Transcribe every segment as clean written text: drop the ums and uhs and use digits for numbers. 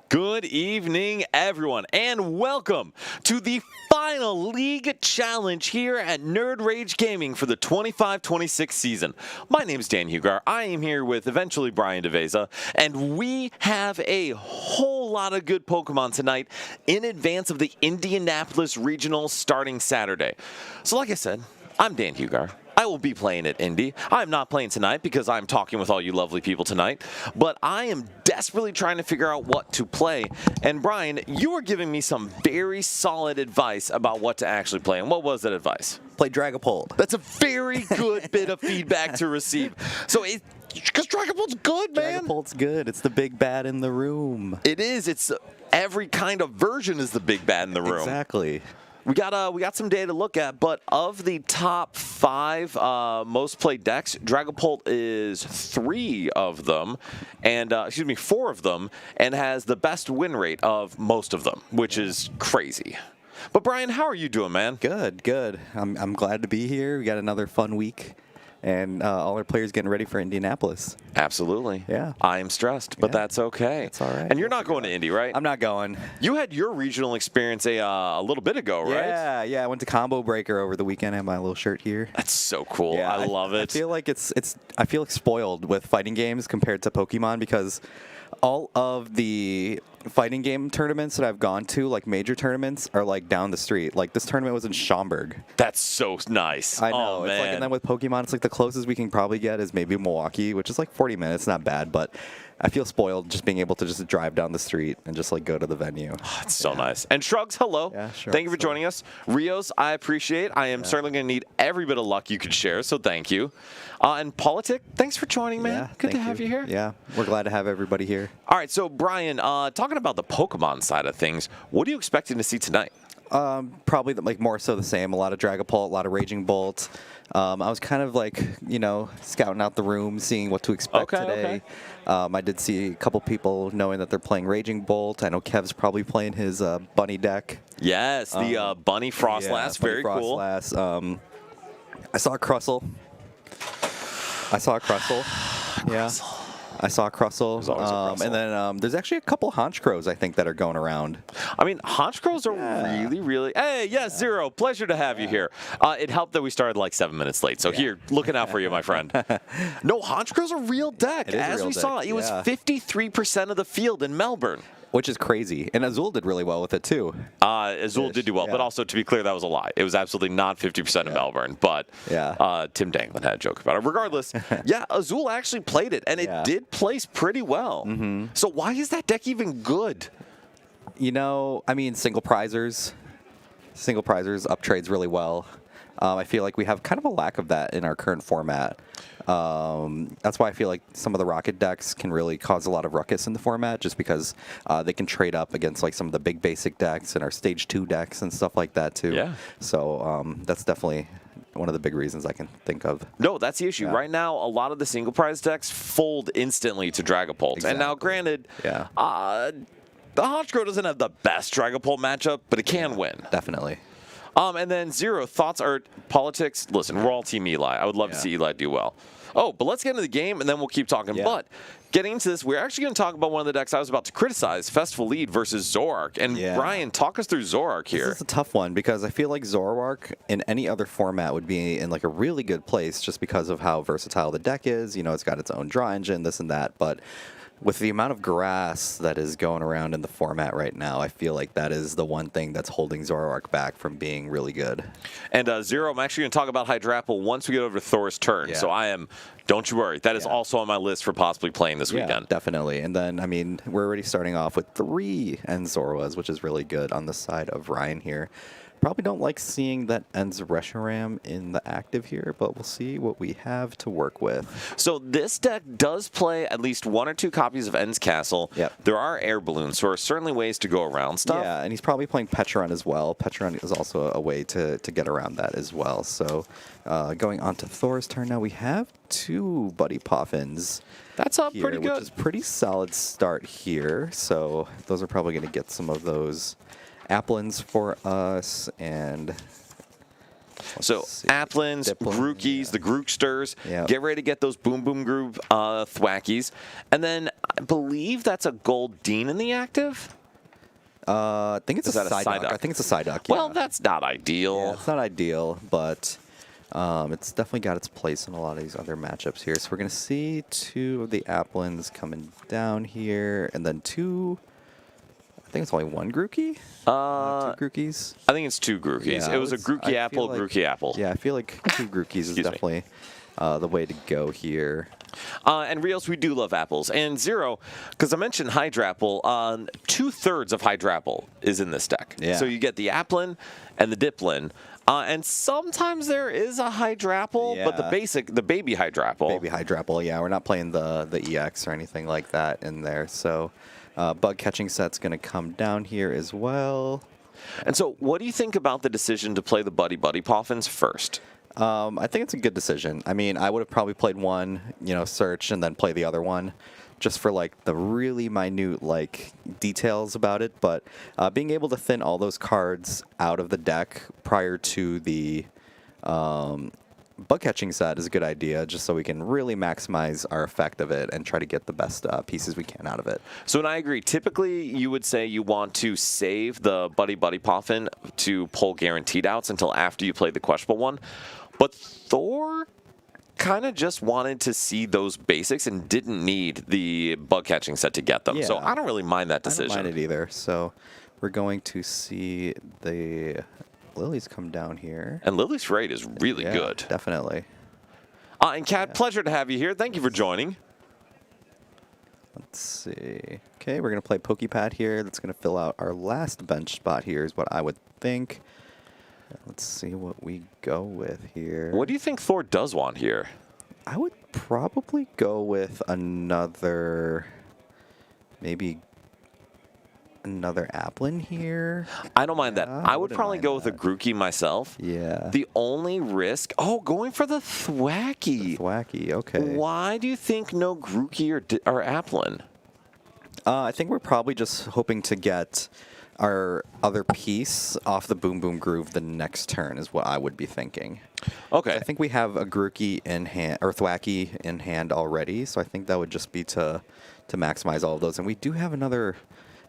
Good evening, everyone, and welcome to the final League Challenge here at Nerd Rage Gaming for the 25-26 season. My name is Dan Hugar. I am here with eventually Brian DeVeza, and we have a whole lot of good Pokemon tonight in advance of the Indianapolis Regional starting Saturday. So like I said, I'm Dan Hugar. I will be playing at Indy. I'm not playing tonight because I'm talking with all you lovely people tonight, but I am desperately trying to figure out what to play. And Brian, you were giving me some very solid advice about what to actually play. And what was that advice? Play Dragapult. That's a very good bit of feedback to receive. So because Dragapult's good, man. Dragapult's good. It's the big bad in the room. It is. It's every kind of version is the big bad in the room. Exactly. We got some data to look at, but of the top 5 most played decks, Dragapult is 3 of them, and 4 of them, and has the best win rate of most of them, which is crazy. But Brian, how are you doing, man? Good, good. I'm glad to be here. We got another fun week. And all our players getting ready for Indianapolis. Absolutely. Yeah. I am stressed, but that's okay. It's all right. And you're not going to Indy, right? I'm not going. You had your regional experience a little bit ago, right? Yeah. I went to Combo Breaker over the weekend. I have my little shirt here. That's so cool. Yeah, I love it. I feel like I feel like spoiled with fighting games compared to Pokemon because all of the fighting game tournaments that I've gone to, like major tournaments, are like down the street. Like this tournament was in Schaumburg. That's so nice. I know. Oh, it's man. like, and then with Pokemon, it's like the closest we can probably get is maybe Milwaukee, which is like 40 minutes. Not bad, but I feel spoiled just being able to just drive down the street and just like go to the venue. It's so nice. And Shrugs, hello. Yeah, sure. Thank you for joining us. Rios, I appreciate. I am certainly going to need every bit of luck you could share, so thank you. And Politic, thanks for joining, man. Yeah, Good to thank have you here. Yeah, we're glad to have everybody here. All right, so Brian, talking about the Pokemon side of things, what are you expecting to see tonight? Probably like more so the same. A lot of Dragapult, a lot of Raging Bolt. I was kind of like, scouting out the room, seeing what to expect today. I did see a couple people knowing that they're playing Raging Bolt. I know Kev's probably playing his Bunny deck. Yes, the Bunny Frostlass, very cool. I saw a Crustle. Yeah. I saw a Crustle. And then there's actually a couple Honchkrows, I think, that are going around. I mean, Honchkrows are really, really... Hey, yes, Zero, pleasure to have you here. It helped that we started like 7 minutes late, so here, looking out for you, my friend. No, Honchkrow's a real deck. As we saw, it was 53% of the field in Melbourne. Which is crazy. And Azul did really well with it, too. Azul did do well, but also, to be clear, that was a lie. It was absolutely not 50% in Melbourne, but Tim Danglin had a joke about it. Regardless, Azul actually played it, and it did place pretty well. Mm-hmm. So why is that deck even good? I mean, single prizers up trades really well. I feel like we have kind of a lack of that in our current format. That's why I feel like some of the Rocket decks can really cause a lot of ruckus in the format, just because they can trade up against like some of the big basic decks and our Stage 2 decks and stuff like that too. Yeah. So that's definitely one of the big reasons I can think of. No, that's the issue. Right now, a lot of the single prize decks fold instantly to Dragapult. Exactly. And now, granted, the Honchkrow doesn't have the best Dragapult matchup, but it can win. Definitely. And then Zero, thoughts or politics? Listen, we're all Team Eli. I would love to see Eli do well. Oh, but let's get into the game, and then we'll keep talking. But getting into this, we're actually going to talk about one of the decks I was about to criticize, Festival Lead versus Zoroark. And Brian, talk us through Zoroark here. This is a tough one because I feel like Zoroark in any other format would be in like a really good place just because of how versatile the deck is. It's got its own draw engine, this and that. But with the amount of grass that is going around in the format right now, I feel like that is the one thing that's holding Zoroark back from being really good. And Zero, I'm actually going to talk about Hydrapple once we get over to Thor's turn. So don't you worry, that is also on my list for possibly playing this weekend. Definitely. And then, I mean, we're already starting off with 3 Enzorwas, which is really good on the side of Ryan here. Probably don't like seeing that Ends Reshiram in the active here, but we'll see what we have to work with. So this deck does play at least 1 or 2 copies of Ends Castle. There are air balloons, so there are certainly ways to go around stuff. Yeah, and he's probably playing Petron as well. Petron is also a way to get around that as well. So going on to Thor's turn now, we have 2 Buddy Poffins. That's up pretty good. Which is pretty solid start here. So those are probably going to get some of those Applins for us, and So see. Applins, Dipplin, Grookies, the Grooksters. Yep. Get ready to get those Boom Boom Groove Thwackies. And then I believe that's a Goldeen in the active. I think it's Is a that a Psyduck. Psyduck? I think it's a Psyduck. Well, yeah. that's not ideal. Yeah, it's not ideal, but it's definitely got its place in a lot of these other matchups here. So we're going to see two of the Applins coming down here, and then two. I think it's only one Grookey. Two Grookies. I think it's two Grookies. Yeah, it was a I Grookey feel Apple, like- Grookey Apple. Yeah, I feel like two Grookies is Excuse me. definitely the way to go here. And Rios, we do love apples. And Zero, because I mentioned Hydrapple, 2/3 of Hydrapple is in this deck. Yeah. So you get the Applin and the Dipplin. And sometimes there is a Hydrapple, but Yeah. the baby Hydrapple. Baby Hydrapple, yeah, we're not playing the EX or anything like that in there. So bug catching set's going to come down here as well. And so what do you think about the decision to play the Buddy Buddy Poffins first? I think it's a good decision. I mean, I would have probably played one, search, and then play the other one, just for like the really minute like details about it. But being able to thin all those cards out of the deck prior to the bug catching set is a good idea, just so we can really maximize our effect of it and try to get the best pieces we can out of it. So, and I agree. Typically, you would say you want to save the Buddy Buddy Poffin to pull guaranteed outs until after you play the questionable one. But Thor kind of just wanted to see those basics and didn't need the bug catching set to get them. So Yeah. I don't really mind that I decision. don't mind it either. So we're going to see the Lilies come down here. And Lily's Raid is really Yeah, good. Definitely. And Kat, pleasure to have you here. Thank you for joining. Let's see. Okay, we're going to play Pokepad here. That's going to fill out our last bench spot here is what I would think. Let's see what we go with here. What do you think Thor does want here? I would probably go with another, maybe another Applin here. I don't mind that. Yeah, I would wouldn't probably mind go with a that. Grookey myself. Yeah. The only risk... Oh, going for the Thwacky. Thwacky, okay. Why do you think no Grookey or Applin? I think we're probably just hoping to get our other piece off the Boom Boom Groove the next turn is what I would be thinking. Okay. I think we have a Grookey in hand, or Thwacky in hand already, so I think that would just be to maximize all of those. And we do have another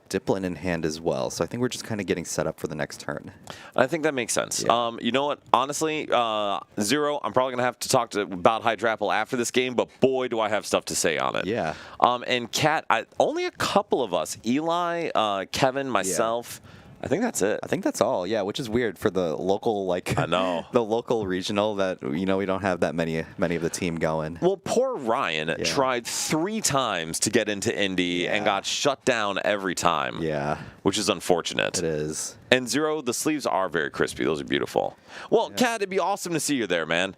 Dipplin in hand as well, so I think we're just kind of getting set up for the next turn. I think that makes sense. Yeah. You know what? Honestly, Zero, I'm probably going to have to talk about Hydrapple after this game, but boy, do I have stuff to say on it. Yeah. And Kat, only a couple of us, Eli, Kevin, myself, I think that's it. I think that's all, yeah, which is weird for the local, like, I know. the local regional that, we don't have that many of the team going. Well, poor Ryan tried 3 times to get into Indy and got shut down every time. Yeah. Which is unfortunate. It is. And Zero, the sleeves are very crispy. Those are beautiful. Well, Kat, it'd be awesome to see you there, man.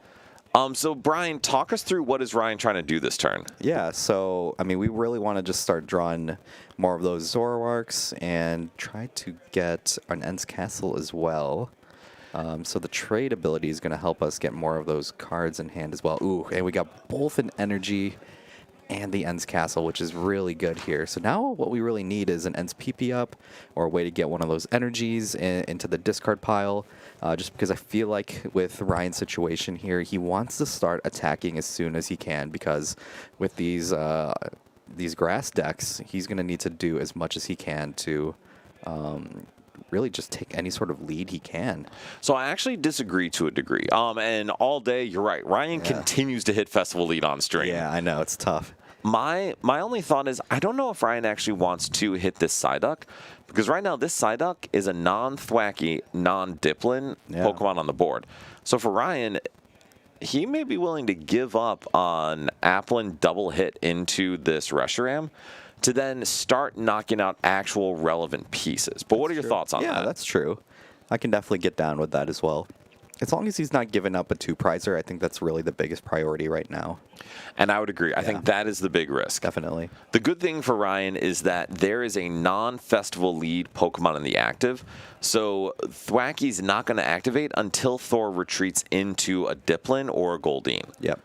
So, Brian, talk us through what is Ryan trying to do this turn? Yeah, so, I mean, we really want to just start drawing more of those Zoroarks and try to get an Ents Castle as well. So the trade ability is going to help us get more of those cards in hand as well. Ooh, and we got both an Energy and the Ents Castle, which is really good here. So now what we really need is an Ents PP up or a way to get one of those energies into the discard pile. Just because I feel like with Ryan's situation here, he wants to start attacking as soon as he can, because with these grass decks, he's going to need to do as much as he can to really just take any sort of lead he can. So I actually disagree to a degree. And all day, you're right. Ryan continues to hit Festival lead on stream. Yeah, I know. It's tough. My only thought is I don't know if Ryan actually wants to hit this Psyduck, because right now this Psyduck is a non-Thwacky, non-Dipplin Pokemon on the board. So for Ryan, he may be willing to give up on Applin double hit into this Reshiram to then start knocking out actual relevant pieces. But what are your thoughts on that? Yeah, that's true. I can definitely get down with that as well. As long as he's not giving up a 2-prizer, I think that's really the biggest priority right now. And I would agree. I think that is the big risk. Definitely. The good thing for Ryan is that there is a non-festival lead Pokemon in the active, so Thwacky's not going to activate until Thor retreats into a Dipplin or a Goldeen. Yep.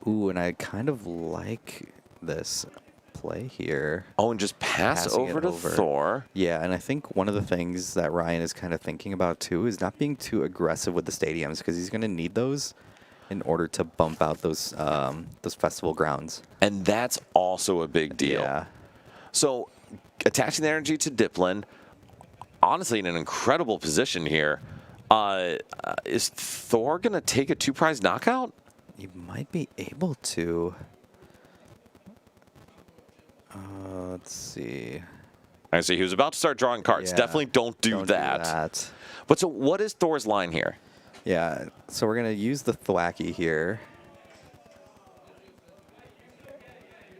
Ooh, and I kind of like this. play here. Oh, and just pass Passing over it to over. Thor. Yeah, and I think one of the things that Ryan is kind of thinking about too is not being too aggressive with the stadiums because he's going to need those in order to bump out those festival grounds. And that's also a big deal. Yeah. So attaching the energy to Diplin, honestly, in an incredible position here. Is Thor going to take a 2-prize knockout? You might be able to. Let's see. I see. He was about to start drawing cards. Yeah, Definitely don't do that. But so what is Thor's line here? Yeah, so we're going to use the Thwacky here.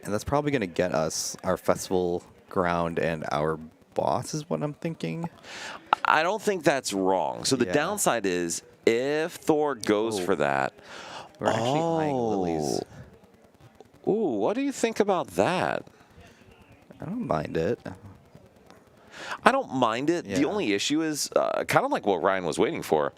And that's probably going to get us our festival ground and our boss is what I'm thinking. I don't think that's wrong. So the Yeah. downside is if Thor goes for that. We're actually eyeing lilies. Ooh, what do you think about that? I don't mind it. I don't mind it. The Yeah. only issue is kind of like what Ryan was waiting for.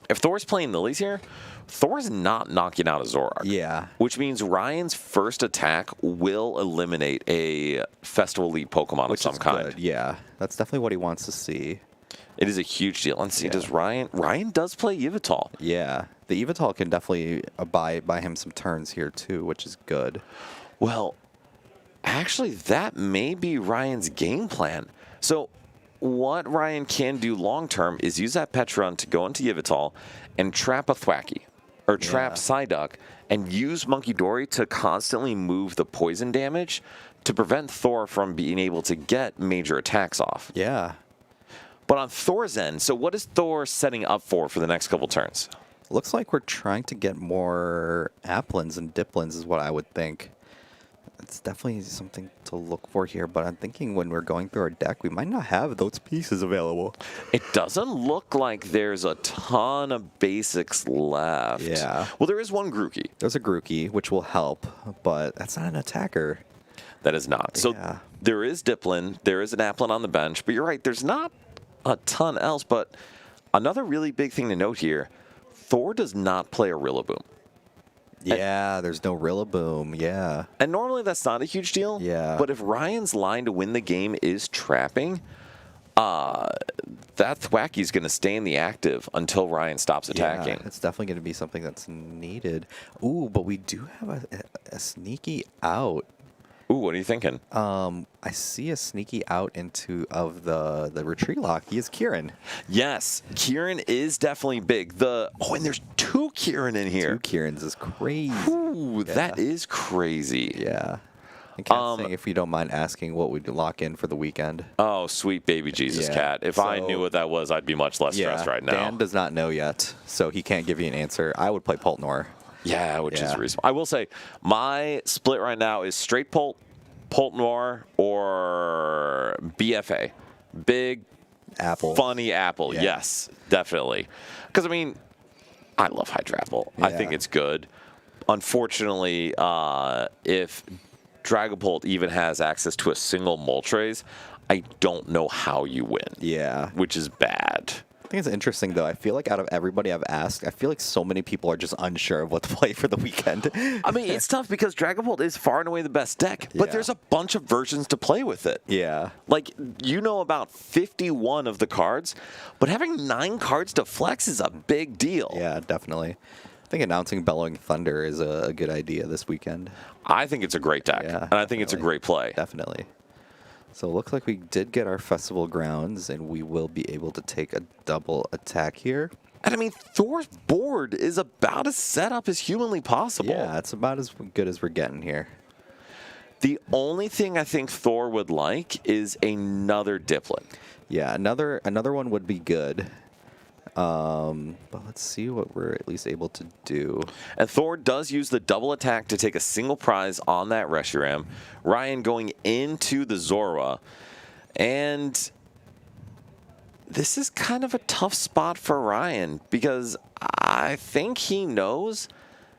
If Thor's playing lilies here, Thor's not knocking out a Zoroark. Yeah. Which means Ryan's first attack will eliminate a Festival League Pokemon of some kind. Good. Yeah, that's definitely what he wants to see. It is a huge deal. Let's see, Yeah. does Ryan does play Yveltal. Yeah, the Evital can definitely buy him some turns here too, which is good. Well, actually, that may be Ryan's game plan. So what Ryan can do long term is use that Petron to go into Yveltal and trap a Thwacky or trap Yeah. Psyduck and use Monkey Dory to constantly move the poison damage to prevent Thor from being able to get major attacks off. Yeah, But on Thor's end, so what is Thor setting up for the next couple turns? looks like we're trying to get more Applins and Diplins is what I would think. It's definitely something to look for here, but I'm thinking when we're going through our deck, we might not have those pieces available. It doesn't look like there's a ton of basics left. Yeah. Well, there is one Grookey. There's a Grookey, which will help, but that's not an attacker. That is not. So Yeah. there is Diplin, there is an Applin on the bench, but you're right, there's not a ton else. But another really big thing to note here, Thor does not play a Rillaboom. Yeah, there's no Rillaboom. Yeah. And normally that's not a huge deal. Yeah. But if Ryan's line to win the game is trapping, that Thwacky's going to stay in the active until Ryan stops attacking. Yeah, it's definitely going to be something that's needed. Ooh, but we do have a sneaky out. Ooh, what are you thinking? I see a sneaky out of the retreat lock. He is Kieran. Yes, Kieran is definitely big. And there's 2 Kieran in here. 2 Kierans is crazy. Ooh, that is crazy. Yeah. And Cat's saying, if you don't mind asking, what would you lock in for the weekend? Oh, sweet baby Jesus Yeah, cat. If I so- knew what that was, I'd be much less stressed right now. Dan does not know yet, so he can't give you an answer. I would play Poltnor. Yeah, which is Yeah. reasonable. I will say my split right now is straight Noir, or BFA. Big, Apple. funny apple. Yeah. Yes, definitely. Because, I mean, I love Hydrapple. I think Yeah. it's good. Unfortunately, if Dragapult even has access to a single Moltres, I don't know how you win. Yeah. Which is bad. I think it's interesting, though. I feel like out of everybody I've asked, I feel like so many people are just unsure of what to play for the weekend. I mean, it's tough because Dragapult is far and away the best deck, but Yeah. there's a bunch of versions to play with it. Yeah. Like, you know about 51 of the cards, but having 9 cards to flex is a big deal. Yeah, definitely. I think announcing Bellowing Thunder is a good idea this weekend. I think it's a great deck, Yeah, and I think it's a definitely. great play. Definitely. So it looks like we did get our festival grounds, and we will be able to take a double attack here. And I mean, Thor's board is about as set up as humanly possible. Yeah, it's about as good as we're getting here. The only thing I think Thor would like is another Diplin. Yeah, another one would be good. But let's see what we're at least able to do. And Thor does use the double attack to take a single prize on that Reshiram. Ryan going into the Zorua. And this is kind of a tough spot for Ryan because I think he knows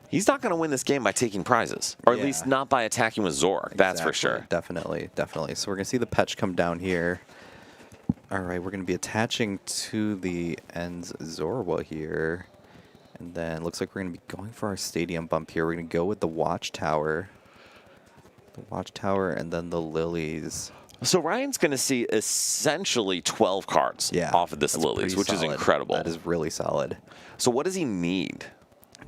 he's not going to win this game by taking prizes. Or at Yeah. least not by attacking with Zork. That's for Exactly. sure. Definitely, definitely. So we're going to see the Petch come down here. All right, we're going to be attaching to the ends Zorua here. And then looks like we're going to be going for our stadium bump here. We're going to go with the Watchtower. The Watchtower and then the Lilies. So Ryan's going to see essentially 12 cards Yeah, off of this that's Lilies, pretty which is solid. incredible. That is really solid. So what does he need?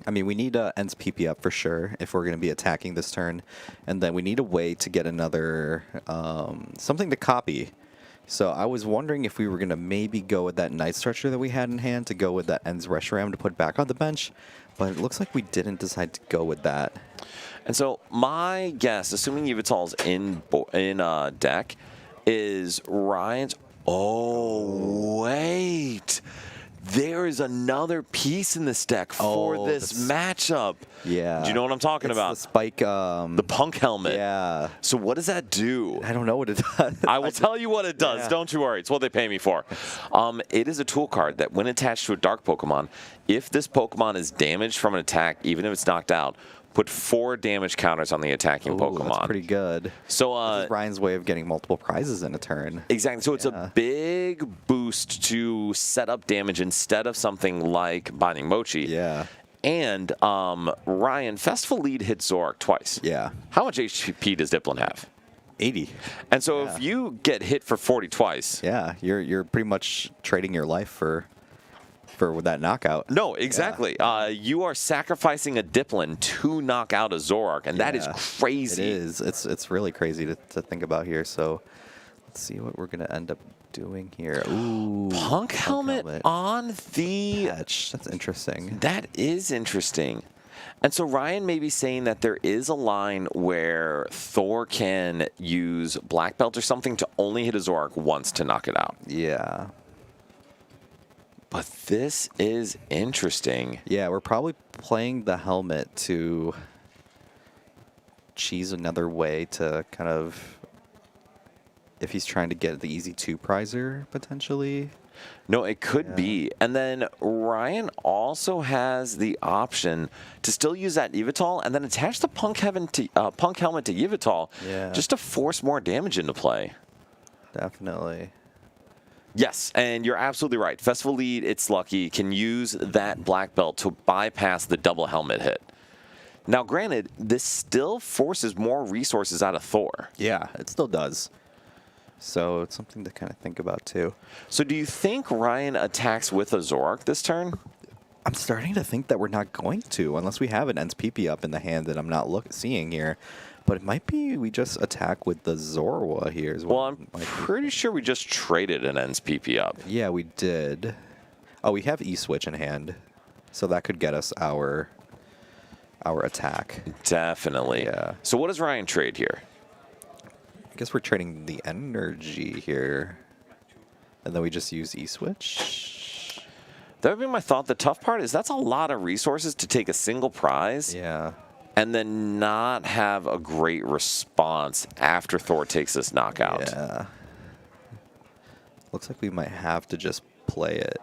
I mean, we need Ends PP up for sure if we're going to be attacking this turn. And then we need a way to get another, something to copy. So I was wondering if we were going to maybe go with that Night Stretcher that we had in hand to go with that Ends Reshiram to put back on the bench. But it looks like we didn't decide to go with that. And so my guess, assuming Yveltal's in deck, is Ryan's... Oh, wait. There is another piece in this deck for this matchup. Yeah. Do you know what I'm talking about? The Spike. The Punk Helmet. Yeah. So what does that do? I don't know what it does. I will tell you what it does. Yeah. Don't you worry. It's what they pay me for. It is a tool card that when attached to a dark Pokemon, if this Pokemon is damaged from an attack, even if it's knocked out, put 4 damage counters on the attacking Pokemon. That's pretty good. So this is Ryan's way of getting multiple prizes in a turn. Exactly. So it's a big boost to set up damage instead of something like Binding Mochi. Yeah. And Ryan, Festival Lead hits Zoroark twice. Yeah. How much HP does Dipplin have? 80. And so if you get hit for 40 twice. Yeah, you're pretty much trading your life for that knockout. No, exactly. Yeah. You are sacrificing a Dipplin to knock out a Zoroark, and that is crazy. It is. It's really crazy to think about here. So let's see what we're going to end up doing here. Ooh, Punk Helmet on the patch. That's interesting. That is interesting. And so Ryan may be saying that there is a line where Thor can use Black Belt or something to only hit a Zoroark once to knock it out. Yeah. But this is interesting. Yeah, we're probably playing the helmet to cheese another way to kind of, if he's trying to get the easy 2-prizer, potentially. No, it could be. And then Ryan also has the option to still use that Yveltal and then attach the Punk Helmet to Yveltal just to force more damage into play. Definitely. Yes, and you're absolutely right. Festival Lead, it's lucky, can use that Black Belt to bypass the double helmet hit. Now, granted, this still forces more resources out of Thor. Yeah, it still does. So it's something to kind of think about, too. So do you think Ryan attacks with a Zoroark this turn? I'm starting to think that we're not going to, unless we have an Ends PP up in the hand that I'm not seeing here. But it might be we just attack with the Zorua here as well. Well, I'm pretty sure we just traded an Ends PP up. Yeah, we did. Oh, we have E-Switch in hand. So that could get us our attack. Definitely. Yeah. So what does Ryan trade here? I guess we're trading the energy here. And then we just use E-Switch. That would be my thought. The tough part is that's a lot of resources to take a single prize. Yeah. And then not have a great response after Thor takes this knockout. Yeah. Looks like we might have to just play it.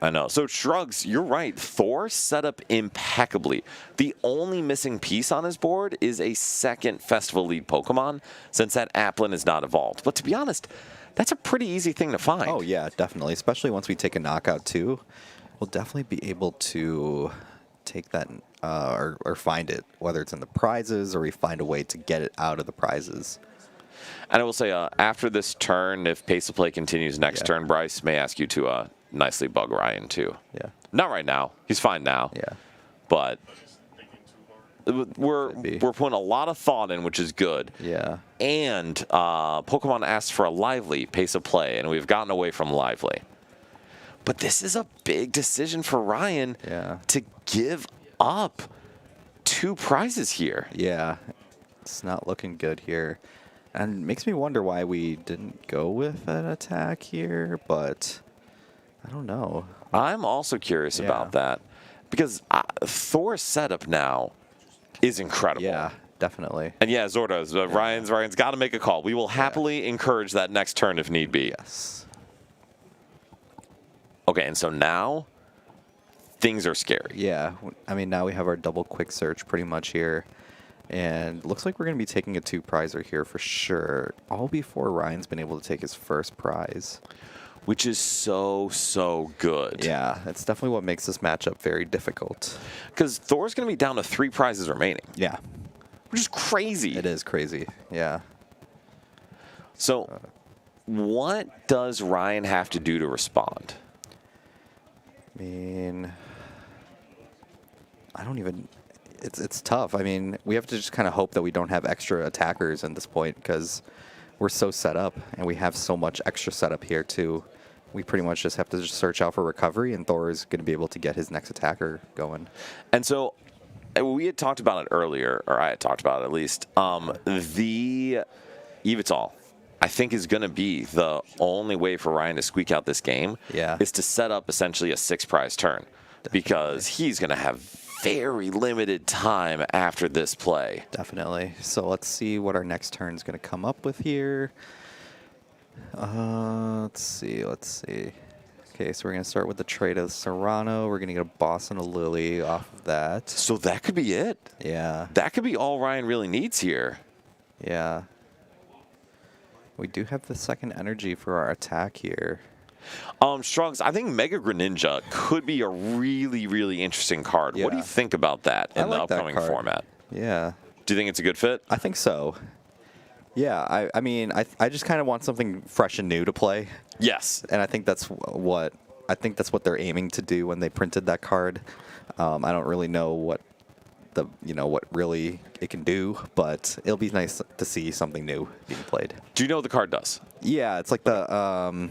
I know. So Shrugs, you're right. Thor set up impeccably. The only missing piece on his board is a second Festival Lead Pokemon, since that Applin is not evolved. But to be honest, that's a pretty easy thing to find. Oh, yeah, definitely. Especially once we take a knockout, too. We'll definitely be able to take that or find it, whether it's in the prizes or we find a way to get it out of the prizes. And I will say, after this turn, if pace of play continues next turn, Bryce may ask you to nicely bug Ryan, too. Yeah. Not right now. He's fine now. Yeah. But we're putting a lot of thought in, which is good. Yeah. And Pokemon asked for a lively pace of play, and we've gotten away from lively. But this is a big decision for Ryan to give up 2 prizes here. Yeah. It's not looking good here. And it makes me wonder why we didn't go with an attack here, but I don't know. I'm also curious about that because Thor's setup now is incredible. Yeah, definitely. And yeah, Zordo's. Ryan's got to make a call. We will happily encourage that next turn if need be. Yes. Okay, and so now things are scary. Yeah, I mean, now we have our double quick search pretty much here. And looks like we're going to be taking a 2-prizer here for sure, all before Ryan's been able to take his first prize. Which is so good. Yeah, that's definitely what makes this matchup very difficult. Because Thor's going to be down to 3 prizes remaining. Yeah. which is crazy. It is crazy. Yeah. So, what does Ryan have to do to respond? I mean, I don't even. It's tough. I mean, we have to just kind of hope that we don't have extra attackers at this point because we're so set up and we have so much extra setup here too. We pretty much just have to just search out for recovery, and Thor is going to be able to get his next attacker going. And so we had talked about it earlier, or I had talked about it at least. The Evital, I think, is going to be the only way for Ryan to squeak out this game. Yeah. Is to set up essentially a 6-prize turn. Definitely. Because he's going to have very limited time after this play. Definitely. So let's see what our next turn is going to come up with here. Let's see. Okay, so we're going to start with the trade of Serrano. We're going to get a boss and a Lily off of that. So that could be it. Yeah. That could be all Ryan really needs here. Yeah. We do have the second energy for our attack here. Strunks, I think Mega Greninja could be a really, really interesting card. Yeah. What do you think about that in the like that upcoming card. format? Yeah. Do you think it's a good fit? I think so. Yeah, I mean, I just kind of want something fresh and new to play. Yes. And I think that's what they're aiming to do when they printed that card. I don't really know what what really it can do, but it'll be nice to see something new being played. Do you know what the card does? Yeah, it's like the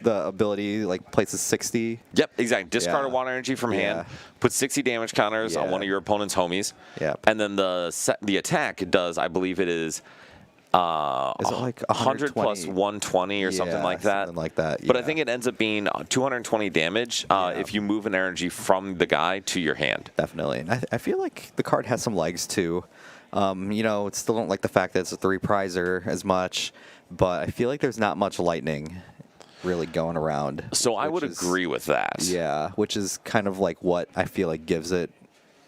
ability like places 60. Yep, exactly. Discard a Yeah. water energy from hand, Yeah. put 60 damage counters on Yeah. one of your opponent's homies. Yep. And then the attack does, I believe it is Is it like 100 plus 120? 120 or something Yeah, like that. something like that, But I yeah. think it ends up being 220 damage if you move an energy from the guy to your hand. Definitely. And I feel like the card has some legs too. Still don't like the fact that it's a 3-prizer as much, but I feel like there's not much lightning really going around. So I would which is- agree with that. Yeah, which is kind of like what I feel like gives it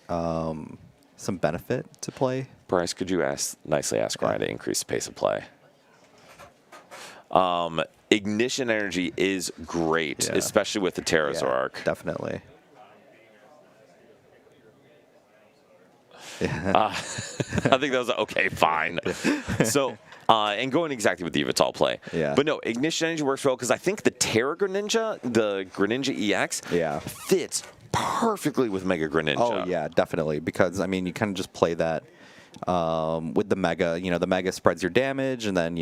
some benefit to play. Bryce, could you nicely ask Ryan to increase the pace of play? Ignition energy is great, Yeah. especially with the Terrazork. Definitely. I think that was okay, fine. So, and going exactly with the Evital play. Yeah. But no, Ignition Energy works well because I think the Terra Greninja, the Greninja EX, Yeah. fits perfectly with Mega Greninja. Oh, yeah, definitely. Because, I mean, you kind of just play that with the Mega. The Mega spreads your damage, and then, and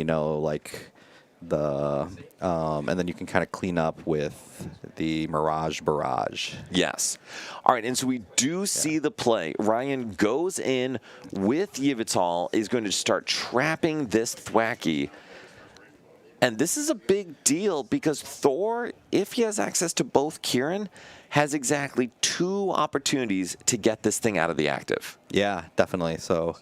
then you can kind of clean up with the Mirage Barrage. Yes. All right, and so we do see the play. Ryan goes in with Yveltal, is going to start trapping this Thwacky. And this is a big deal because Thor, if he has access to both Kieran, has exactly 2 opportunities to get this thing out of the active. Yeah, definitely. So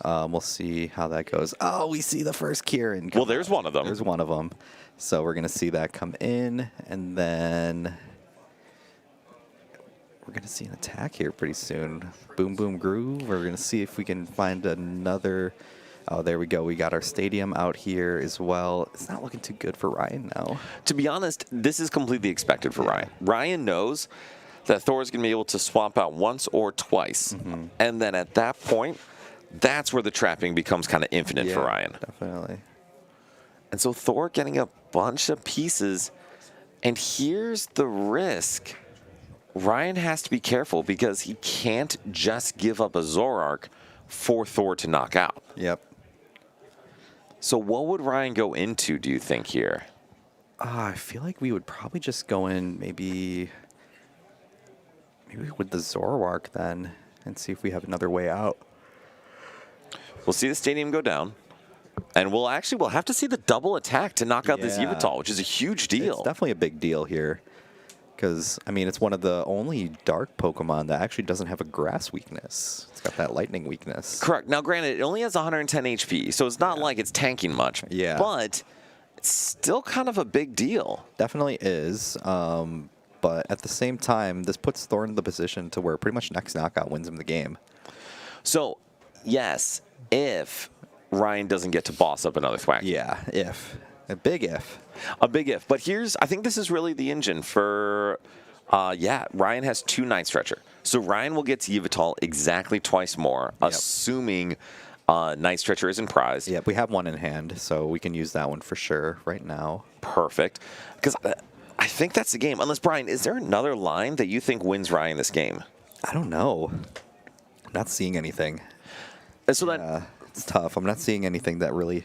we'll see how that goes. Oh, we see the first Kieran. Well, there's one of them. There's one of them. So we're going to see that come in, and then we're going to see an attack here pretty soon. Boom, boom, groove. We're going to see if we can find another. Oh, there we go. We got our stadium out here as well. It's not looking too good for Ryan now. To be honest, this is completely expected for Yeah. Ryan. Ryan knows that Thor is going to be able to swap out once or twice. And then at that point, that's where the trapping becomes kind of infinite for Ryan. Definitely. And so Thor getting a bunch of pieces. And here's the risk. Ryan has to be careful because he can't just give up a Zoroark for Thor to knock out. Yep. So what would Ryan go into, do you think, here? I feel like we would probably just go in maybe with the Zoroark then and see if we have another way out. We'll see the stadium go down. And we'll have to see the double attack to knock out this Yeah. Yveltal, which is a huge deal. It's definitely a big deal here. Because, I mean, it's one of the only dark Pokemon that actually doesn't have a grass weakness. It's got that lightning weakness. Correct. Now, granted, it only has 110 HP, so it's not like it's tanking much. Yeah. But it's still kind of a big deal. Definitely is. But at the same time, this puts Thor in the position to where pretty much next knockout wins him the game. So, yes, if Ryan doesn't get to boss up another Thwack. Yeah, if. A big if. A big if. But I think this is really the engine for, Ryan has 2 Night Stretcher. So Ryan will get to Yveltal exactly twice more, assuming Night Stretcher is in prize. Yep, we have one in hand, so we can use that one for sure right now. Perfect. Because I think that's the game. Unless, Brian, is there another line that you think wins Ryan this game? I don't know. I'm not seeing anything. And so then, It's tough. I'm not seeing anything that really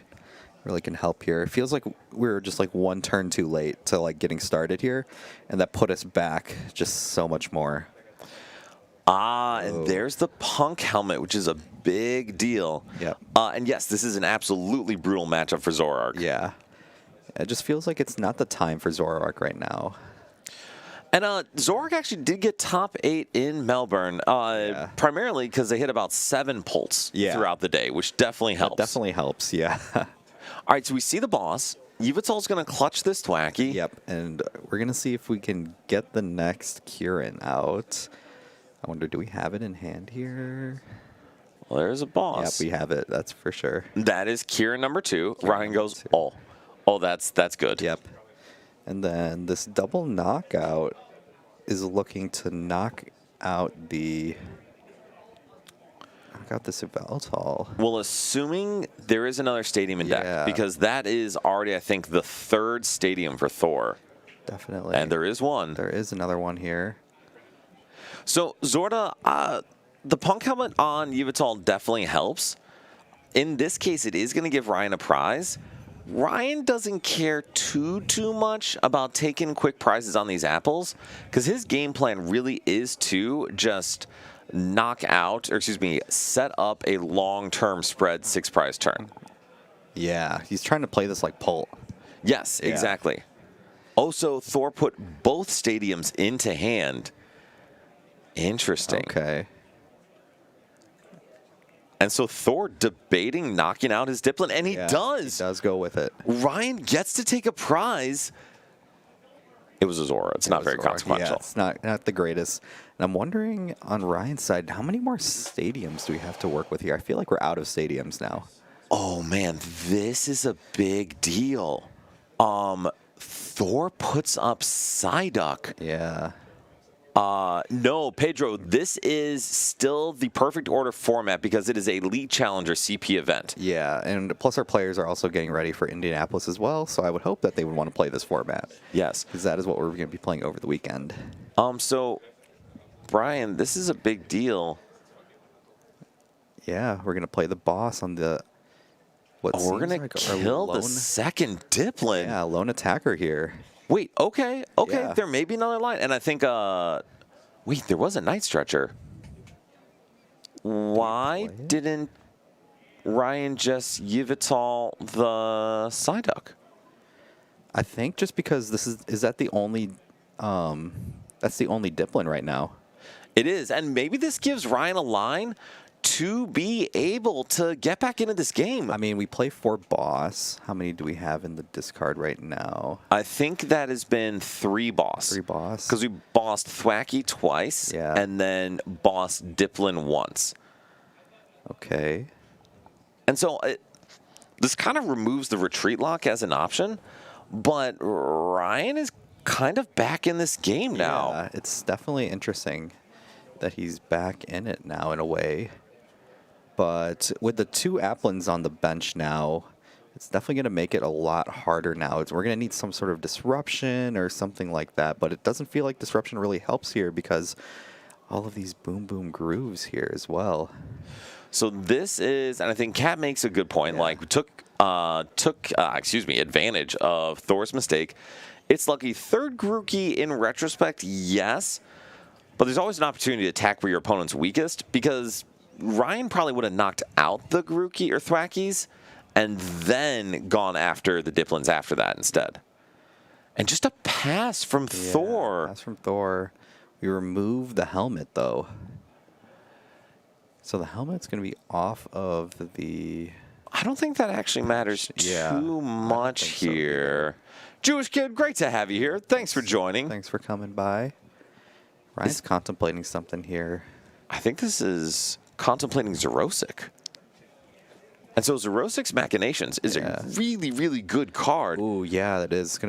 can help here. It feels like we were just like one turn too late to like getting started here, and that put us back just so much more. and there's the Punk helmet, which is a big deal. Yep. And yes, this is an absolutely brutal matchup for Zoroark. Yeah. It just feels like it's not the time for Zoroark right now. And Zoroark actually did get top 8 in Melbourne, primarily because they hit about 7 pults throughout the day, which definitely helps. That definitely helps, yeah. All right, so we see the boss. Yveltal's going to clutch this Thwacky. Yep, and we're going to see if we can get the next Kieran out. I wonder, do we have it in hand here? Well, there's a boss. Yep, we have it, that's for sure. That is Kieran number 2. Ryan goes, 2. oh, that's good. Yep. And then this double knockout is looking to knock out this Yveltal. Well, assuming there is another stadium in deck, Yeah. because that is already, I think, the 3rd stadium for Thor. Definitely. And there is one. There is another one here. So, Zorda, the Punk helmet on Yveltal definitely helps. In this case, it is going to give Ryan a prize. Ryan doesn't care too much about taking quick prizes on these apples, because his game plan really is to just set up a long-term spread 6-prize turn. Yeah, he's trying to play this like Pult. Yes, Yeah. exactly. Also, Thor put both stadiums into hand. Interesting. Okay. And so Thor debating knocking out his Dipplin, and he does. He does go with it. Ryan gets to take a prize. It was a Zora. It's not very consequential. Yeah, it's not the greatest. And I'm wondering on Ryan's side, how many more stadiums do we have to work with here? I feel like we're out of stadiums now. Oh man, this is a big deal. Thor puts up Psyduck. Yeah. No, Pedro, this is still the perfect order format because it is a Elite Challenger CP event. Yeah, and plus our players are also getting ready for Indianapolis as well, so I would hope that they would want to play this format. Yes. Because that is what we're going to be playing over the weekend. So, Brian, this is a big deal. Yeah, we're going to play the boss on the... we're going to kill the second Dipplin. Yeah, lone attacker here. Wait, okay, Yeah. there may be another line. And I think, wait, there was a Night Stretcher. Why didn't Ryan just Yveltal the Psyduck? I think just because this is that the only, that's the only Dipplin right now. It is, and maybe this gives Ryan a line to be able to get back into this game. I mean, we play 4 boss. How many do we have in the discard right now? I think that has been 3 boss. 3 boss. Because we bossed Thwacky twice, and then bossed Dipplin once. Okay. And so this kind of removes the retreat lock as an option, but Ryan is kind of back in this game now. Yeah, it's definitely interesting that he's back in it now in a way. But with the 2 Applins on the bench now, it's definitely going to make it a lot harder now. We're going to need some sort of disruption or something like that, but it doesn't feel like disruption really helps here because all of these boom boom grooves here as well. So this is, and I think Kat makes a good point, like we took advantage of Thor's mistake. It's lucky 3rd Grookey in retrospect, yes, but there's always an opportunity to attack where your opponent's weakest, because Ryan probably would have knocked out the Grookey or Thwackies and then gone after the Dipplins after that instead. And just a pass from Thor. Pass from Thor. We remove the helmet, though. So the helmet's going to be off of the... I don't think that actually matters too much here. Jewish Kid, great to have you here. Thanks for joining. Thanks for coming by. Ryan's contemplating something here. I think this is contemplating Xerosic. And so Xerosik's Machinations is a really, really good card. Ooh, yeah, it is.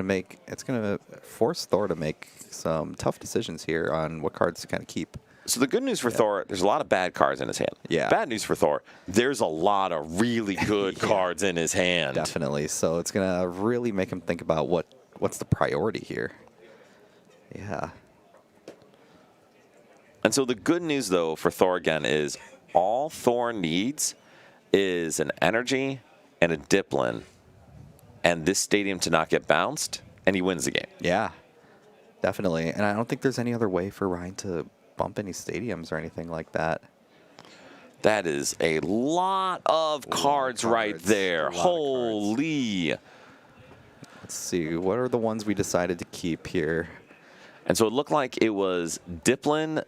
It's gonna force Thor to make some tough decisions here on what cards to kind of keep. So the good news for Thor, there's a lot of bad cards in his hand. Yeah. Bad news for Thor, there's a lot of really good cards in his hand. Definitely. So it's gonna really make him think about what's the priority here. Yeah. And so the good news, though, for Thor again is all Thor needs is an energy and a Diplin, and this stadium to not get bounced, and he wins the game. Yeah. Definitely. And I don't think there's any other way for Ryan to bump any stadiums or anything like that. That is a lot of cards right there. Holy. Let's see. What are the ones we decided to keep here? And so it looked like it was Diplin,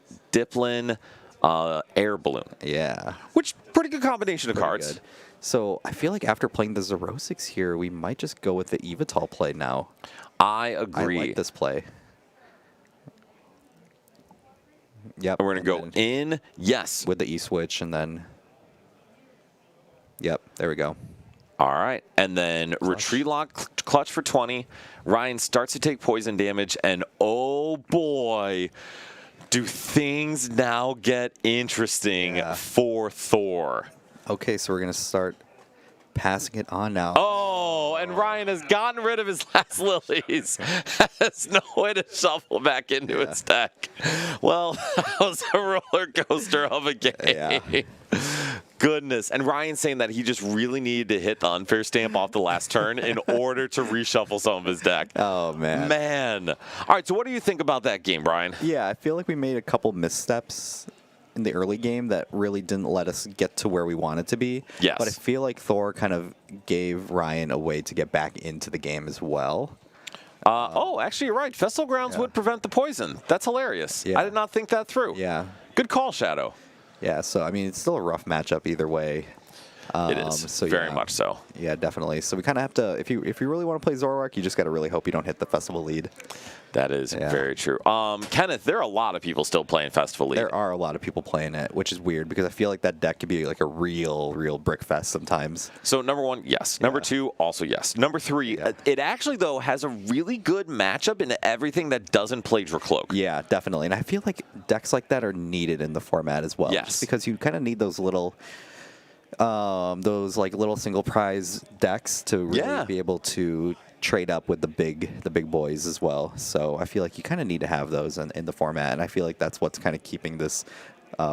Air Balloon. Yeah. Which, pretty good combination of cards. Good. So I feel like after playing the Zerosics here, we might just go with the Evital play now. I agree. I like this play. Yep. And we're going to go in. Yes. With the E-switch, and then... Yep, there we go. All right. And then Retreat Lock Clutch for 20. Ryan starts to take poison damage, and oh boy, do things now get interesting for Thor. Okay, so we're going to start passing it on now. Oh, and Ryan has gotten rid of his last lilies. Has no way to shuffle back into its deck. Well, that was a roller coaster of a game. Yeah. Goodness. And Ryan's saying that he just really needed to hit the unfair stamp off the last turn in order to reshuffle some of his deck. Oh, man. Man. All right, so what do you think about that game, Brian? Yeah, I feel like we made a couple missteps in the early game that really didn't let us get to where we wanted to be. Yes. But I feel like Thor kind of gave Ryan a way to get back into the game as well. Oh, actually, you're right. Festival Grounds would prevent the poison. That's hilarious. Yeah. I did not think that through. Yeah. Good call, Shadow. Yeah, so, I mean, it's still a rough matchup either way. It is, so, very yeah. much so. Yeah, definitely. So we kind of have to, if you really want to play Zoroark, you just got to really hope you don't hit the festival lead. That is very true. Kenneth, there are a lot of people still playing Festival League. There are a lot of people playing it, which is weird because I feel like that deck could be like a real brick fest sometimes. So number one, yes. Number two, also yes. Number three, it actually, though, has a really good matchup in everything that doesn't play Dracloak. Yeah, definitely. And I feel like decks like that are needed in the format as well. Yes. Just because you kind of need those little... those like little single prize decks to really be able to trade up with the big boys as well. So I feel like you kind of need to have those in the format, and I feel like that's what's kind of keeping this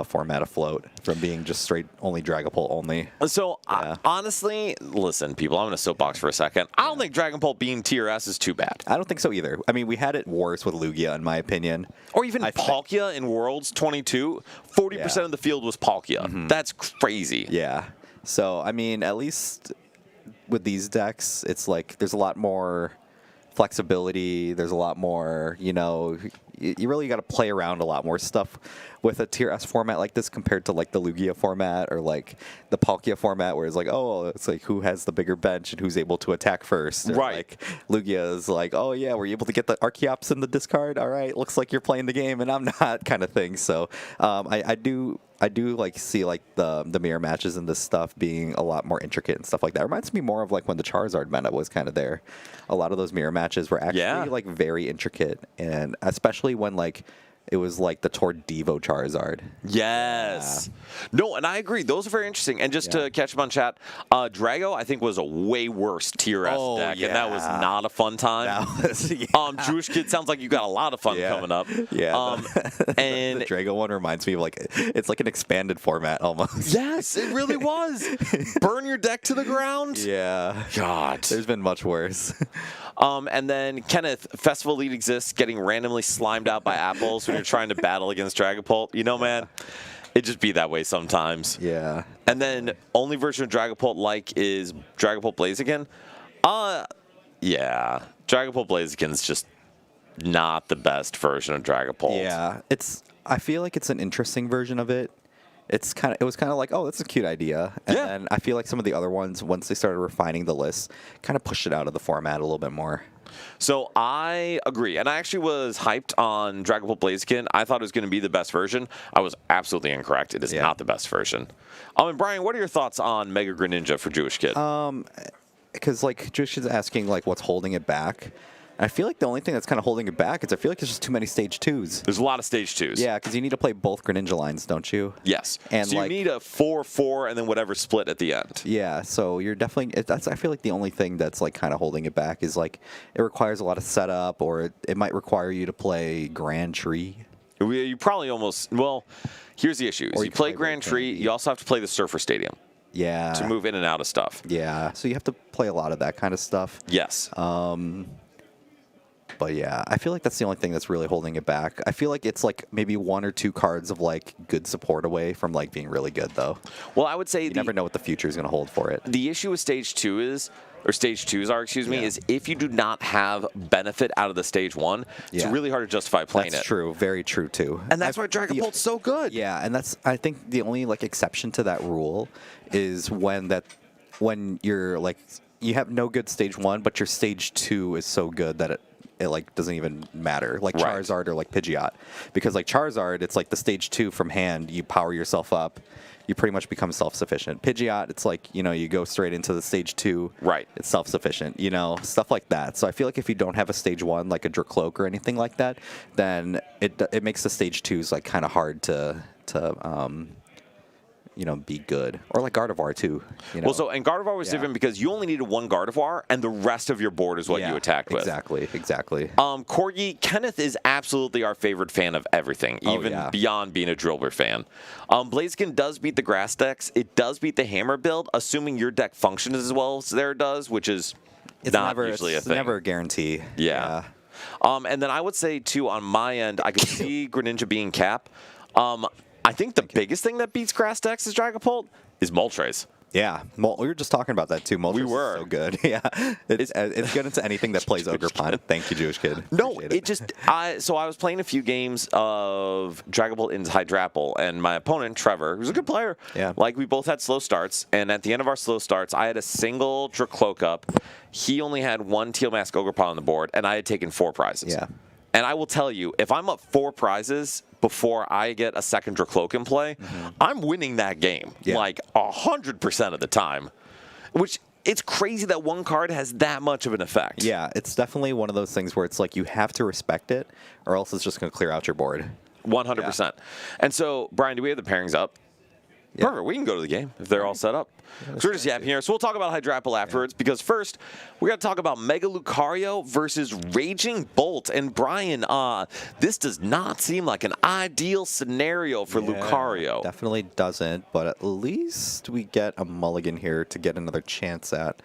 format afloat from being just straight only Dragapult only. So honestly, listen, people, I'm going to soapbox for a second. I don't think Dragapult being tier S is too bad. I don't think so either. I mean, we had it worse with Lugia, in my opinion. Or even Palkia in Worlds 22. 40% of the field was Palkia. Mm-hmm. That's crazy. Yeah. So, I mean, at least with these decks, it's like there's a lot more flexibility. There's a lot more, you really got to play around a lot more stuff with a tier S format like this compared to like the Lugia format or like the Palkia format where it's like, oh, it's like who has the bigger bench and who's able to attack first. Or right. Like Lugia is like, oh yeah, we're able to get the Archeops in the discard. All right, looks like you're playing the game and I'm not, kind of thing. So I do like see like the mirror matches and this stuff being a lot more intricate and stuff like that. It reminds me more of like when the Charizard meta was kind of there. A lot of those mirror matches were actually like very intricate, and especially when like it was like the Tordevo Charizard. Yes. Yeah. No, and I agree. Those are very interesting. And just to catch up on chat, Drago, I think, was a way worse tier S deck, and that was not a fun time. Jewish Kid, sounds like you got a lot of fun coming up. Yeah. And the Drago one reminds me of like, it's like an expanded format almost. Yes, it really was. Burn your deck to the ground. Yeah. God. There's been much worse. And then, Kenneth, Festival Lead exists, getting randomly slimed out by apples when you're trying to battle against Dragapult. Man, it just be that way sometimes. Yeah. And then, only version of Dragapult like is Dragapult Blaziken. Yeah. Dragapult Blaziken's just not the best version of Dragapult. Yeah. I feel like it's an interesting version of it. It was kind of like, oh, that's a cute idea. And then I feel like some of the other ones, once they started refining the list, kind of pushed it out of the format a little bit more. So I agree. And I actually was hyped on Dragapult Blaziken. I thought it was going to be the best version. I was absolutely incorrect. It is not the best version. And Brian, what are your thoughts on Mega Greninja for Jewish Kid? Because like Jewish Kid's asking like what's holding it back. I feel like the only thing that's kind of holding it back is I feel like there's just too many stage 2s. There's a lot of stage 2s. Yeah, because you need to play both Greninja lines, don't you? Yes. And so you need a 4-4 and then whatever split at the end. Yeah, so you're definitely I feel like the only thing that's like kind of holding it back is like it requires a lot of setup, or it might require you to play Grand Tree. You probably almost, well, here's the issue. Or You play Grand Tree, you also have to play the Surfer Stadium Yeah. to move in and out of stuff. Yeah, so you have to play a lot of that kind of stuff. Yes. But yeah, I feel like that's the only thing that's really holding it back. I feel like it's like maybe 1 or 2 cards of like good support away from like being really good though. Well, I would say You never know what the future is going to hold for it. the issue with stage 2 is, or stage 2s are, excuse me, is if you do not have benefit out of the stage 1, it's Yeah. really hard to justify playing That's it. true, very true too. And that's why Dragon Bolt's so good. Yeah, and that's I think the only like exception to that rule is when you're like you have no good stage 1, but your stage 2 is so good that it like doesn't even matter, like Right. Charizard or like Pidgeot, because like Charizard, it's like the stage 2 from hand, you power yourself up, you pretty much become self-sufficient. Pidgeot, it's like, you know, you go straight into the stage 2, Right. it's self-sufficient, you know, stuff like that. So I feel like if you don't have a stage 1 like a Dracloak or anything like that, then it makes the stage 2s like kind of hard to you know, be good. Or like Gardevoir too. You know? Well, so, and Gardevoir was Yeah. different because you only needed 1 Gardevoir, and the rest of your board is what you attacked with. Exactly. Corgi, Kenneth is absolutely our favorite fan of everything, even yeah. beyond being a Drillbur fan. Blaziken does beat the grass decks. It does beat the hammer build, assuming your deck functions as well as there does, which is not usually a thing. It's never a guarantee. Yeah. And then I would say, too, on my end, I could see Greninja being Cap. I think the biggest thing that beats grass decks is Dragapult is Moltres. Yeah, we were just talking about that too. Moltres We were. is so good. Yeah, it's good into anything that plays Ogerpon. Thank you, Jewish kid. No, Appreciate it just so I was playing a few games of Dragapult into Hydrapple, and my opponent Trevor, who's a good player, Yeah. like we both had slow starts, and at the end of our slow starts, I had a single Dracloak up. He only had 1 Teal Mask Ogerpon on the board, and I had taken 4 prizes. Yeah. And I will tell you, if I'm up 4 prizes before I get a second Dracloak in play, I'm winning that game Yeah. like 100% of the time. Which, it's crazy that 1 card has that much of an effect. Yeah, it's definitely one of those things where it's like you have to respect it, or else it's just going to clear out your board. 100%. And so, Brian, do we have the pairings up? Yeah. Perfect. We can go to the game if they're all set up. So we're just yapping here. So we'll talk about Hydrapple afterwards, because first we got to talk about Mega Lucario versus Raging Bolt. And Brian, this does not seem like an ideal scenario for Lucario. Definitely doesn't, but at least we get a mulligan here to get another chance at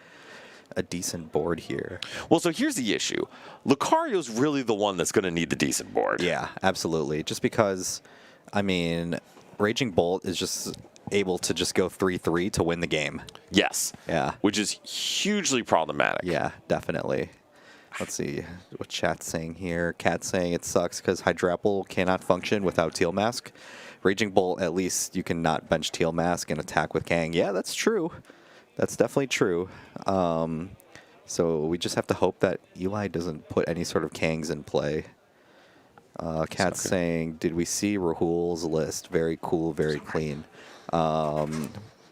a decent board here. Well, so here's the issue. Lucario's really the one that's going to need the decent board. Yeah, absolutely. Just because, I mean, Raging Bolt is just able to just go 3-3 to win the game. Yes. Yeah. Which is hugely problematic. Yeah, definitely. Let's see what chat's saying here. Cat's saying it sucks because Hydrapple cannot function without Teal Mask. Raging Bolt, at least you can not bench Teal Mask and attack with Kang. Yeah, that's true. That's definitely true. So we just have to hope that Eli doesn't put any sort of Kangs in play. Cat's saying, did we see Rahul's list? Very cool, very clean.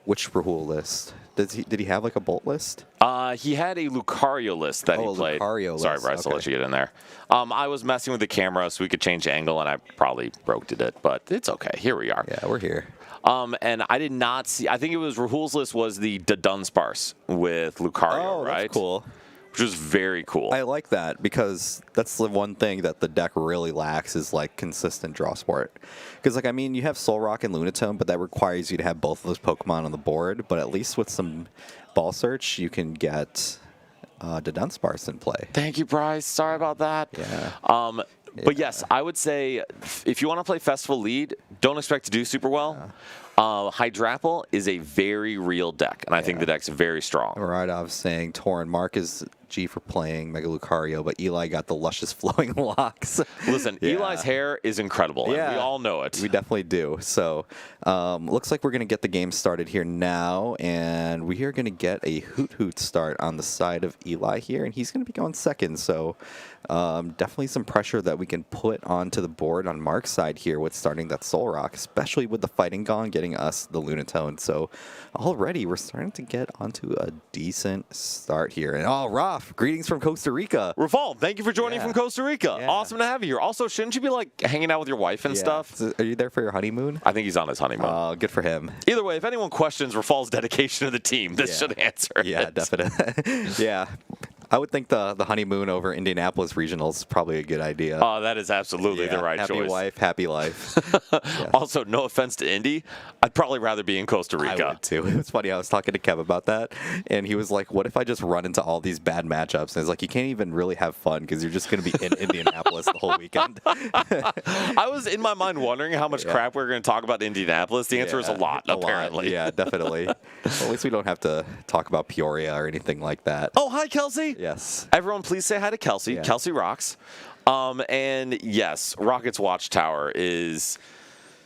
Which Rahul list? Did he have like a Bolt list? He had a Lucario list that he played. Lucario Sorry, list, Bryce, I'll okay. let you get in there. I was messing with the camera so we could change the angle, and I probably broke it, but it's okay. Here we are. Yeah, we're here. And I did not see. I think it was Rahul's list was the Dunsparce with Lucario, right? That's cool. Which was very cool. I like that because that's the one thing that the deck really lacks is like consistent draw support. Because like I mean you have Solrock and Lunatone, but that requires you to have both of those Pokemon on the board. But at least with some ball search, you can get Dunsparce in play. Thank you, Bryce. Sorry about that. Yeah. But yes, I would say if you want to play Festival Lead, don't expect to do super well. Hydrapple is a very real deck, and I think the deck's very strong. Maradov saying Torn Mark is G for playing Mega Lucario, but Eli got the luscious flowing locks. Listen, Yeah. Eli's hair is incredible, and we all know it. We definitely do. So looks like we're going to get the game started here now, and we are going to get a hoot start on the side of Eli here, and he's going to be going second. So definitely some pressure that we can put onto the board on Mark's side here with starting that Solrock, especially with the Fighting Gong getting us the Lunatone. So already we're starting to get onto a decent start here. And Raph, off. Greetings from Costa Rica. Rafal, thank you for joining Yeah. from Costa Rica. Yeah. Awesome to have you here. Also, shouldn't you be like hanging out with your wife and stuff? So, are you there for your honeymoon? I think he's on his honeymoon. Oh, good for him. Either way, if anyone questions Rafal's dedication to the team, this Yeah. should answer Yeah, it. definitely. Yeah. I would think the honeymoon over Indianapolis Regional is probably a good idea. Oh, that is absolutely Yeah, the right happy choice. wife, happy life. Also, no offense to Indy, I'd probably rather be in Costa I Rica. would too. It was funny. I was talking to Kev about that, and he was like, "What if I just run into all these bad matchups?" And it's like, you can't even really have fun because you're just going to be in Indianapolis the whole weekend. I was in my mind wondering how much crap we were going to talk about Indianapolis. The answer is a lot, apparently. Yeah, definitely. Well, at least we don't have to talk about Peoria or anything like that. Oh, hi, Kelsey. Yes. Everyone, please say hi to Kelsey. Yeah. Kelsey rocks. And yes, Rocket's Watchtower is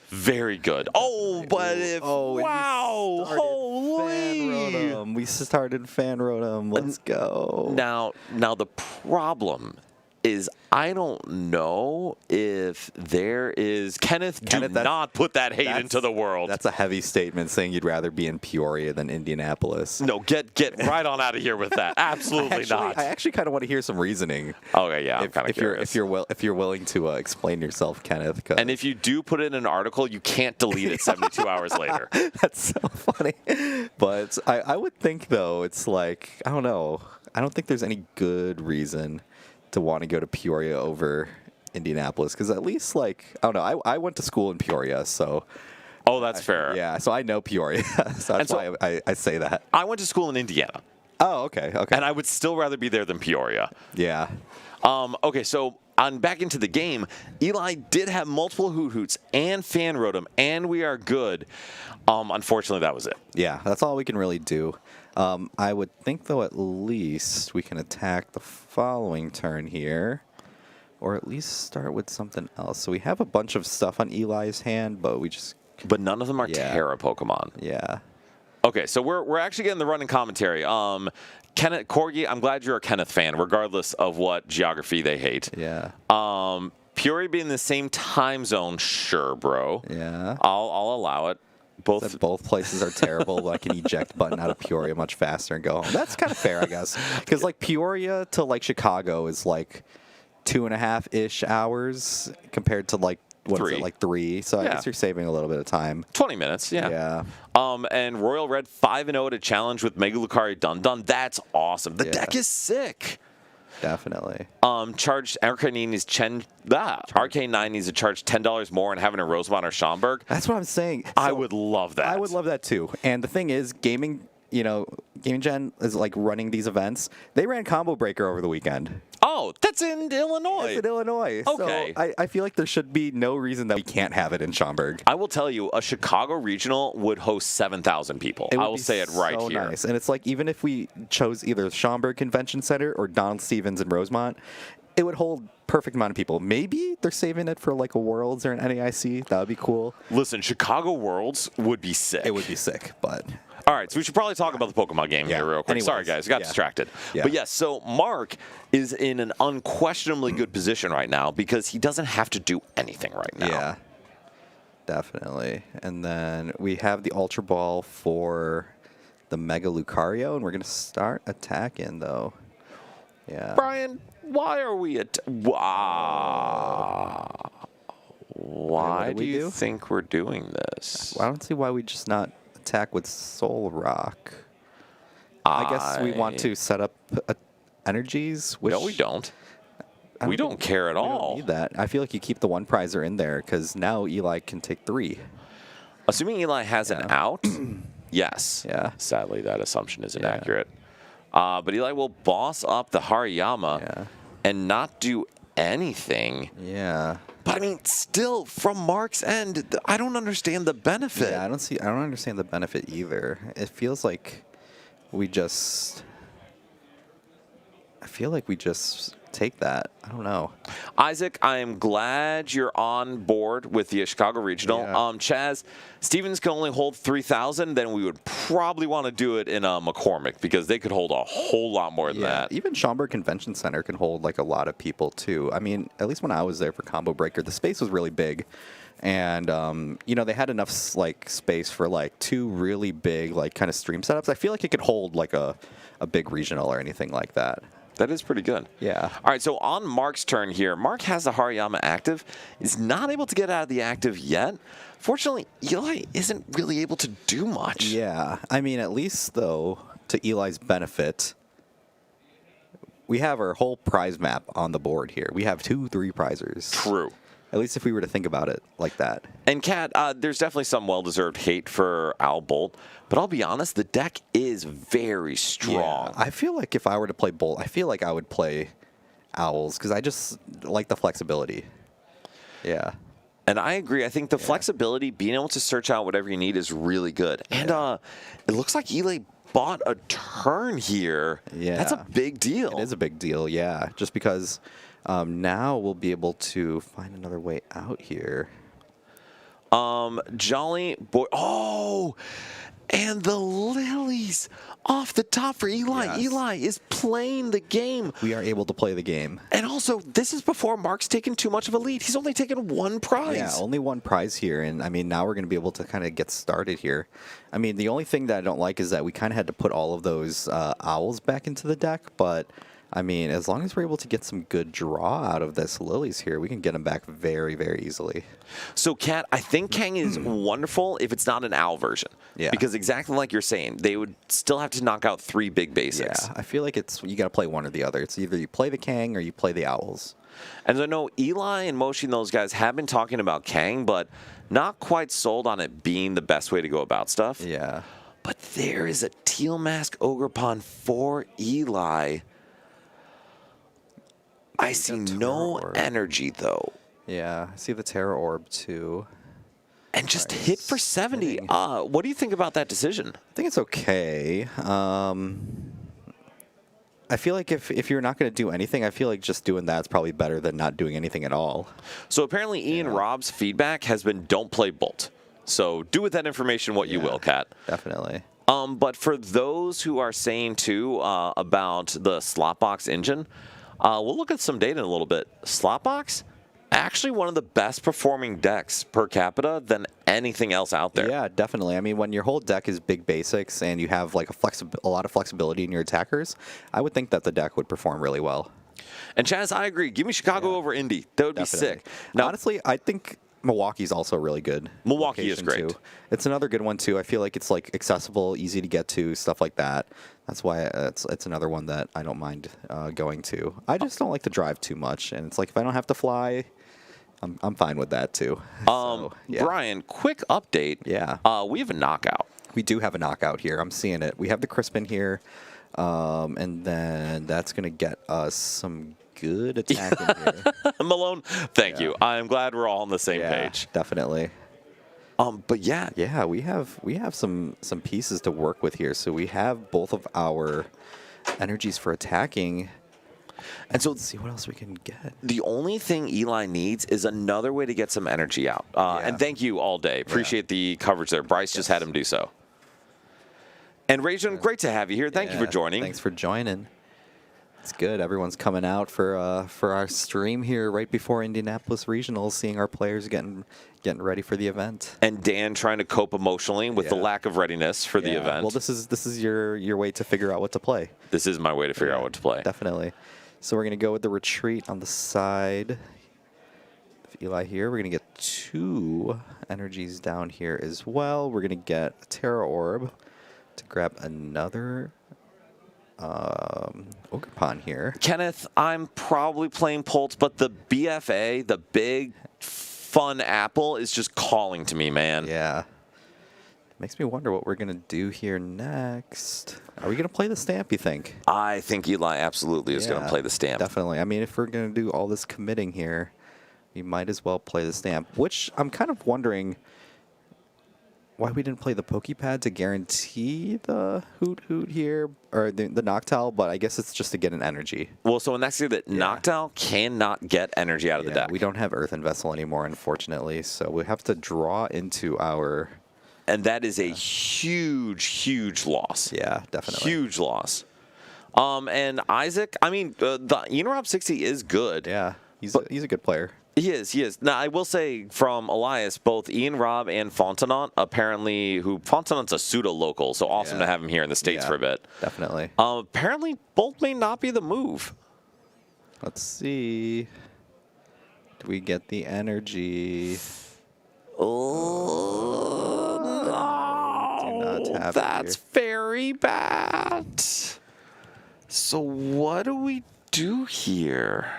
very good. Oh, but if wow, holy! We started Fan Rotom. Let's go. Now the problem is I don't know if there is Kenneth do not put that hate into the world. That's a heavy statement saying you'd rather be in Peoria than Indianapolis. No, get right on out of here with that. Absolutely not. I actually kind of want to hear some reasoning. Okay, yeah, I'm kind of curious. If you're willing to explain yourself, Kenneth. And if you do put it in an article, you can't delete it 72 hours later. That's so funny. But I would think though, it's like I don't know. I don't think there's any good reason to want to go to Peoria over Indianapolis because at least like I don't know. I went to school in Peoria, so. Oh, that's fair. Yeah, so I know Peoria. So that's why I say that. I went to school in Indiana. Oh, okay. And I would still rather be there than Peoria. Yeah. Okay, so on back into the game, Eli did have multiple Hoot Hoots and Fan Rotom, and we are good. Unfortunately, that was it. Yeah, that's all we can really do. I would think, though, at least we can attack the following turn here. Or at least start with something else. So we have a bunch of stuff on Eli's hand, but we just... But none of them are Terra Pokemon. Yeah. Okay, so we're actually getting the running commentary. Kenneth Corgi, I'm glad you're a Kenneth fan, regardless of what geography they hate. Yeah. Peoria being the same time zone, sure, bro. Yeah. I'll allow it. Both places are terrible, but I can eject button out of Peoria much faster and go home. That's kind of fair, I guess. Because like Peoria to like Chicago is like 2.5-ish hours compared to like what is it, like 3. So I guess you're saving a little bit of time. 20 minutes, yeah. Yeah. And Royal Red 5-0 at a challenge with Mega Lucario Dun Dun. That's awesome. The deck is sick. Definitely. Charged Arcanine is Arcanine needs to charge $10 more and having a Rosemont or Schaumburg. That's what I'm saying. I would love that. I would love that too. And the thing is, Gaming Gen is like running these events. They ran Combo Breaker over the weekend. Oh, that's in Illinois. That's in Illinois. Okay. So I feel like there should be no reason that we can't have it in Schaumburg. I will tell you, a Chicago regional would host 7,000 people. I will say it right so here. Nice. And it's like even if we chose either Schaumburg Convention Center or Donald Stevens in Rosemont, it would hold perfect amount of people. Maybe they're saving it for like a Worlds or an NAIC. That would be cool. Listen, Chicago Worlds would be sick. It would be sick, but... All right, so we should probably talk about the Pokemon game here real quick. Anyways, Sorry, guys, I got distracted. Yeah. But yes, so Mark is in an unquestionably good position right now because he doesn't have to do anything right now. Yeah, definitely. And then we have the Ultra Ball for the Mega Lucario, and we're going to start attacking, though. Yeah. Brian, why are we why do you think we're doing this? I don't see why we just not attack with Soul Rock. I guess we want to set up energies. Which no, we don't. We don't care at all. We don't need that. I feel like you keep the one prizer in there because now Eli can take 3. Assuming Eli has an out, yes. Yeah. Sadly, that assumption is inaccurate. But Eli will boss up the Hariyama and not do anything. Yeah. But I mean, still, from Mark's end, I don't understand the benefit. Yeah, I don't understand the benefit either. It feels like we just... I feel like we just take that. I don't know. Isaac, I am glad you're on board with the Chicago Regional. Yeah. Chaz, Stevens can only hold 3,000. Then we would probably want to do it in McCormick because they could hold a whole lot more than that. Even Schaumburg Convention Center can hold like a lot of people too. I mean, at least when I was there for Combo Breaker, the space was really big. And, they had enough like space for like 2 really big like kind of stream setups. I feel like it could hold like a big regional or anything like that. That is pretty good. Yeah. All right, so on Mark's turn here, Mark has the Hariyama active. Is not able to get out of the active yet. Fortunately, Eli isn't really able to do much. Yeah. I mean, at least, though, to Eli's benefit, we have our whole prize map on the board here. We have 2-3 prizers. True. At least if we were to think about it like that. And Kat, there's definitely some well-deserved hate for Owl Bolt, but I'll be honest, the deck is very strong. Yeah, I feel like if I were to play Bolt, I feel like I would play Owls because I just like the flexibility. Yeah. And I agree. I think the flexibility, being able to search out whatever you need is really good. And it looks like Eli bought a turn here. Yeah. That's a big deal. It is a big deal, yeah. Just because now we'll be able to find another way out here. Jolly Boy. Oh, and the lilies off the top for Eli. Yes. Eli is playing the game. We are able to play the game. And also, this is before Mark's taken too much of a lead. He's only taken one prize. Yeah, only one prize here. And, I mean, now we're going to be able to kind of get started here. I mean, the only thing that I don't like is that we kind of had to put all of those owls back into the deck. But, I mean, as long as we're able to get some good draw out of this lilies here, we can get them back very, very easily. So, Kat, I think Kang is wonderful if it's not an owl version. Yeah. Because exactly like you're saying, they would still have to knock out 3 big basics. Yeah, I feel like you got to play one or the other. It's either you play the Kang or you play the owls. And I know Eli and Moshi and those guys have been talking about Kang, but not quite sold on it being the best way to go about stuff. Yeah. But there is a Teal Mask Ogre Pond for Eli. I see no energy, though. Yeah, I see the Terror Orb, too. And just hit for 70. What do you think about that decision? I think it's okay. I feel like if you're not going to do anything, I feel like just doing that's probably better than not doing anything at all. So apparently Ian Robb's feedback has been don't play Bolt. So do with that information what you will, Kat. Definitely. But for those who are saying, too, about the Slotbox engine, we'll look at some data in a little bit. Slotbox, actually one of the best performing decks per capita than anything else out there. Yeah, definitely. I mean, when your whole deck is big basics and you have like a lot of flexibility in your attackers, I would think that the deck would perform really well. And Chaz, I agree. Give me Chicago over Indy. That would be sick. Now, honestly, I think Milwaukee's also really good. Milwaukee is great. Too. It's another good one too. I feel like it's like accessible, easy to get to, stuff like that. That's why it's another one that I don't mind going to. I just don't like to drive too much, and it's like if I don't have to fly, I'm fine with that too. So, yeah. Brian, quick update. Yeah. We have a knockout. We do have a knockout here. I'm seeing it. We have the Crispin here, and then that's gonna get us some good attack in here. Malone, thank you. I'm glad we're all on the same page. Definitely. But yeah, we have some pieces to work with here. So we have both of our energies for attacking, and so let's see what else we can get. The only thing Eli needs is another way to get some energy out. And thank you all day. Appreciate the coverage there. Bryce just had him do so. And Rajan, great to have you here. Thank you for joining. Thanks for joining. It's good. Everyone's coming out for our stream here right before Indianapolis Regionals, seeing our players getting ready for the event. And Dan trying to cope emotionally with the lack of readiness for the event. Well, this is your way to figure out what to play. This is my way to figure out what to play. Definitely. So we're gonna go with the retreat on the side of Eli here. We're gonna get 2 energies down here as well. We're gonna get a Terra Orb to grab another Ogre Pond here. Kenneth, I'm probably playing Pulse, but the BFA, the big fun apple, is just calling to me, man. Yeah. Makes me wonder what we're going to do here next. Are we going to play the stamp, you think? I think Eli absolutely is going to play the stamp. Definitely. I mean, if we're going to do all this committing here, we might as well play the stamp, which I'm kind of wondering why we didn't play the Pokepad to guarantee the Hoot here, or the Noctowl, but I guess it's just to get an energy. Well, so in that case, that Noctowl cannot get energy out of the deck. We don't have Earthen Vessel anymore, unfortunately, so we have to draw into our... And that is a huge, huge loss. Yeah, definitely. Huge loss. And Isaac, I mean, the Enorob 60 is good. Yeah, he's a good player. He is, he is. Now, I will say from Elias, both Ian Robb and Fontenot, apparently, Fontenot's a pseudo-local, so awesome to have him here in the States for a bit. Definitely. Apparently, Bolt may not be the move. Let's see. Do we get the energy? Oh, do not have it that's here. very bad. So what do we do here?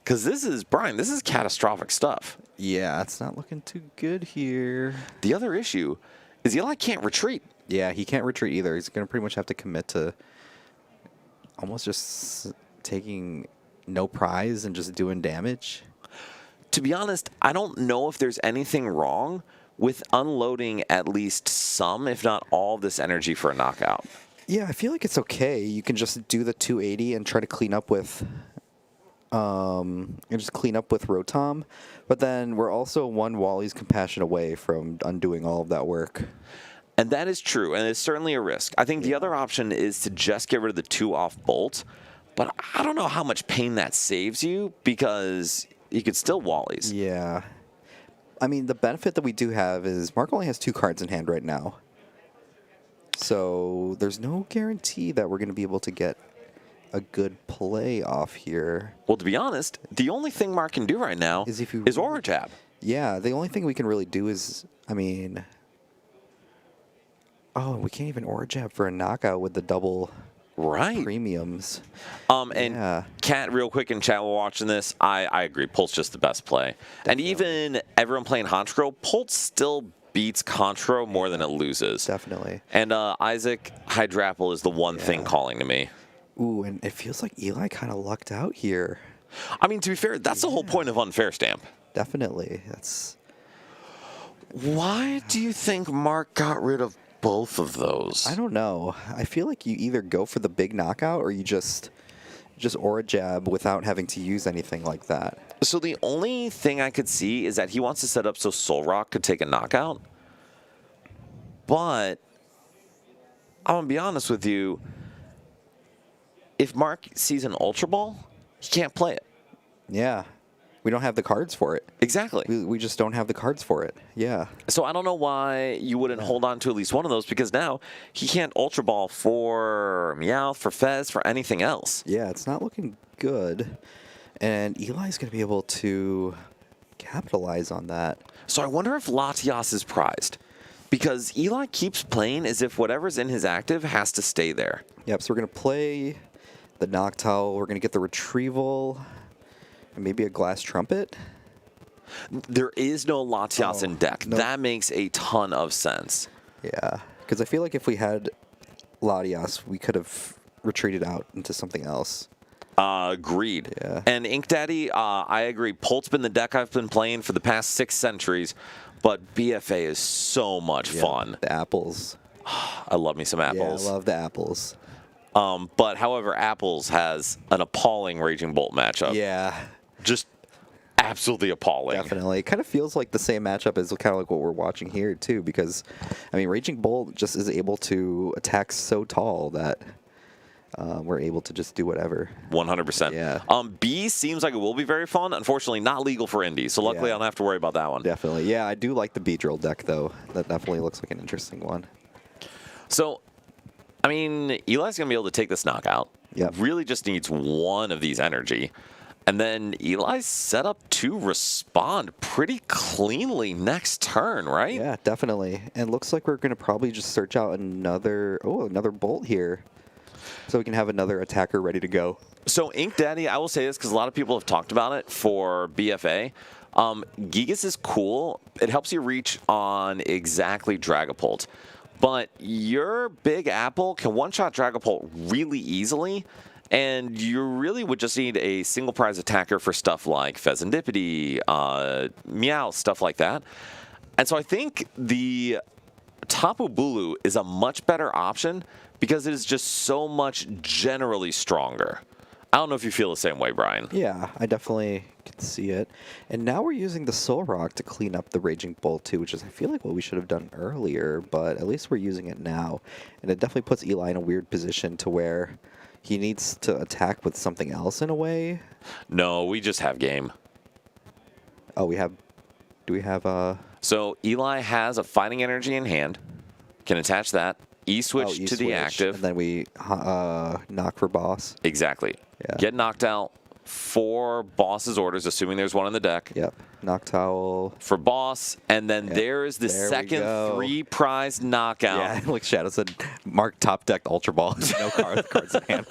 Because this is, Brian, this is catastrophic stuff. Yeah, it's not looking too good here. The other issue is Eli can't retreat. Yeah, he can't retreat either. He's going to pretty much have to commit to almost just taking no prize and just doing damage. To be honest, I don't know if there's anything wrong with unloading at least some, if not all, of this energy for a knockout. Yeah, I feel like it's okay. You can just do the 280 and try to clean up with Rotom, but then we're also one Wally's Compassion away from undoing all of that work. And that is true, and it's certainly a risk. I think the other option is to just get rid of the 2 off Bolt, but I don't know how much pain that saves you because you could still Wally's. Yeah. I mean, the benefit that we do have is Mark only has 2 cards in hand right now. So there's no guarantee that we're going to be able to get a good play off here. Well, to be honest, the only thing Mark can do right now is Aura Jab. Yeah, the only thing we can really do is, I mean... Oh, we can't even Aura Jab for a knockout with the double premiums. And Kat, real quick in chat while watching this, I agree. Pult's just the best play. Definitely. And even everyone playing Honchkrow, Pult still beats Conchro more than it loses. Definitely. And Isaac Hydrapple is the one thing calling to me. Ooh, and it feels like Eli kind of lucked out here. I mean, to be fair, that's the whole point of Unfair Stamp. Definitely. That's. Why do you think Mark got rid of both of those? I don't know. I feel like you either go for the big knockout or you just Aura Jab without having to use anything like that. So the only thing I could see is that he wants to set up so Soul Rock could take a knockout. But I'm going to be honest with you. If Mark sees an Ultra Ball, he can't play it. Yeah. We don't have the cards for it. Exactly. We just don't have the cards for it. Yeah. So I don't know why you wouldn't hold on to at least one of those, because now he can't Ultra Ball for Meowth, for Fez, for anything else. Yeah, it's not looking good. And Eli's going to be able to capitalize on that. So I wonder if Latias is prized, because Eli keeps playing as if whatever's in his active has to stay there. Yep, so we're going to play the Noctowl. We're going to get the Retrieval. And maybe a Glass Trumpet? There is no Latias in deck. No. That makes a ton of sense. Yeah, because I feel like if we had Latias, we could have retreated out into something else. Agreed. Yeah. And Ink Daddy, I agree. Pult's been the deck I've been playing for the past 6 centuries, but BFA is so much fun. The apples. I love me some apples. Yeah, I love the apples. But however, Apples has an appalling Raging Bolt matchup. Yeah. Just absolutely appalling. Definitely. It kind of feels like the same matchup as kind of like what we're watching here, too, because, I mean, Raging Bolt just is able to attack so tall that we're able to just do whatever. 100%. Yeah. B seems like it will be very fun. Unfortunately, not legal for indies, so luckily I don't have to worry about that one. Definitely. Yeah, I do like the B-Drill deck, though. That definitely looks like an interesting one. So, I mean, Eli's going to be able to take this knockout. Yep. Really just needs one of these energy. And then Eli's set up to respond pretty cleanly next turn, right? Yeah, definitely. And looks like we're going to probably just search out another Bolt here. So we can have another attacker ready to go. So Ink Daddy, I will say this because a lot of people have talked about it for BFA. Gigas is cool. It helps you reach on exactly Dragapult. But your Big Apple can one-shot Dragapult really easily, and you really would just need a single prize attacker for stuff like Pheasantipity, Meow, stuff like that. And so I think the Tapu Bulu is a much better option because it is just so much generally stronger. I don't know if you feel the same way, Brian. Yeah, I definitely can see it. And now we're using the Soul Rock to clean up the Raging Bolt too, which is, I feel like, what we should have done earlier, but at least we're using it now. And it definitely puts Eli in a weird position to where he needs to attack with something else in a way. No, we just have game. Oh, we have. Do we have So Eli has a fighting energy in hand. Can attach that. E-switch to the active. And then we knock for boss. Exactly. Yeah. Get knocked out for boss's orders, assuming there's one in the deck. Yep. Knock towel. For boss, and then there is the There we second go. 3-prize knockout. Yeah, like Shadow said, Mark top decked Ultra Ball. No cards in hand.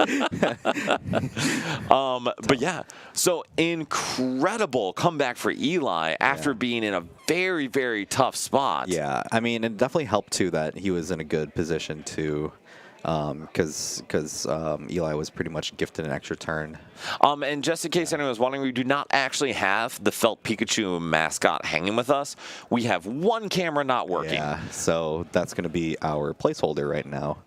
But yeah, so incredible comeback for Eli after being in a very, very tough spot. Yeah, I mean, it definitely helped too that he was in a good position to, because Eli was pretty much gifted an extra turn. And just in case anyone was wondering, we do not actually have the felt Pikachu mascot hanging with us. We have one camera not working. Yeah, so that's going to be our placeholder right now.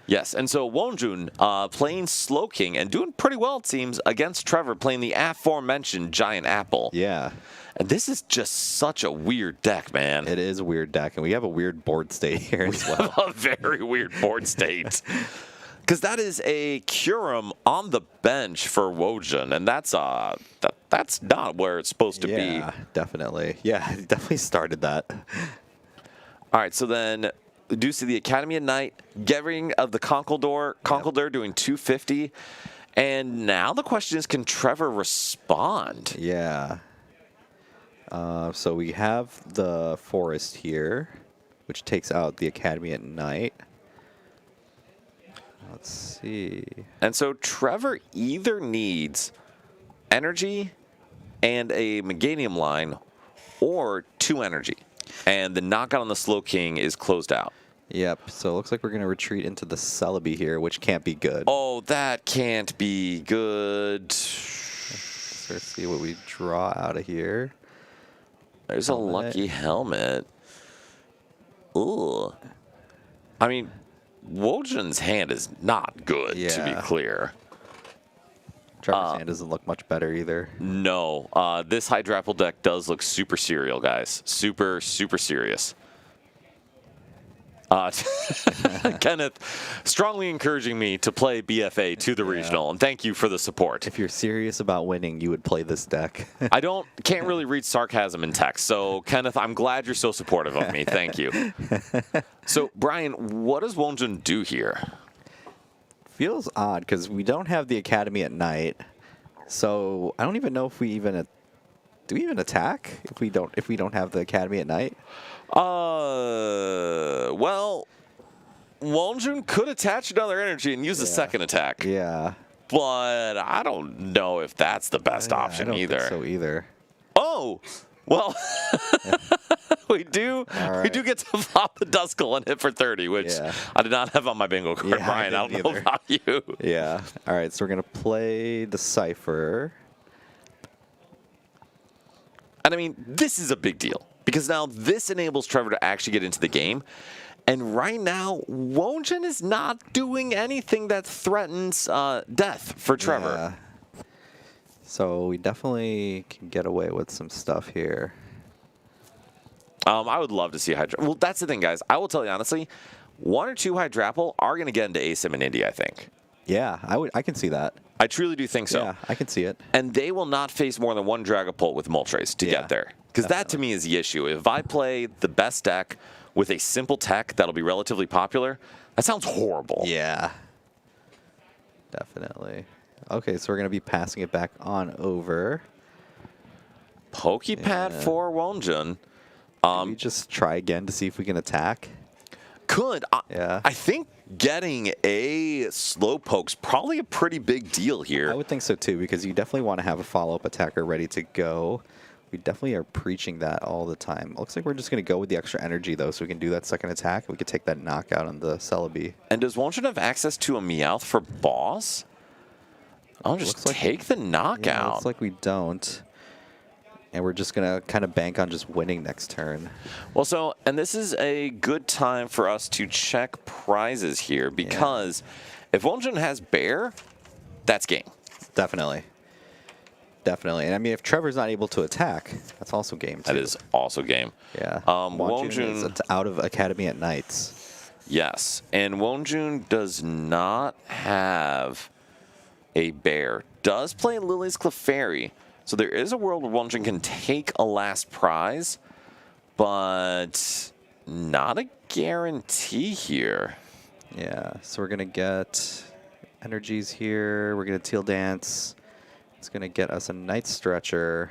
Yes, and so Wonjun playing Slowking and doing pretty well, it seems, against Trevor playing the aforementioned Giant Apple. Yeah. And this is just such a weird deck, man. It is a weird deck, and we have a weird board state here as well. A very weird board state. Because that is a Kyurem on the bench for Wojun, and that's not where it's supposed to be. Yeah, definitely. Yeah, it definitely started that. All right, so then we do see the Academy at Night, getting of the Conkeldurr doing 250. And now the question is, can Trevor respond? Yeah. So we have the Forest here, which takes out the Academy at Night. Let's see. And so Trevor either needs energy and a Meganium line or 2 energy. And the knockout on the Slowking is closed out. Yep, so it looks like we're going to retreat into the Celebi here, which can't be good. Oh, that can't be good. Let's see what we draw out of here. There's a lucky helmet. Ooh. I mean, Wojun's hand is not good, to be Yeah. clear. Trevor's hand doesn't look much better either. No, this Hydrapple deck does look super serial, guys. Super, super serious. Kenneth strongly encouraging me to play BFA to the regional, and thank you for the support. If you're serious about winning, you would play this deck. I can't really read sarcasm in text, so Kenneth, I'm glad you're so supportive of me. Thank you. So, Brian, what does Wonjun do here? Feels odd because we don't have the Academy at Night, so I don't even know if we even do we even attack if we don't have the Academy at Night. Well, Wonjun could attach another energy and use a second attack. Yeah, But I don't know if that's the best option I don't either. think so either. Oh, well, we do get to flop the Duskull and hit for 30, which I did not have on my bingo card, Yeah, Brian. I don't know about you. Yeah. All right, so we're gonna play the Cypher. And I mean, this is a big deal because now this enables Trevor to actually get into the game. And right now, Wonjun is not doing anything that threatens death for Trevor. Yeah. So we definitely can get away with some stuff here. I would love to see Hydra. Well, that's the thing, guys. I will tell you honestly, 1 or 2 Hydrapple are going to get into ASIM in Indy, I think. Yeah, I can see that. I truly do think so. Yeah, I can see it. And they will not face more than 1 Dragapult with Moltres to get there. Because that, to me, is the issue. If I play the best deck with a simple tech that'll be relatively popular, that sounds horrible. Yeah. Definitely. Okay, so we're going to be passing it back on over. Pokepad for Wonjun. Can we just try again to see if we can attack? Could. Yeah. I think getting a Slowpoke's probably a pretty big deal here. I would think so too, because you definitely want to have a follow-up attacker ready to go. We definitely are preaching that all the time. Looks like we're just going to go with the extra energy, though, so we can do that second attack. We could take that knockout on the Celebi. And does Wonjun have access to a Meowth for boss? I'll just take the knockout. Yeah, looks like we don't. And we're just going to kind of bank on just winning next turn. Well, so, and this is a good time for us to check prizes here, because if Wonjun has Bear, that's game. Definitely. Definitely. And I mean, if Trevor's not able to attack, that's also game, too. That is also game. Yeah. Wonjun is out of Academy at Nights. Yes. And Wonjun does not have a bear. Does play Lily's Clefairy. So there is a world where Wonjun can take a last prize, but not a guarantee here. Yeah, so we're going to get energies here. We're going to Teal Dance. It's going to get us a Night Stretcher.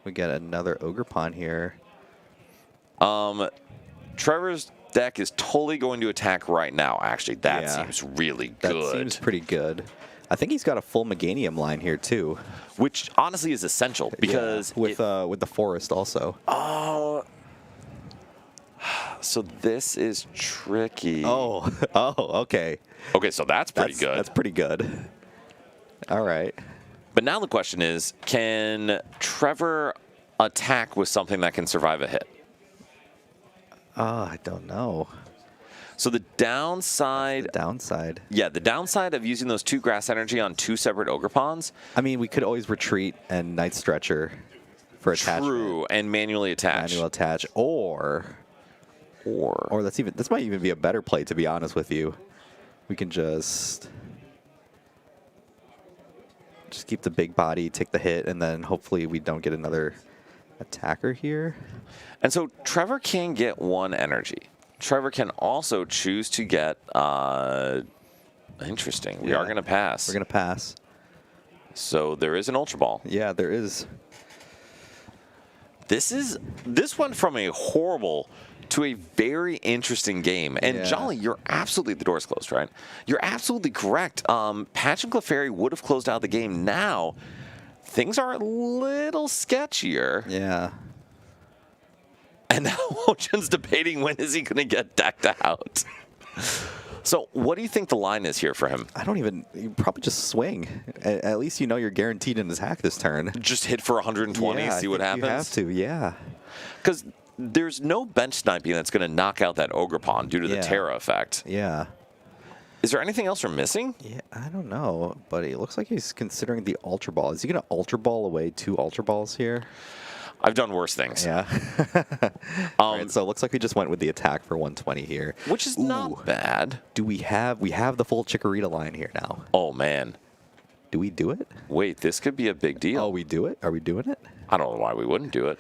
We get another Ogre Pawn here. Trevor's deck is totally going to attack right now, actually. That seems really good. That seems pretty good. I think he's got a full Meganium line here, too. Which honestly is essential because... Yeah, with the Forest also. Oh... So this is tricky. Oh, okay. Okay, so that's pretty good. That's pretty good. All right. But now the question is, can Trevor attack with something that can survive a hit? I don't know. So the downside... Yeah, the downside of using those 2 grass energy on 2 separate Ogre Pawns... I mean, we could always retreat and Night Stretcher for attachment. True, and manually attach. Manual attach, or this might even be a better play, to be honest with you. We can just keep the big body, take the hit, and then hopefully we don't get another attacker here. And so Trevor can get 1 energy. Trevor can also choose to get... interesting. We are going to pass. We're going to pass. So there is an Ultra Ball. Yeah, there is. This went from a horrible to a very interesting game. And Jolly, you're absolutely... The door's closed, right? You're absolutely correct. Patch and Clefairy would have closed out the game. Now, things are a little sketchier. Yeah. And now Wojun's debating when is he going to get decked out. So what do you think the line is here for him? You probably just swing. At least you know you're guaranteed an attack this turn. Just hit for 120, see what happens? You have to, yeah. Because there's no bench sniping that's going to knock out that Ogre Pawn due to the Terra effect. Yeah. Is there anything else we're missing? Yeah, I don't know, but it looks like he's considering the Ultra Ball. Is he going to Ultra Ball away 2 Ultra Balls here? I've done worse things. Yeah. All right, so it looks like we just went with the attack for 120 here. Which is not bad. We have the full Chikorita line here now. Oh, man. Do we do it? Wait, this could be a big deal. Oh, we do it? Are we doing it? I don't know why we wouldn't do it.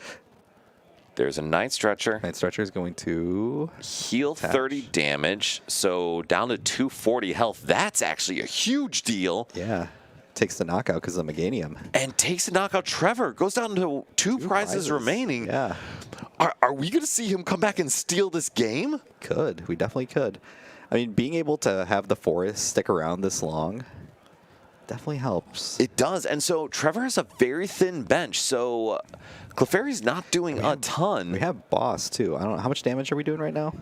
There's a Night Stretcher. Night Stretcher is going to... heal attach. 30 damage, so down to 240 health. That's actually a huge deal. Yeah. Takes the knockout because of Meganium. And takes the knockout. Trevor goes down to two prizes remaining. Yeah. Are we going to see him come back and steal this game? Could. We definitely could. I mean, being able to have the Forest stick around this long definitely helps. It does. And so Trevor has a very thin bench, so Clefairy's not doing a ton. We have Boss, too. I don't know. How much damage are we doing right now?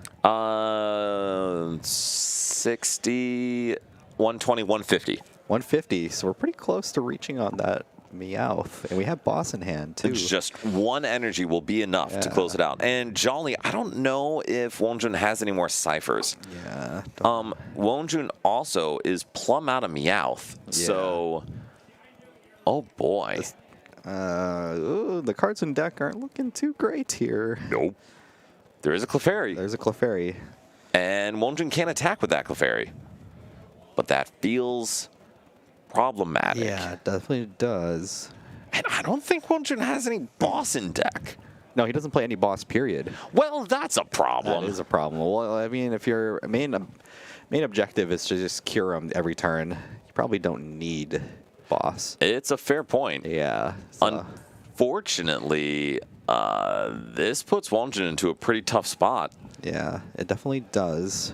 60, 120, 150. 150, so we're pretty close to reaching on that Meowth. And we have Boss in hand, too. Just one energy will be enough to close it out. And Jolly, I don't know if Wonjun has any more ciphers. Yeah. Wonjun also is plumb out of Meowth. Yeah. So, oh boy. The cards in deck aren't looking too great here. Nope. There is a Clefairy. There's a Clefairy. And Wonjun can't attack with that Clefairy. But that feels problematic. Yeah, it definitely does. And I don't think Wonjun has any boss in deck. No, he doesn't play any boss, period. Well, that's a problem. That is a problem. Well, I mean, if your main objective is to just cure him every turn, you probably don't need boss. It's a fair point. Yeah. So. Unfortunately, this puts Wonjun into a pretty tough spot. Yeah, it definitely does.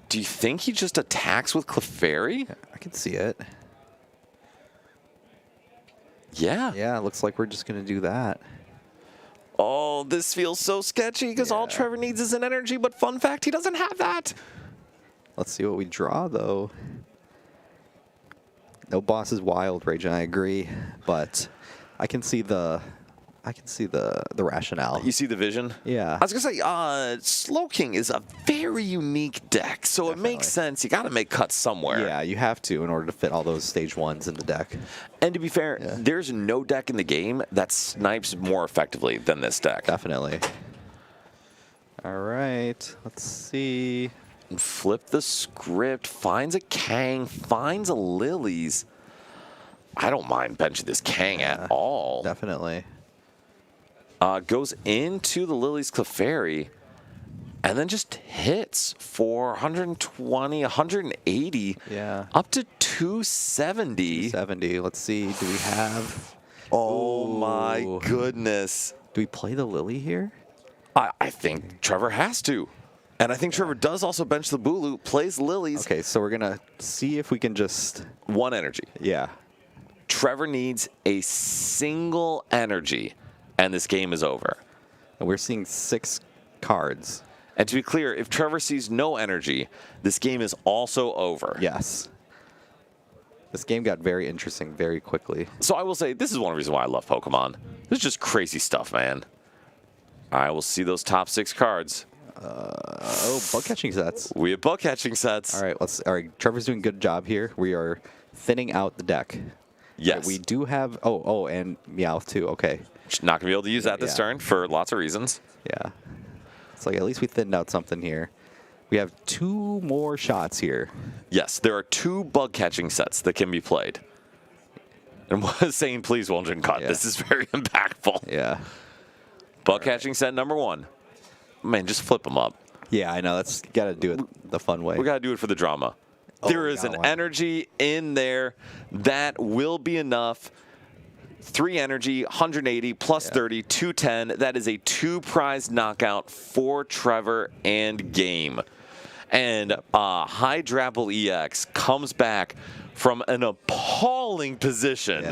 Do you think he just attacks with Clefairy? I can see it. Yeah. Yeah, it looks like we're just going to do that. Oh, this feels so sketchy because all Trevor needs is an energy, but fun fact, he doesn't have that. Let's see what we draw, though. No boss is wild, Rage, and I agree, but I can see the rationale. You see the vision? Yeah. I was going to say, Slowking is a very unique deck, so Definitely. It makes sense. You got to make cuts somewhere. Yeah, you have to in order to fit all those stage 1s in the deck. And to be fair, there's no deck in the game that snipes more effectively than this deck. Definitely. All right, let's see. Flip the script, finds a Kang, finds a Lilies. I don't mind benching this Kang at all. Definitely. Goes into the Lilies Clefairy, and then just hits for 120, 180, up to 270. 70. Let's see. Do we have... Oh, my goodness. Do we play the Lily here? I think Trevor has to. And I think Trevor does also bench the Bulu, plays Lilies. Okay, so we're going to see if we can just... 1 energy. Yeah. Trevor needs a single energy, and this game is over. And we're seeing 6 cards. And to be clear, if Trevor sees no energy, this game is also over. Yes. This game got very interesting very quickly. So I will say, this is one reason why I love Pokemon. This is just crazy stuff, man. I will see those top 6 cards. Bug catching sets. We have bug catching sets. All right, Trevor's doing a good job here. We are thinning out the deck. Yes. Right, we do have, and Meowth too, okay. Not going to be able to use that this turn for lots of reasons. Yeah. It's like at least we thinned out something here. We have 2 more shots here. Yes, there are 2 bug catching sets that can be played. And was saying, please, Wondrin Cut. Yeah. This is very impactful. Yeah. Bug catching set number 1. Man, just flip them up. Yeah, I know. That's got to do it the fun way. We got to do it for the drama. There is an energy in there that will be enough. 3 energy, 180 plus 30, 210. That is a 2-prize knockout for Trevor and game. And Hydrapple EX comes back from an appalling position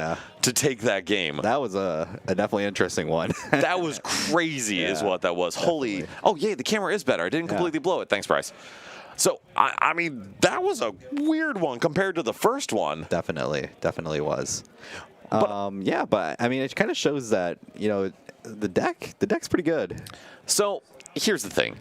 to take that game. That was a definitely interesting one. That was crazy is what that was. Definitely. Holy, oh, yeah, the camera is better. I didn't completely blow it. Thanks, Bryce. So, I mean, that was a weird one compared to the first one. Definitely was. But, but I mean, it kind of shows that, the deck's pretty good. So, here's the thing.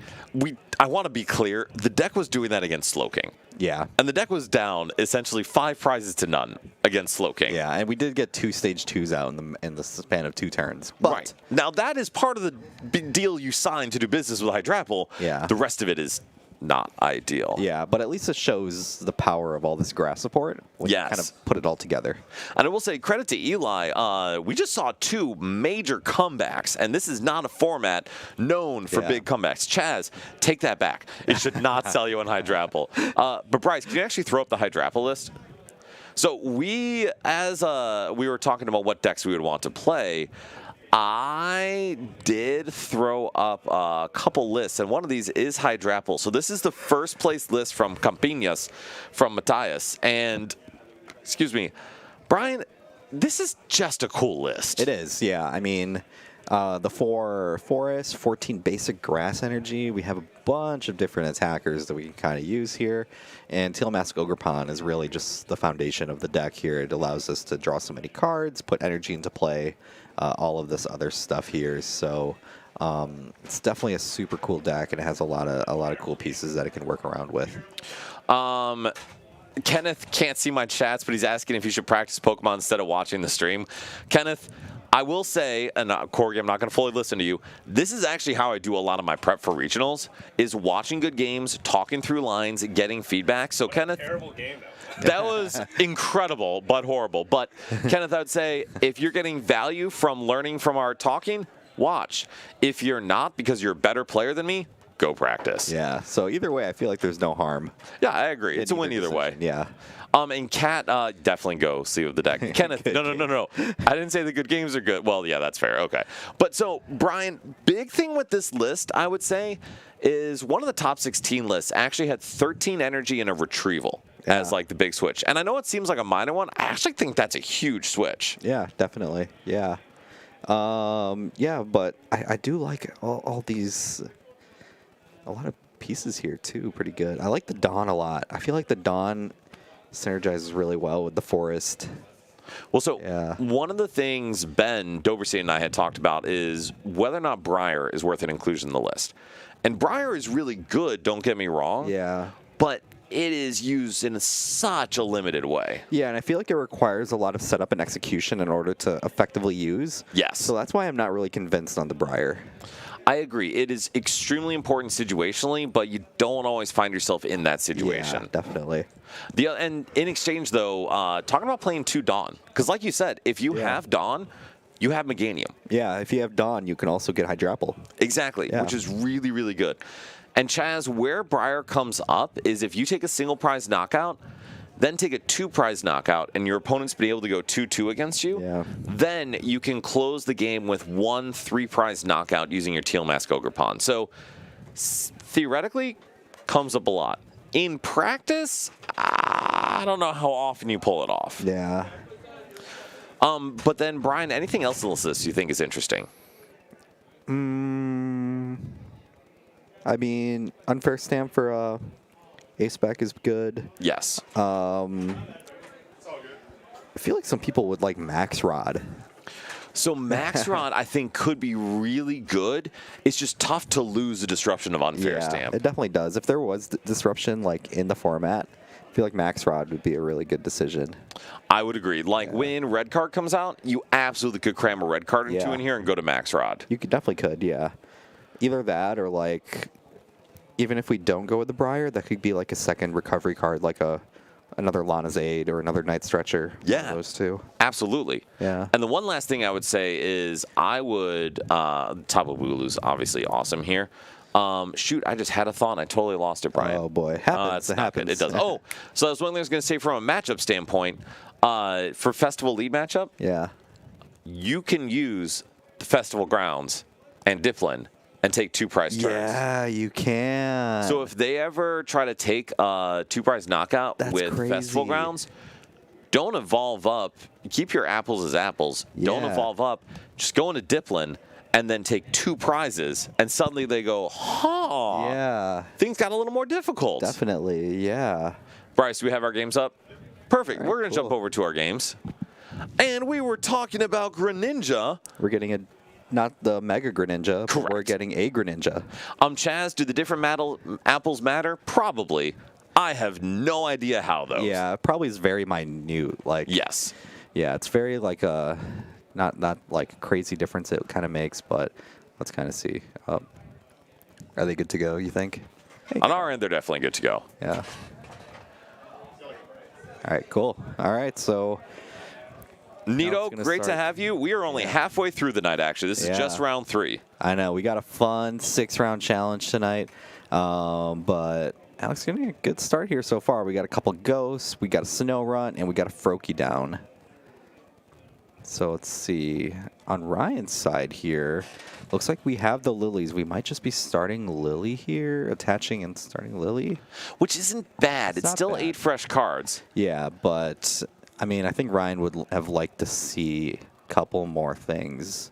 I want to be clear. The deck was doing that against Slowking. Yeah. And the deck was down essentially 5 prizes to none against Slowking. Yeah, and we did get 2 stage 2s out in the span of 2 turns. But right. Now, that is part of the deal you signed to do business with Hydrapple. Yeah. The rest of it is not ideal. Yeah, but at least it shows the power of all this grass support when you kind of put it all together. And I will say credit to Eli. We just saw 2 major comebacks, and this is not a format known for big comebacks. Chaz, take that back. It should not sell you on Hydrapple. But Bryce, can you actually throw up the Hydrapple list? So we were talking about what decks we would want to play, I did throw up a couple lists, and one of these is Hydrapple. So this is the first place list from Campinas, from Matthias. And, excuse me, Brian, this is just a cool list. It is, yeah. I mean, the 4 forest, 14 basic grass energy. We have a bunch of different attackers that we can kind of use here. And Tealmask Ogrepon is really just the foundation of the deck here. It allows us to draw so many cards, put energy into play, all of this other stuff here. So it's definitely a super cool deck, and it has a lot of cool pieces that it can work around with. Kenneth can't see my chats, but he's asking if you should practice Pokemon instead of watching the stream. Kenneth, I will say, and Corey, I'm not going to fully listen to you, this is actually how I do a lot of my prep for regionals, is watching good games, talking through lines, getting feedback. So, Kenneth, terrible game, that was incredible, but horrible. But, Kenneth, I would say, if you're getting value from learning from our talking, watch. If you're not, because you're a better player than me, go practice. Yeah, so either way, I feel like there's no harm. Yeah, I agree. It's a win either way. Yeah. And Kat, definitely go see the deck. Kenneth, no. I didn't say the good games are good. Well, yeah, that's fair. Okay. But so, Brian, big thing with this list, I would say, is one of the top 16 lists actually had 13 energy and a retrieval as like the big switch. And I know it seems like a minor one. I actually think that's a huge switch. Yeah, definitely. Yeah. But I do like all these, a lot of pieces here too, pretty good. I like the Dawn a lot. I feel like the Dawn synergizes really well with the forest. Well, so one of the things Ben Doverstein and I had talked about is whether or not Briar is worth an inclusion in the list. And Briar is really good, don't get me wrong. Yeah. But it is used in such a limited way. Yeah, and I feel like it requires a lot of setup and execution in order to effectively use. Yes. So that's why I'm not really convinced on the Briar. I agree. It is extremely important situationally, but you don't always find yourself in that situation. Yeah, definitely. And in exchange, though, talking about playing 2 Dawn, because like you said, if you have Dawn, you have Meganium. Yeah, if you have Dawn, you can also get Hydrapple. Exactly, Yeah. which is really, really good. And Chaz, where Briar comes up is if you take a single prize knockout, then take a 2 prize knockout, and your opponent's been able to go 2-2 against you, then you can close the game with 1 3 prize knockout using your Teal Mask Ogre Pawn. So theoretically, comes up a lot. In practice, I don't know how often you pull it off. Yeah. But then, Brian, anything else in this list you think is interesting? I mean, Unfair Stamp for A-Spec is good. Yes. I feel like some people would like Max Rod. So Max Rod, I think, could be really good. It's just tough to lose the disruption of Unfair Stamp. It definitely does. If there was disruption like in the format, I feel like Max Rod would be a really good decision. I would agree. Like when Red Card comes out, you absolutely could cram a Red Card into in here and go to Max Rod. You definitely could, yeah. Either that or like, even if we don't go with the Briar, that could be like a second recovery card, like another Lana's Aid or another Night Stretcher. Yeah. Those two. Absolutely. Yeah. And the one last thing I would say is I would, Tapu Bulu's obviously awesome here. Shoot, I just had a thought and I totally lost it, Brian. Oh, boy. Happens. It's not good. It does. Oh, so that's one thing I was going to say from a matchup standpoint. For Festival Lead matchup, Yeah. you can use the Festival Grounds and Dipplin and take 2 prize turns. Yeah, you can. So if they ever try to take a 2 prize knockout with crazy. Festival Grounds, don't evolve up. Keep your apples as apples. Don't Yeah. evolve up. Just go into Dipplin and then take 2 prizes, and suddenly they go, huh. Yeah. Things got a little more difficult. Definitely, yeah. Bryce, do we have our games up? Perfect. All right, We're going to jump over to our games. And we were talking about Greninja. We're getting not the Mega Greninja, but we're Correct. getting a Greninja. Chaz, do the different apples matter? Probably. I have no idea how, though. Yeah, probably is very minute. Like, Yes. yeah, it's very like not like crazy difference it kind of makes, but let's kind of see. Are they good to go, you think? Hey. On our end, they're definitely good to go. Yeah. All right, cool. All right, so Nito, gonna great to start. have you. We are only halfway through the night, actually. This is just round 3. I know we got a fun 6-round challenge tonight, but Alex getting a good start here so far. We got a couple ghosts, we got a snow run, and we got a Froakie down. So let's see. On Ryan's side here, looks like we have the lilies. We might just be starting Lily here, attaching and starting Lily. Which isn't bad. It's not still bad. 8 fresh cards. Yeah, but I mean, I think Ryan would have liked to see a couple more things.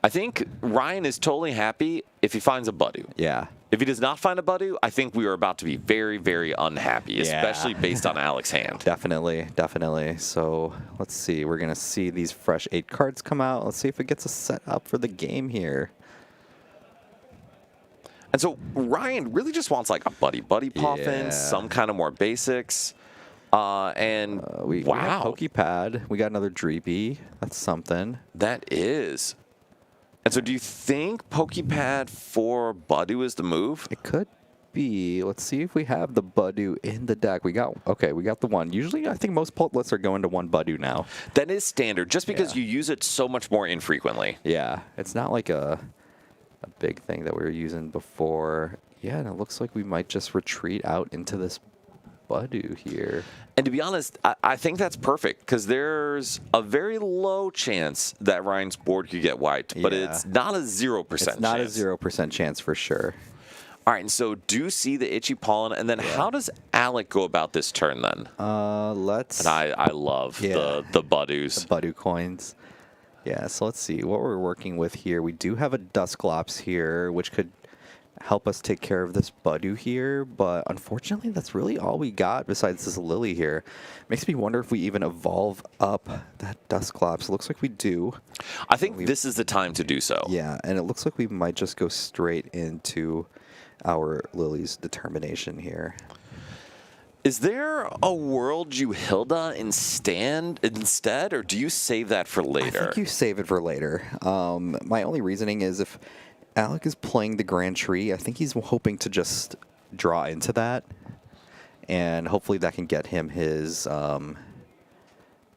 I think Ryan is totally happy if he finds a Budu. Yeah. If he does not find a Budu, I think we are about to be very, very unhappy, especially based on Alex's hand. Definitely, definitely. So let's see. We're going to see these fresh 8 cards come out. Let's see if it gets us set up for the game here. And so Ryan really just wants like a Buddy Poffin, Yeah. some kind of more basics. We have wow, Pokepad. We got another Dreepy. That's something. that is. And so do you think Pokepad for Budu is the move? It could be. Let's see if we have the Budu in the deck. We got the one. Usually, I think most pult lists are going to one Budu now. That is standard, just because Yeah. you use it so much more infrequently. Yeah, it's not like a big thing that we were using before. Yeah, and it looks like we might just retreat out into this Budu here. And to be honest, I think that's perfect, because there's a very low chance that Ryan's board could get wiped, but Yeah. it's not a 0% It's not chance. a 0% chance for sure. All right, and so do see the Itchy Pollen, and then how does Alec go about this turn then? Let's And I love the Budus. Budu coins. Yeah, so let's see what we're working with here. We do have a Dusclops here, which could help us take care of this Budu here, but unfortunately that's really all we got besides this Lily here. Makes me wonder if we even evolve up that Dusclops. Looks like we do. I think this is the time to do so. Yeah, and it looks like we might just go straight into our Lily's Determination here. Is there a world you Hilda instead, or do you save that for I later? think you save it for later. My only reasoning is if Alec is playing the Grand Tree. I think he's hoping to just draw into that, and hopefully that can get him his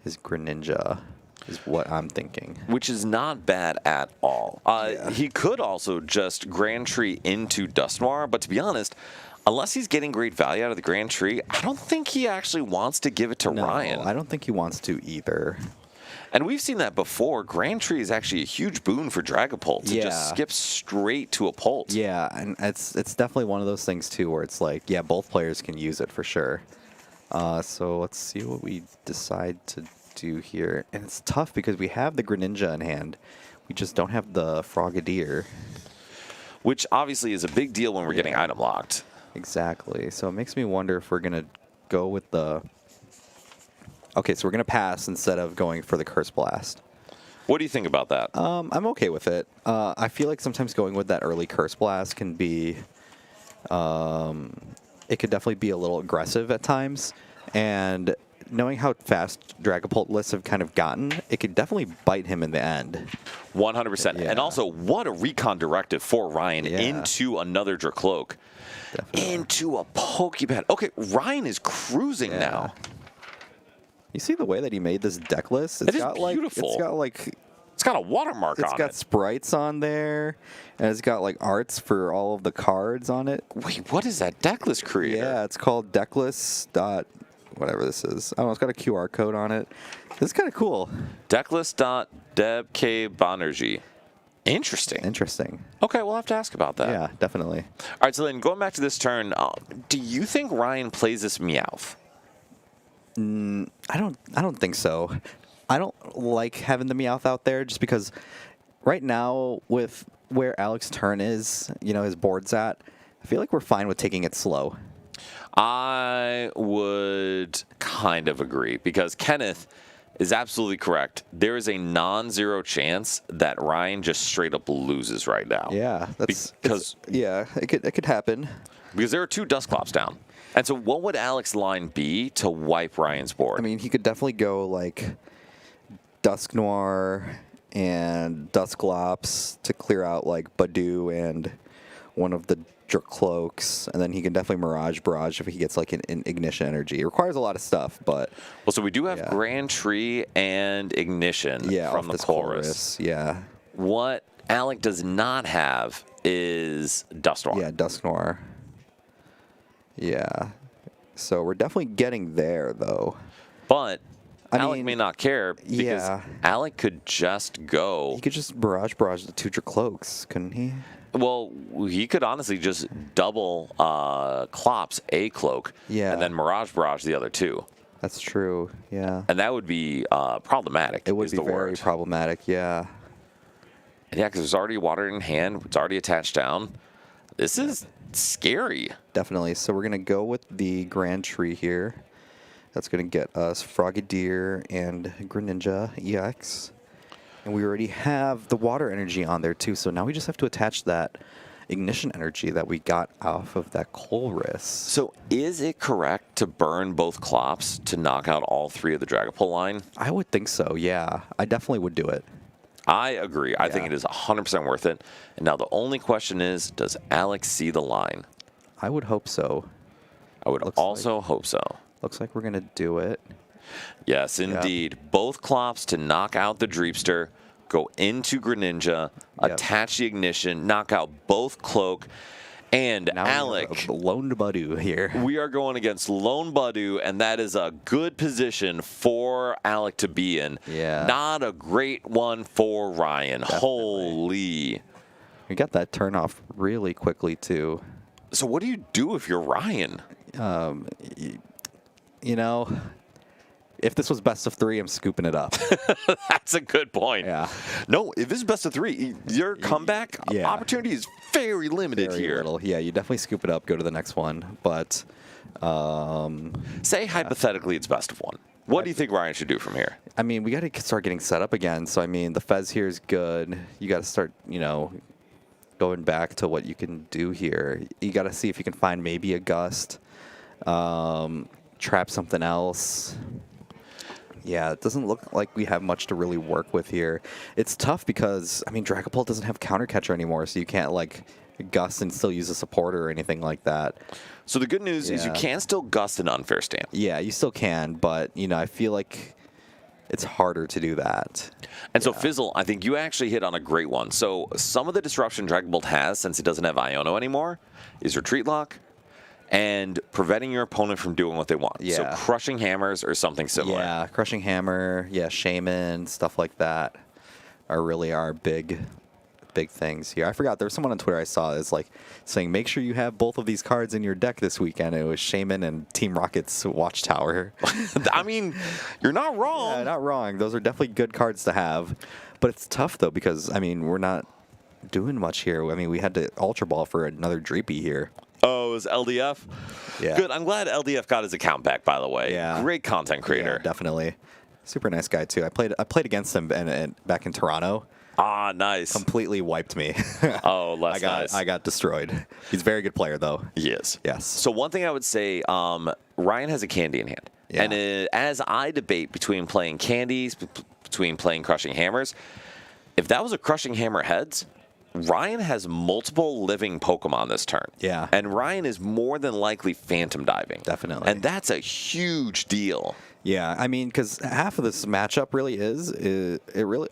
Greninja, is what I'm thinking. Which is not bad at all. He could also just Grand Tree into Dusknoir, but to be honest, unless he's getting great value out of the Grand Tree, I don't think he actually wants to give it to Ryan. I don't think he wants to either. And we've seen that before. Grand Tree is actually a huge boon for Dragapult to just skip straight to a Pult. Yeah, and it's definitely one of those things, too, where it's like, yeah, both players can use it for sure. So let's see what we decide to do here. And it's tough because we have the Greninja in hand. We just don't have the Frogadier. Which obviously is a big deal when we're getting item locked. Exactly. So it makes me wonder if we're going to go with the... Okay, so we're going to pass instead of going for the Curse Blast. What do you think about that? I'm okay with it. I feel like sometimes going with that early Curse Blast can be... it could definitely be a little aggressive at times. And knowing how fast Dragapult lists have kind of gotten, it could definitely bite him in the end. 100%. Yeah. And also, what a recon directive for Ryan into another Dracloak. Definitely. Into a Pokeball. Okay, Ryan is cruising now. You see the way that he made this deck list? It is beautiful. It's got a watermark on it. It's got sprites on there, and it's got like arts for all of the cards on it. Wait, what is that deck list creator? Yeah, it's called decklist dot whatever this is. I don't know, it's got a QR code on it. This is kind of cool. Decklist.debkbanerjee. Interesting. Okay, we'll have to ask about that. Yeah, definitely. All right, so then going back to this turn, do you think Ryan plays this Meowth? I don't think so. I don't like having the Meowth out there just because right now with where Alex's turn is, his board's at, I feel like we're fine with taking it slow. I would kind of agree because Kenneth is absolutely correct. There is a non-zero chance that Ryan just straight up loses right now. Yeah, it could happen. Because there are 2 Dusclops down. And so what would Alex's line be to wipe Ryan's board? I mean, he could definitely go like Dusknoir and Dusclops to clear out like Badoo and one of the Dracloaks, and then he can definitely Mirage Barrage if he gets like an Ignition Energy. It requires a lot of stuff, but... Well, so we do have Grand Tree and Ignition from the Chorus. Yeah. What Alec does not have is Dusknoir. Yeah, Dusknoir. Yeah. So we're definitely getting there, though. But Alec may not care because Alec could just go... He could just Barrage the 2 Dracloaks, couldn't he? Well, he could honestly just double Clops a Cloak and then Mirage Barrage the other 2. That's true, yeah. And that would be problematic. It would be very problematic, yeah. And yeah, because there's already water in hand. It's already attached down. This is scary. Definitely. So we're going to go with the Grand Tree here. That's going to get us Frogadier and Greninja EX. And we already have the water energy on there, too. So now we just have to attach that Ignition Energy that we got off of that Colress. So is it correct to burn both Clops to knock out all 3 of the Dragapult line? I would think so, yeah. I definitely would do it. I agree. I think it is 100% worth it. And now the only question is, does Alex see the line? I would hope so. I would also hope so. Looks like we're going to do it. Yes, indeed. Both Clops to knock out the Dreepster, go into Greninja, attach the Ignition, knock out both Cloak, and now Alec. Lone Badoo here. We are going against Lone Badoo, and that is a good position for Alec to be in. Yeah. Not a great one for Ryan. Definitely. Holy. We got that turn off really quickly, too. So what do you do if you're Ryan? If this was best of 3, I'm scooping it up. That's a good point. Yeah. No, if this is best of 3, your comeback opportunity is very limited Very here. little. Yeah, you definitely scoop it up, go to the next one. But say hypothetically it's best of 1. What do you think Ryan should do from here? I mean, we got to start getting set up again. So I mean, the Fez here is good. You got to start, going back to what you can do here. You got to see if you can find maybe a Gust, trap something else. Yeah, it doesn't look like we have much to really work with here. It's tough because, I mean, Dragapult doesn't have counter catcher anymore, so you can't, like, gust and still use a supporter or anything like that. So the good news is you can still gust an unfair stand. Yeah, you still can, but, you know, I feel like it's harder to do that. And so Fizzle, I think you actually hit on a great one. So some of the disruption Dragapult has, since it doesn't have Iono anymore, is Retreat Lock and preventing your opponent from doing what they want. Yeah. So crushing hammers or something similar. Yeah, Crushing Hammer, Shaman, stuff like that are really our big things here. I forgot, there was someone on Twitter I saw is like saying, make sure you have both of these cards in your deck this weekend. It was Shaman and Team Rocket's Watchtower. I mean, you're not wrong. Yeah, not wrong. Those are definitely good cards to have. But it's tough, though, because, I mean, we're not doing much here. I mean, we had to Ultra Ball for another Dreepy here. Oh, it was LDF? Yeah. Good. I'm glad LDF got his account back, by the way. Yeah. Great content creator. Yeah, definitely. Super nice guy, too. I played against him back in Toronto. Ah, nice. Completely wiped me. Oh, that's nice. I got destroyed. He's a very good player, though. He is. Yes. So one thing I would say, Ryan has a candy in hand. Yeah. And as I debate between playing candies, between playing Crushing Hammers, if that was a Crushing Hammer heads, Ryan has multiple living Pokemon this turn. Yeah. And Ryan is more than likely Phantom Diving. Definitely. And that's a huge deal. Yeah, I mean, because half of this matchup really is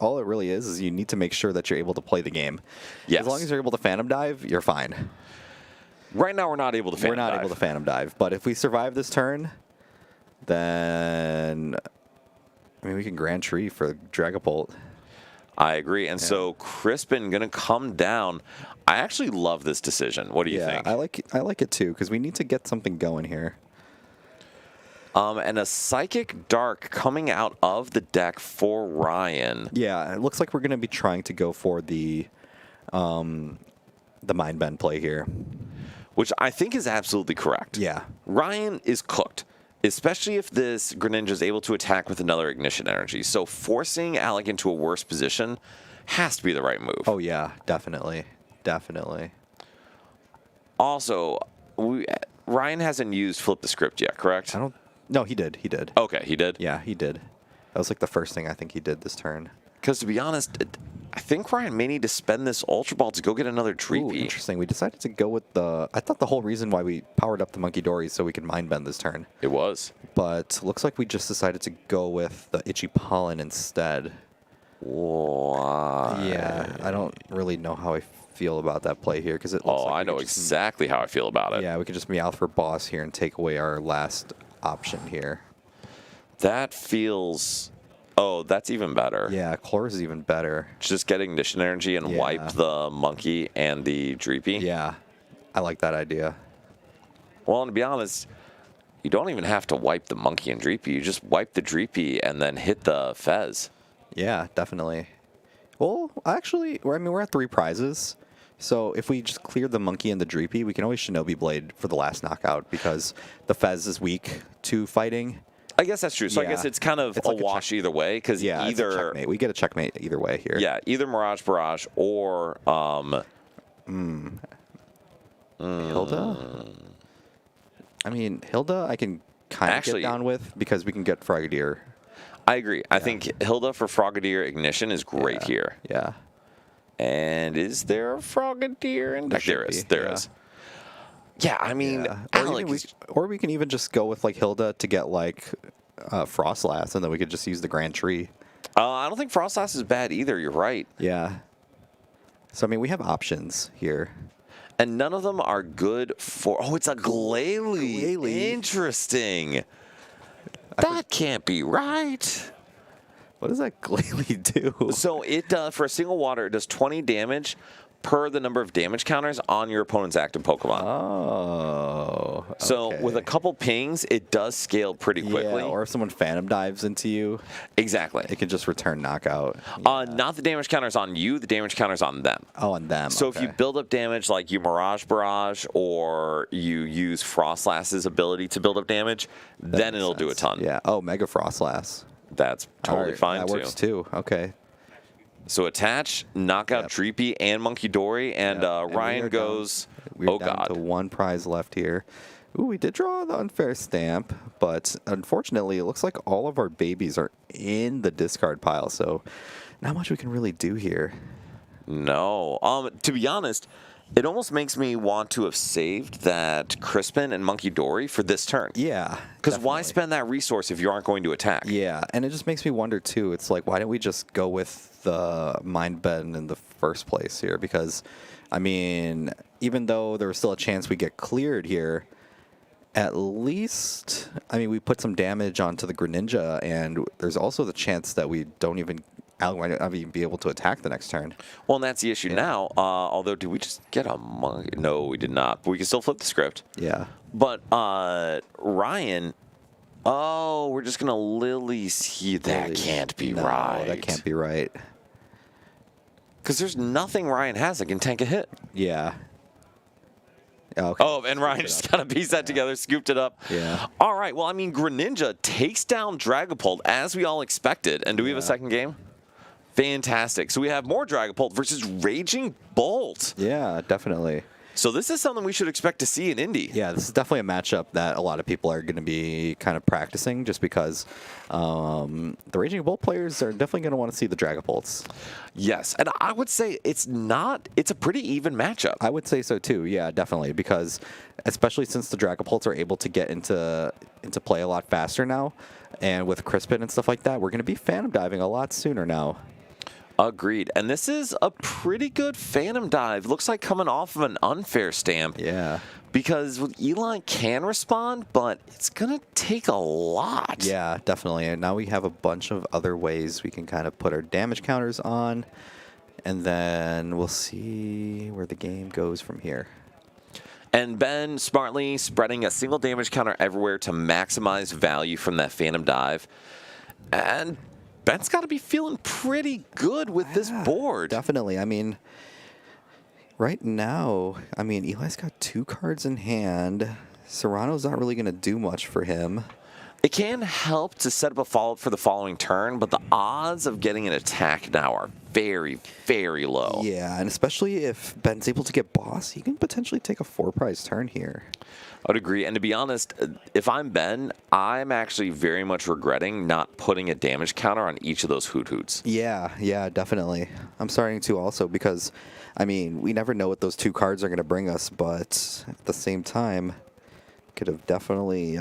all it really is you need to make sure that you're able to play the game. Yes. As long as you're able to Phantom Dive, you're fine. Right now, we're not able to Phantom Dive. We're not able to Phantom Dive, but if we survive this turn, then I mean we can Grand Tree for Dragapult. I agree. And so Crispin going to come down. I actually love this decision. What do you think? I like it too because we need to get something going here. And a Psychic Dark coming out of the deck for Ryan. Yeah, it looks like we're going to be trying to go for the Mind Bend play here. Which I think is absolutely correct. Yeah. Ryan is cooked, especially if this Greninja is able to attack with another Ignition Energy. So forcing Alec into a worse position has to be the right move. Oh, yeah, definitely. Definitely. Also, Ryan hasn't used Flip the Script yet, correct? No, he did. He did. Okay, he did? Yeah, he did. That was like the first thing I think he did this turn. Because to be honest, I think Ryan may need to spend this Ultra Ball to go get another Dreepy. Ooh, interesting. We decided to go with I thought the whole reason why we powered up the Monkey Dory is so we could Mind Bend this turn. It was. But looks like we just decided to go with the Itchy Pollen instead. Why? Yeah, I don't really know how I feel about that play here because it looks like I know exactly how I feel about it. Yeah, we could just Meowth for Boss here and take away our last option here. That feels... Oh, that's even better. Yeah, Chlorus is even better. Just get Ignition Energy and wipe the Monkey and the Dreepy. Yeah, I like that idea. Well, and to be honest, you don't even have to wipe the Monkey and Dreepy. You just wipe the Dreepy and then hit the Fez. Yeah, definitely. Well, actually, we're at 3 prizes. So if we just clear the Monkey and the Dreepy, we can always Shinobi Blade for the last knockout because the Fez is weak to fighting. I guess that's true. So I Yeah. guess it's kind of It's a like a wash either way because It's a either checkmate. We get a checkmate either way here. yeah, either Mirage Barrage or Hilda? I mean, Hilda I can kind of Actually- get down with because we can get Frogadier. I agree. I think Hilda for Frogadier Ignition is great here. Yeah. And is there a Frogadier in deck? should There is. be, There yeah. is. Yeah, I mean, Yeah. Alec Or we can even just go with like Hilda to get like Frostlass, and then we could just use the Grand Tree. I don't think Frostlass is bad either. You're right. Yeah. So I mean, we have options here. And none of them are good for... Oh, it's a Glalie. Glalie. Interesting. That can't be right. What does that Glalie do? So it for a single water, it does 20 damage per the number of damage counters on your opponent's active Pokemon. Oh. So okay. with a couple pings, it does scale pretty quickly. Yeah, or if someone Phantom Dives into you, Exactly. it can just return knockout. Not the damage counters on you, the damage counters on them. Oh, on them. So if you build up damage like you Mirage Barrage or you use Frostlass's ability to build up damage, then it'll do a ton. Yeah. Oh, Mega Frostlass. That's totally Alright, fine that too. works too. Okay. So attach, knock out Dreepy and Monkey Dory, and And we Ryan are goes, We're oh down god. to 1 prize left here. Ooh, we did draw the unfair stamp, but unfortunately, it looks like all of our babies are in the discard pile, so not much we can really do here. No. To be honest, it almost makes me want to have saved that Crispin and Monkey Dory for this turn. Yeah. Because why definitely. spend that resource if you aren't going to attack? Yeah, and it just makes me wonder, too. It's like, why didn't we just go with the Mind Bend in the first place here? Because, I mean, even though there was still a chance we get cleared here, at least, I mean, we put some damage onto the Greninja, and there's also the chance that we don't even be able to attack the next turn. Well, and that's the issue now. Although, did we just get a monkey? No, we did not. But we can still flip the script. Yeah. But Ryan, we're just going to Lily's here. That can't be No, right. that can't be right. Because there's nothing Ryan has that can tank a hit. Yeah. Okay. Oh, and Ryan just kind of pieced that together, scooped it up. Yeah. All right. Well, I mean, Greninja takes down Dragapult as we all expected. And do we have a second game? Fantastic. So we have more Dragapult versus Raging Bolt. Yeah, definitely. So this is something we should expect to see in Indy. Yeah, this is definitely a matchup that a lot of people are going to be kind of practicing just because the Raging Bull players are definitely going to want to see the Dragapults. Yes, and I would say it's a pretty even matchup. I would say so too, yeah, definitely, because especially since the Dragapults are able to get into play a lot faster now, and with Crispin and stuff like that, we're going to be Phantom Diving a lot sooner now. Agreed. And this is a pretty good Phantom Dive. Looks like coming off of an unfair stamp. Yeah. Because Eli can respond, but it's going to take a lot. Yeah, definitely. And now we have a bunch of other ways we can kind of put our damage counters on, and then we'll see where the game goes from here. And Ben smartly spreading a single damage counter everywhere to maximize value from that Phantom Dive. And Ben's got to be feeling pretty good with this board. Definitely. I mean, right now, Eli's got 2 cards in hand. Serrano's not really going to do much for him. It can help to set up a follow-up for the following turn, but the odds of getting an attack now are very, very low. Yeah, and especially if Ben's able to get boss, he can potentially take a 4-prize turn here. I would agree. And to be honest, if I'm Ben, I'm actually very much regretting not putting a damage counter on each of those Hoot Hoots. Yeah, definitely. I'm starting to also because, we never know what those 2 cards are going to bring us, but at the same time, it could have definitely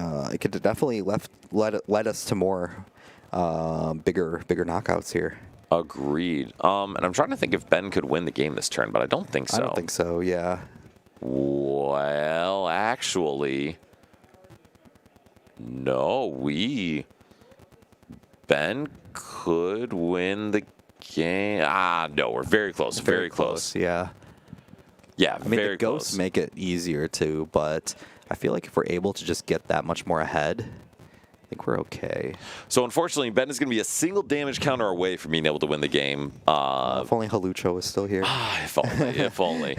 led us to more bigger knockouts here. Agreed. And I'm trying to think if Ben could win the game this turn, but I don't think so. I don't think so, yeah. Well, actually, no, Ben could win the game. No, we're very close. Very close. Yeah. Yeah, very the ghosts close. make it easier too, but I feel like if we're able to just get that much more ahead, I think we're okay. So unfortunately, Ben is going to be a single damage counter away from being able to win the game. If only Halucho was still here. If only, if only.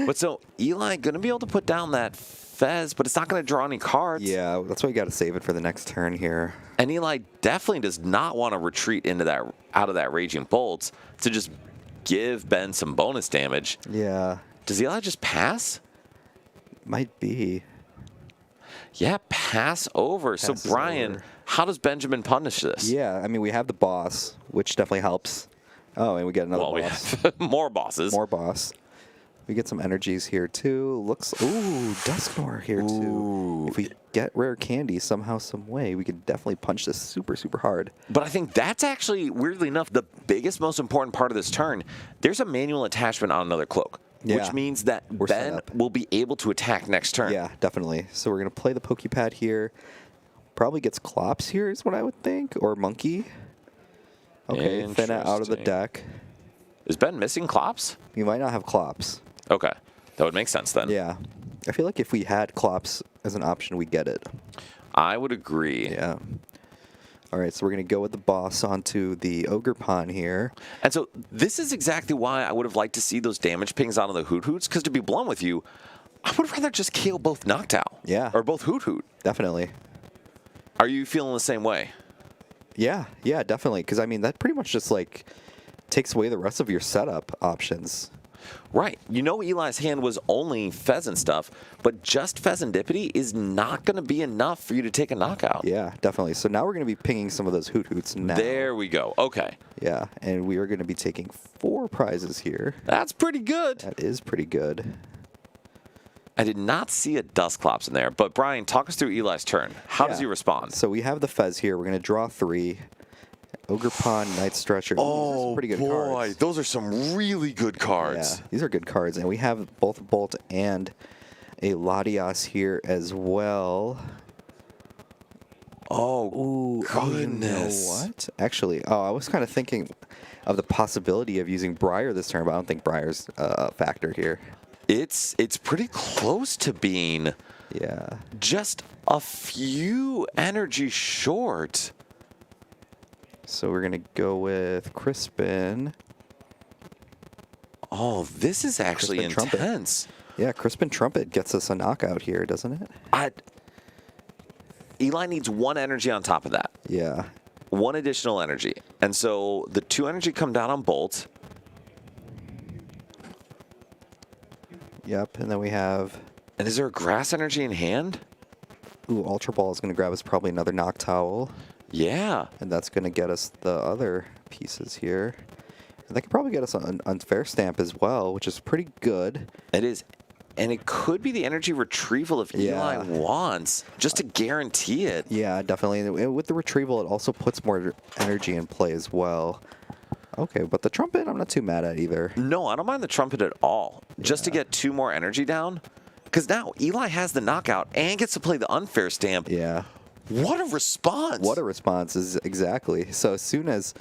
But so Eli going to be able to put down that Fez, but it's not going to draw any cards. Yeah, that's why you got to save it for the next turn here. And Eli definitely does not want to retreat out of that Raging Bolt to just give Ben some bonus damage. Yeah. Does Eli just pass? Might be. Yeah, pass over. So Brian, how does Benjamin punish this? Yeah, we have the boss, which definitely helps. Oh, and we get another boss. We have more bosses. More boss. We get some energies here too. Ooh, Dusknoir here too. If we get rare candy somehow, some way, we could definitely punch this super, super hard. But I think that's actually, weirdly enough, the biggest, most important part of this turn. There's a manual attachment on another cloak, which means that Ben will be able to attack next turn. Yeah, definitely. So we're going to play the Pokepad here. Probably gets Clops here is what I would think, or Monkey. Okay, Finna out of the deck. Is Ben missing Clops? You might not have Clops. Okay, that would make sense then. Yeah. I feel like if we had Clops as an option, we get it. I would agree. Yeah. All right, so we're going to go with the boss onto the Ogre Pond here. And so this is exactly why I would have liked to see those damage pings onto the Hoot Hoots, because to be blunt with you, I would rather just KO both Noctowl. Yeah. Or both Hoot Hoot. Definitely. Are you feeling the same way? Yeah, definitely. Because, that pretty much just, takes away the rest of your setup options. Right. You know Eli's hand was only Pheasant stuff, but just Pheasantipity is not going to be enough for you to take a knockout. Yeah, definitely. So now we're going to be pinging some of those Hoot Hoots now. There we go. Okay. Yeah, and we are going to be taking 4 prizes here. That's pretty good. That is pretty good. I did not see a Dusclops in there, but Brian, talk us through Eli's turn. How does he respond? So we have the Fez here. We're going to draw 3. Ogre Pawn, Night Stretcher. These are some pretty good cards. Those are some really good cards. Yeah, these are good cards. And we have both Bolt and a Latias here as well. Oh, goodness. You know what? Actually, I was kind of thinking of the possibility of using Briar this turn, but I don't think Briar's a factor here. It's pretty close to being just a few energy short. So we're going to go with Crispin. Oh, this is actually Crispin intense. Trumpet. Yeah, Crispin Trumpet gets us a knockout here, doesn't it? Eli needs 1 energy on top of that. Yeah. 1 additional energy. And so the 2 energy come down on Bolt. Yep, and then we have... And is there a grass energy in hand? Ooh, Ultra Ball is going to grab us probably another Knock Towel. Yeah. And that's going to get us the other pieces here. And that could probably get us an Unfair Stamp as well, which is pretty good. It is. And it could be the energy retrieval if Eli wants, just to guarantee it. Yeah, definitely. And with the retrieval, it also puts more energy in play as well. Okay, but the Trumpet, I'm not too mad at either. No, I don't mind the Trumpet at all. Just to get 2 more energy down. Because now Eli has the knockout and gets to play the Unfair Stamp. Yeah. What a response. What a response is exactly. So as soon as,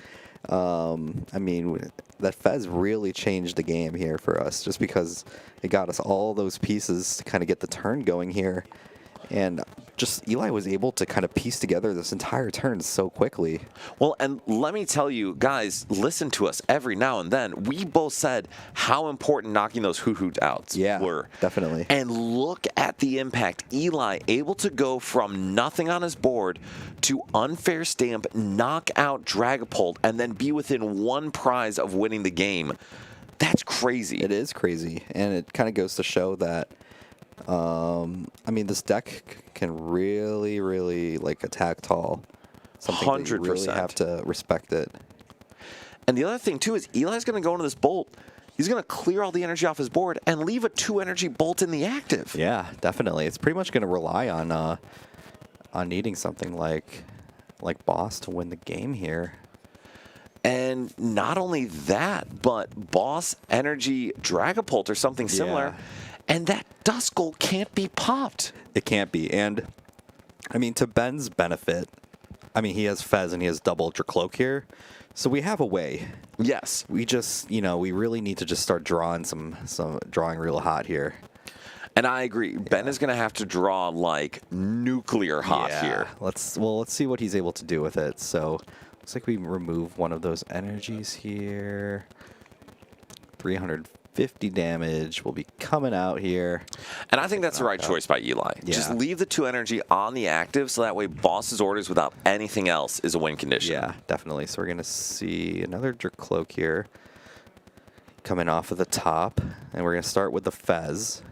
I mean, that Fez really changed the game here for us just because it got us all those pieces to kind of get the turn going here. And just Eli was able to kind of piece together this entire turn so quickly. Well, and let me tell you, guys, listen to us every now and then. We both said how important knocking those Hoot Hoot outs were. Definitely. And look at the impact. Eli able to go from nothing on his board to Unfair Stamp, knock out Dragapult, and then be within 1 prize of winning the game. That's crazy. It is crazy. And it kind of goes to show that I mean, this deck can really, really like attack tall. Something 100%. That you really have to respect it. And the other thing too is Eli's going to go into this Bolt. He's going to clear all the energy off his board and leave a 2 energy Bolt in the active. Yeah, definitely. It's pretty much going to rely on needing something like Boss to win the game here. And not only that, but Boss Energy Dragapult or something similar. Yeah. And that Duskull can't be popped. It can't be. And, I mean, to Ben's benefit, I mean, he has Fez and he has double Ultra Cloak here. So we have a way. Yes. We just, we really need to just start drawing drawing real hot here. And I agree. Ben is going to have to draw, like, nuclear hot here. Let's see what he's able to do with it. So, looks like we remove one of those energies here. 350 damage will be coming out here. And I think that's the right choice by Eli. Yeah. Just leave the 2 energy on the active so that way Boss's orders without anything else is a win condition. Yeah, definitely. So we're going to see another Dracloak here coming off of the top. And we're going to start with the Fez.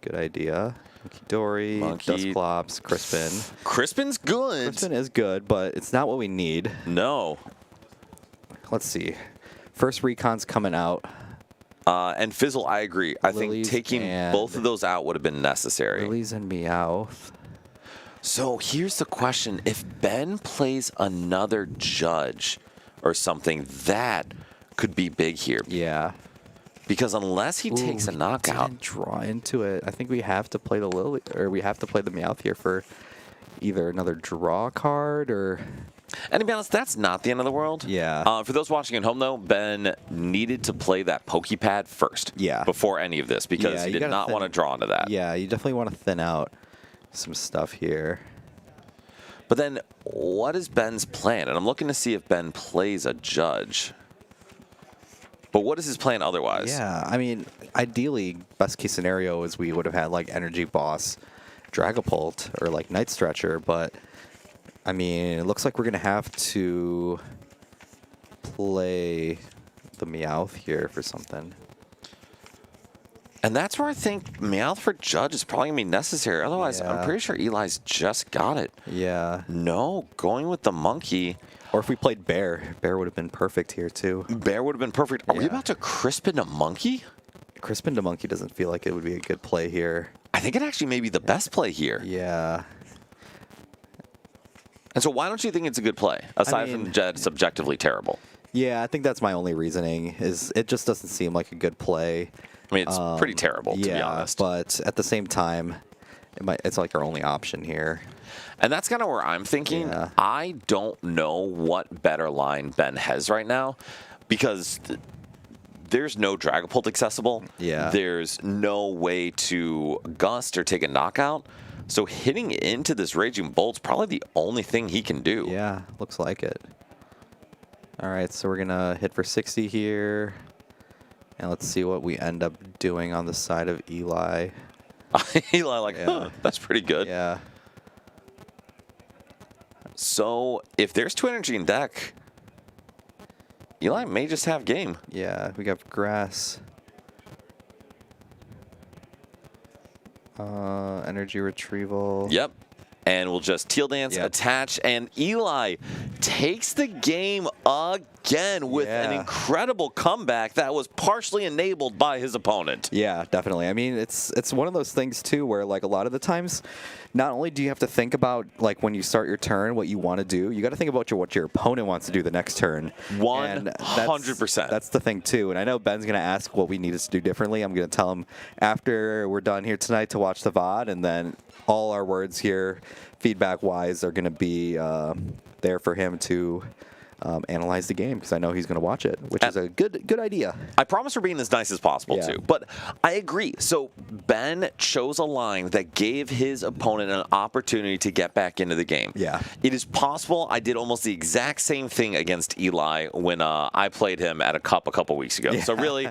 Good idea. Dory, Dusclops, Crispin. Crispin's good. Crispin is good, but it's not what we need. No. Let's see. First Recon's coming out. And Fizzle, I agree. I Lilies think taking both of those out would have been necessary. Lilies and Meowth. So here's the question. If Ben plays another Judge or something, that could be big here. Yeah. Because unless he takes a knockout. Didn't draw into it. I think we have to play the Lily, or we have to play the Meowth here for either another draw card or... And to be honest, that's not the end of the world. Yeah. For those watching at home, though, Ben needed to play that Pokepad first. Yeah. Before any of this, because he did not want to draw into that. Yeah, you definitely want to thin out some stuff here. But then, what is Ben's plan? And I'm looking to see if Ben plays a Judge. But what is his plan otherwise? Yeah, I mean, ideally, best case scenario is we would have had like Energy Boss, Dragapult, or like Night Stretcher, but I mean, it looks like we're going to have to play the Meowth here for something. And that's where I think Meowth for Judge is probably going to be necessary. Otherwise, I'm Yeah. pretty sure Eli's just got it. Yeah. No, going with the monkey. Or if we played Bear, Bear would have been perfect here too. Bear would have been perfect. Are we Yeah. about to crisp into monkey? Crispin to Monkey doesn't feel like it would be a good play here. I think it actually may be the best play here. Yeah. And so why don't you think it's a good play, aside mean- from that it's objectively terrible? Yeah, I think that's my only reasoning. Is it just doesn't seem like a good play. I mean, it's pretty terrible, to be honest. But at the same time, it's like our only option here. And that's kind of where I'm thinking. Yeah. I don't know what better line Ben has right now because there's no Dragapult accessible. Yeah. There's no way to gust or take a knockout. So hitting into this Raging Bolt's probably the only thing he can do. Yeah, looks like it. All right, so we're going to hit for 60 here. And let's see what we end up doing on the side of Eli. Eli, like, Yeah. huh, that's pretty good. Yeah. So if there's 2 energy in deck, Eli may just have game. Yeah, we got grass. Energy retrieval. Yep. And we'll just Teal Dance, Yep. attach, and Eli takes the game again with an Yeah. incredible comeback that was partially enabled by his opponent. Yeah, definitely. I mean, it's one of those things too where like a lot of the times, not only do you have to think about like when you start your turn what you want to do, you got to think about what your opponent wants to do the next turn. And 100%. That's the thing too. And I know Ben's gonna ask what we need us to do differently. I'm gonna tell him after we're done here tonight to watch the VOD, and then all our words here, feedback wise, are gonna be there for him to analyze the game because I know he's going to watch it, which is a good idea. I promise we're being as nice as possible, Yeah. too. But I agree. So Ben chose a line that gave his opponent an opportunity to get back into the game. Yeah. It is possible I did almost the exact same thing against Eli when I played him at a cup a couple weeks ago. So really,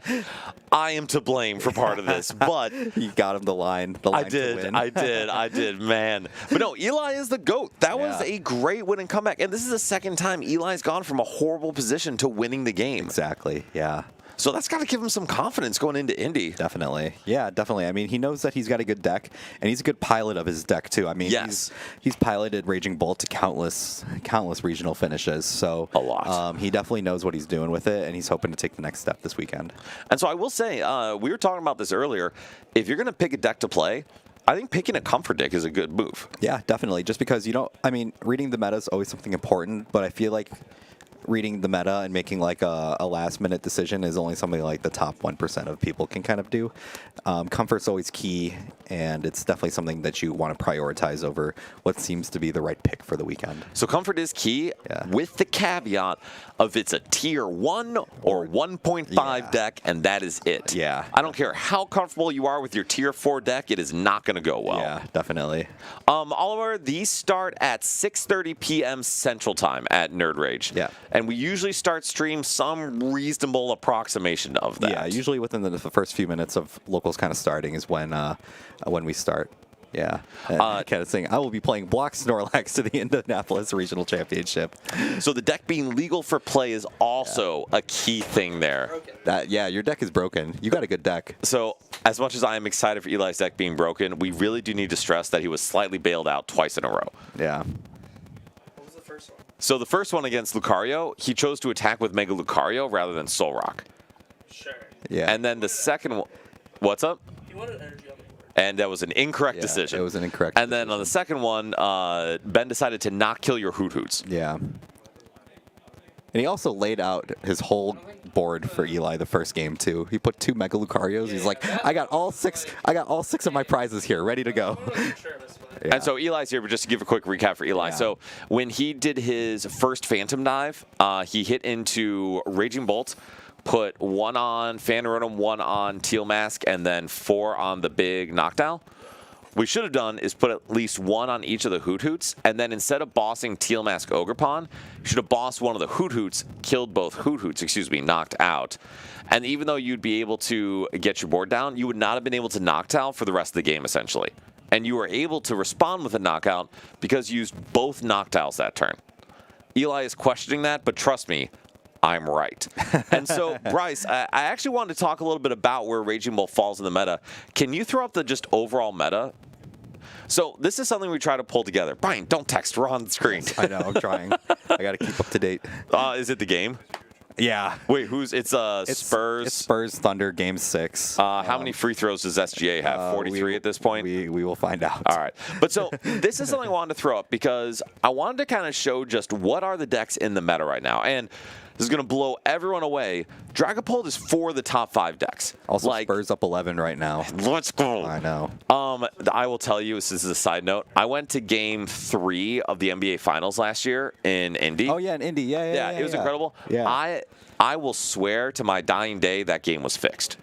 I am to blame for part of this. But You got him the line. I to did, win. I did, man. But no, Eli is the GOAT. That was Yeah. a great win and comeback. And this is the second time Eli's gone from a horrible position to winning the game. Exactly. Yeah. So that's got to give him some confidence going into Indy. Definitely. Yeah, definitely. I mean, he knows that he's got a good deck, and he's a good pilot of his deck, too. I mean, Yes. he's piloted Raging Bolt to countless regional finishes. So A lot. He definitely knows what he's doing with it, and he's hoping to take the next step this weekend. And so I will say, we were talking about this earlier. If you're going to pick a deck to play, I think picking a comfort deck is a good move. Yeah, definitely. Just because, I mean, reading the meta is always something important, but I feel like reading the meta and making like a last-minute decision is only something like the top 1% of people can kind of do. Comfort's always key, and it's definitely something that you want to prioritize over what seems to be the right pick for the weekend. So comfort is key, Yeah. with the caveat of it's a tier 1 or 1.5 Yeah. deck, and that is it. Yeah. I don't care how comfortable you are with your tier 4 deck, it is not going to go well. Yeah, definitely. Oliver, these start at 6:30 p.m. Central Time at Nerd Rage. Yeah. And we usually start stream some reasonable approximation of that. Yeah, usually within the first few minutes of locals kind of starting is when we start. Yeah. Kind of saying, I will be playing Block Snorlax to the Indianapolis Regional Championship. So the deck being legal for play is also a key thing there. Yeah, your deck is broken. You got a good deck. So as much as I am excited for Eli's deck being broken, we really do need to stress that he was slightly bailed out twice in a row. Yeah. What was the first one? So the first one against Lucario, he chose to attack with Mega Lucario rather than Solrock. Sure. Yeah. And then the second one, what's up? He wanted energy on the board. And that was an incorrect Yeah, decision. it was an incorrect And then on the second one, Ben decided to not kill your Hoot Hoots. Yeah. And he also laid out his whole board for Eli the first game too. He put 2 Mega Lucarios. He's like, I got all six of my prizes here, ready to go. I wasn't sure this one. Yeah. And so Eli's here, but just to give a quick recap for Eli. Yeah. So when he did his first Phantom Dive, he hit into Raging Bolt, put 1 on Phantom, 1 on Teal Mask, and then 4 on the big Noctowl. What we should have done is put at least 1 on each of the Hoot Hoots, and then instead of bossing Teal Mask Ogerpon, you should have bossed one of the Hoot Hoots, killed both Hoot Hoots, knocked out. And even though you'd be able to get your board down, you would not have been able to Noctowl for the rest of the game, essentially. And you were able to respond with a knockout because you used both Noctowls that turn. Eli is questioning that, but trust me, I'm right. And so, Bryce, I actually wanted to talk a little bit about where Raging Bolt falls in the meta. Can you throw up the just overall meta? So this is something we try to pull together. Brian, don't text. We're on the screen. I know. I'm trying. I got to keep up to date. Is it the game? Yeah. Wait, it's Spurs? It's Spurs Thunder Game 6. How many free throws does SGA have? 43 at this point? We will find out. All right. But so this is something I wanted to throw up because I wanted to kind of show just what are the decks in the meta right now. And this is going to blow everyone away. Dragapult is for the top 5 decks. Also, Spurs up 11 right now. Let's go. I know. I will tell you, this is a side note, I went to Game 3 of the NBA Finals last year in Indy. Oh, yeah, in Indy. Yeah, It was incredible. Yeah. I will swear to my dying day that game was fixed.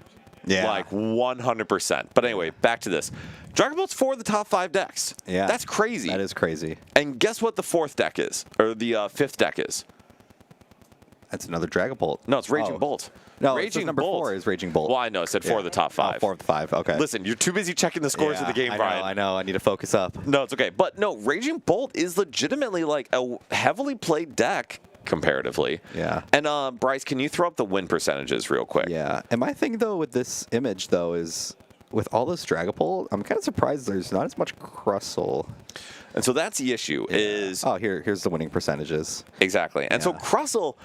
Yeah. Like 100%. But anyway, back to this. Dragapult's for the top 5 decks. Yeah. That's crazy. That is crazy. And guess what the 4th deck is? Or the 5th deck is? That's another Dragapult. No, it's Raging Bolt. No, Raging number Bolt. 4 is Raging Bolt. Well, I know. It said 4 of the top 5. Oh, 4 of the 5. Okay. Listen, you're too busy checking the scores of the game, Brian. I know. I need to focus up. No, it's okay. But no, Raging Bolt is legitimately like a heavily played deck comparatively. Yeah. And Bryce, can you throw up the win percentages real quick? Yeah. And my thing, though, with this image, though, is with all this Dragapult, I'm kind of surprised there's not as much Crustle. And so that's the issue is... Oh, here's the winning percentages. Exactly. And so Yeah. Crustle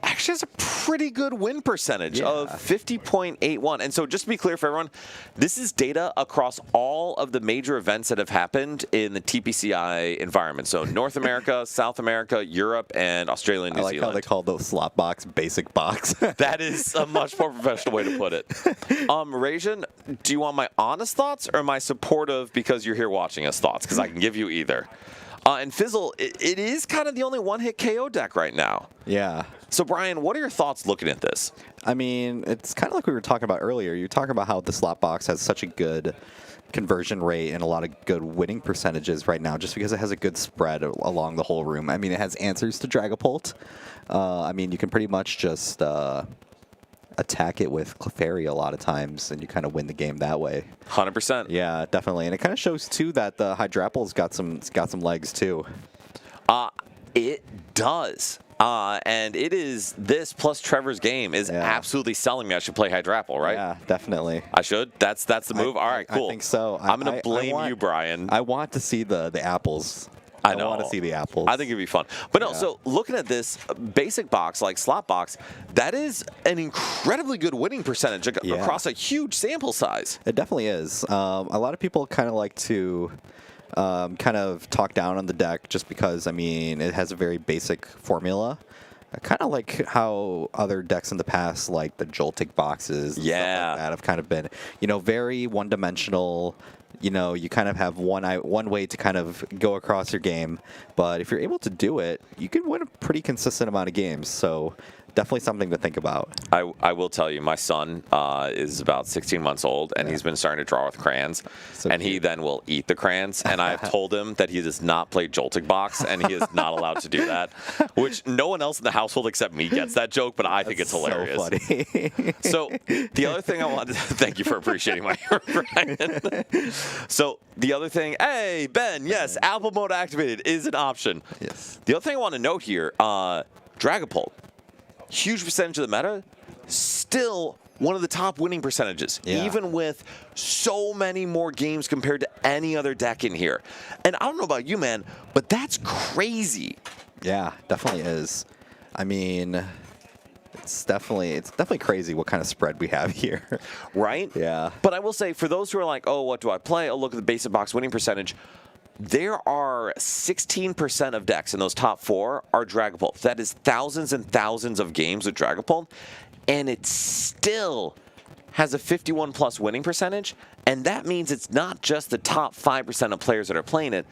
actually has a pretty good win percentage of 50.81. And so just to be clear for everyone, this is data across all of the major events that have happened in the TPCI environment. So North America, South America, Europe, and Australia and New I like Zealand. how they call the slot box basic box. That is a much more professional way to put it. Rajan, do you want my honest thoughts or my supportive because you're here watching us thoughts? Because I can give you either. And Fizzle, it is kind of the only one-hit KO deck right now. Yeah. So, Brian, what are your thoughts looking at this? I mean, it's kind of like we were talking about earlier. You talk about how the slot box has such a good conversion rate and a lot of good winning percentages right now just because it has a good spread along the whole room. I mean, it has answers to Dragapult. I mean, you can pretty much just attack it with Clefairy a lot of times, and you kind of win the game that way. 100%. Yeah, definitely. And it kind of shows, too, that the Hydrapple's got some legs, too. It does. And it is this plus Trevor's game is absolutely selling me. I should play Hydrapple, right? Yeah, definitely. I should? That's the move? All right, cool. I think so. I'm going to blame you, Brian. I want to see the apples. I know. I want to see the apples. I think it'd be fun. But no, so looking at this basic box, like slot box, that is an incredibly good winning percentage across a huge sample size. It definitely is. A lot of people kind of like to kind of talk down on the deck just because, I mean, it has a very basic formula. Kind of like how other decks in the past, like the Joltik boxes and stuff like that, have kind of been, very one-dimensional. You kind of have one way to kind of go across your game, but if you're able to do it, you can win a pretty consistent amount of games. So definitely something to think about. I will tell you, my son is about 16 months old, and he's been starting to draw with crayons, and he then will eat the crayons. And I've told him that he does not play Joltik box, and he is not allowed to do that, which no one else in the household except me gets that joke, but I think it's hilarious. So funny. So the other thing I wanted to thank you for appreciating my humor, Brian. So the other thing, hey, Ben, yes, Apple mode activated is an option. Yes. The other thing I want to note here, Dragapult. Huge percentage of the meta, still one of the top winning percentages, even with so many more games compared to any other deck in here. And I don't know about you, man, but that's crazy. Yeah, definitely is. I mean, it's definitely crazy what kind of spread we have here. Right? Yeah. But I will say, for those who are like, oh, what do I play? Oh, look at the basic box winning percentage. There are 16% of decks in those top 4 are Dragapult. That is thousands and thousands of games with Dragapult, and it still has a 51+ winning percentage, and that means it's not just the top 5% of players that are playing it.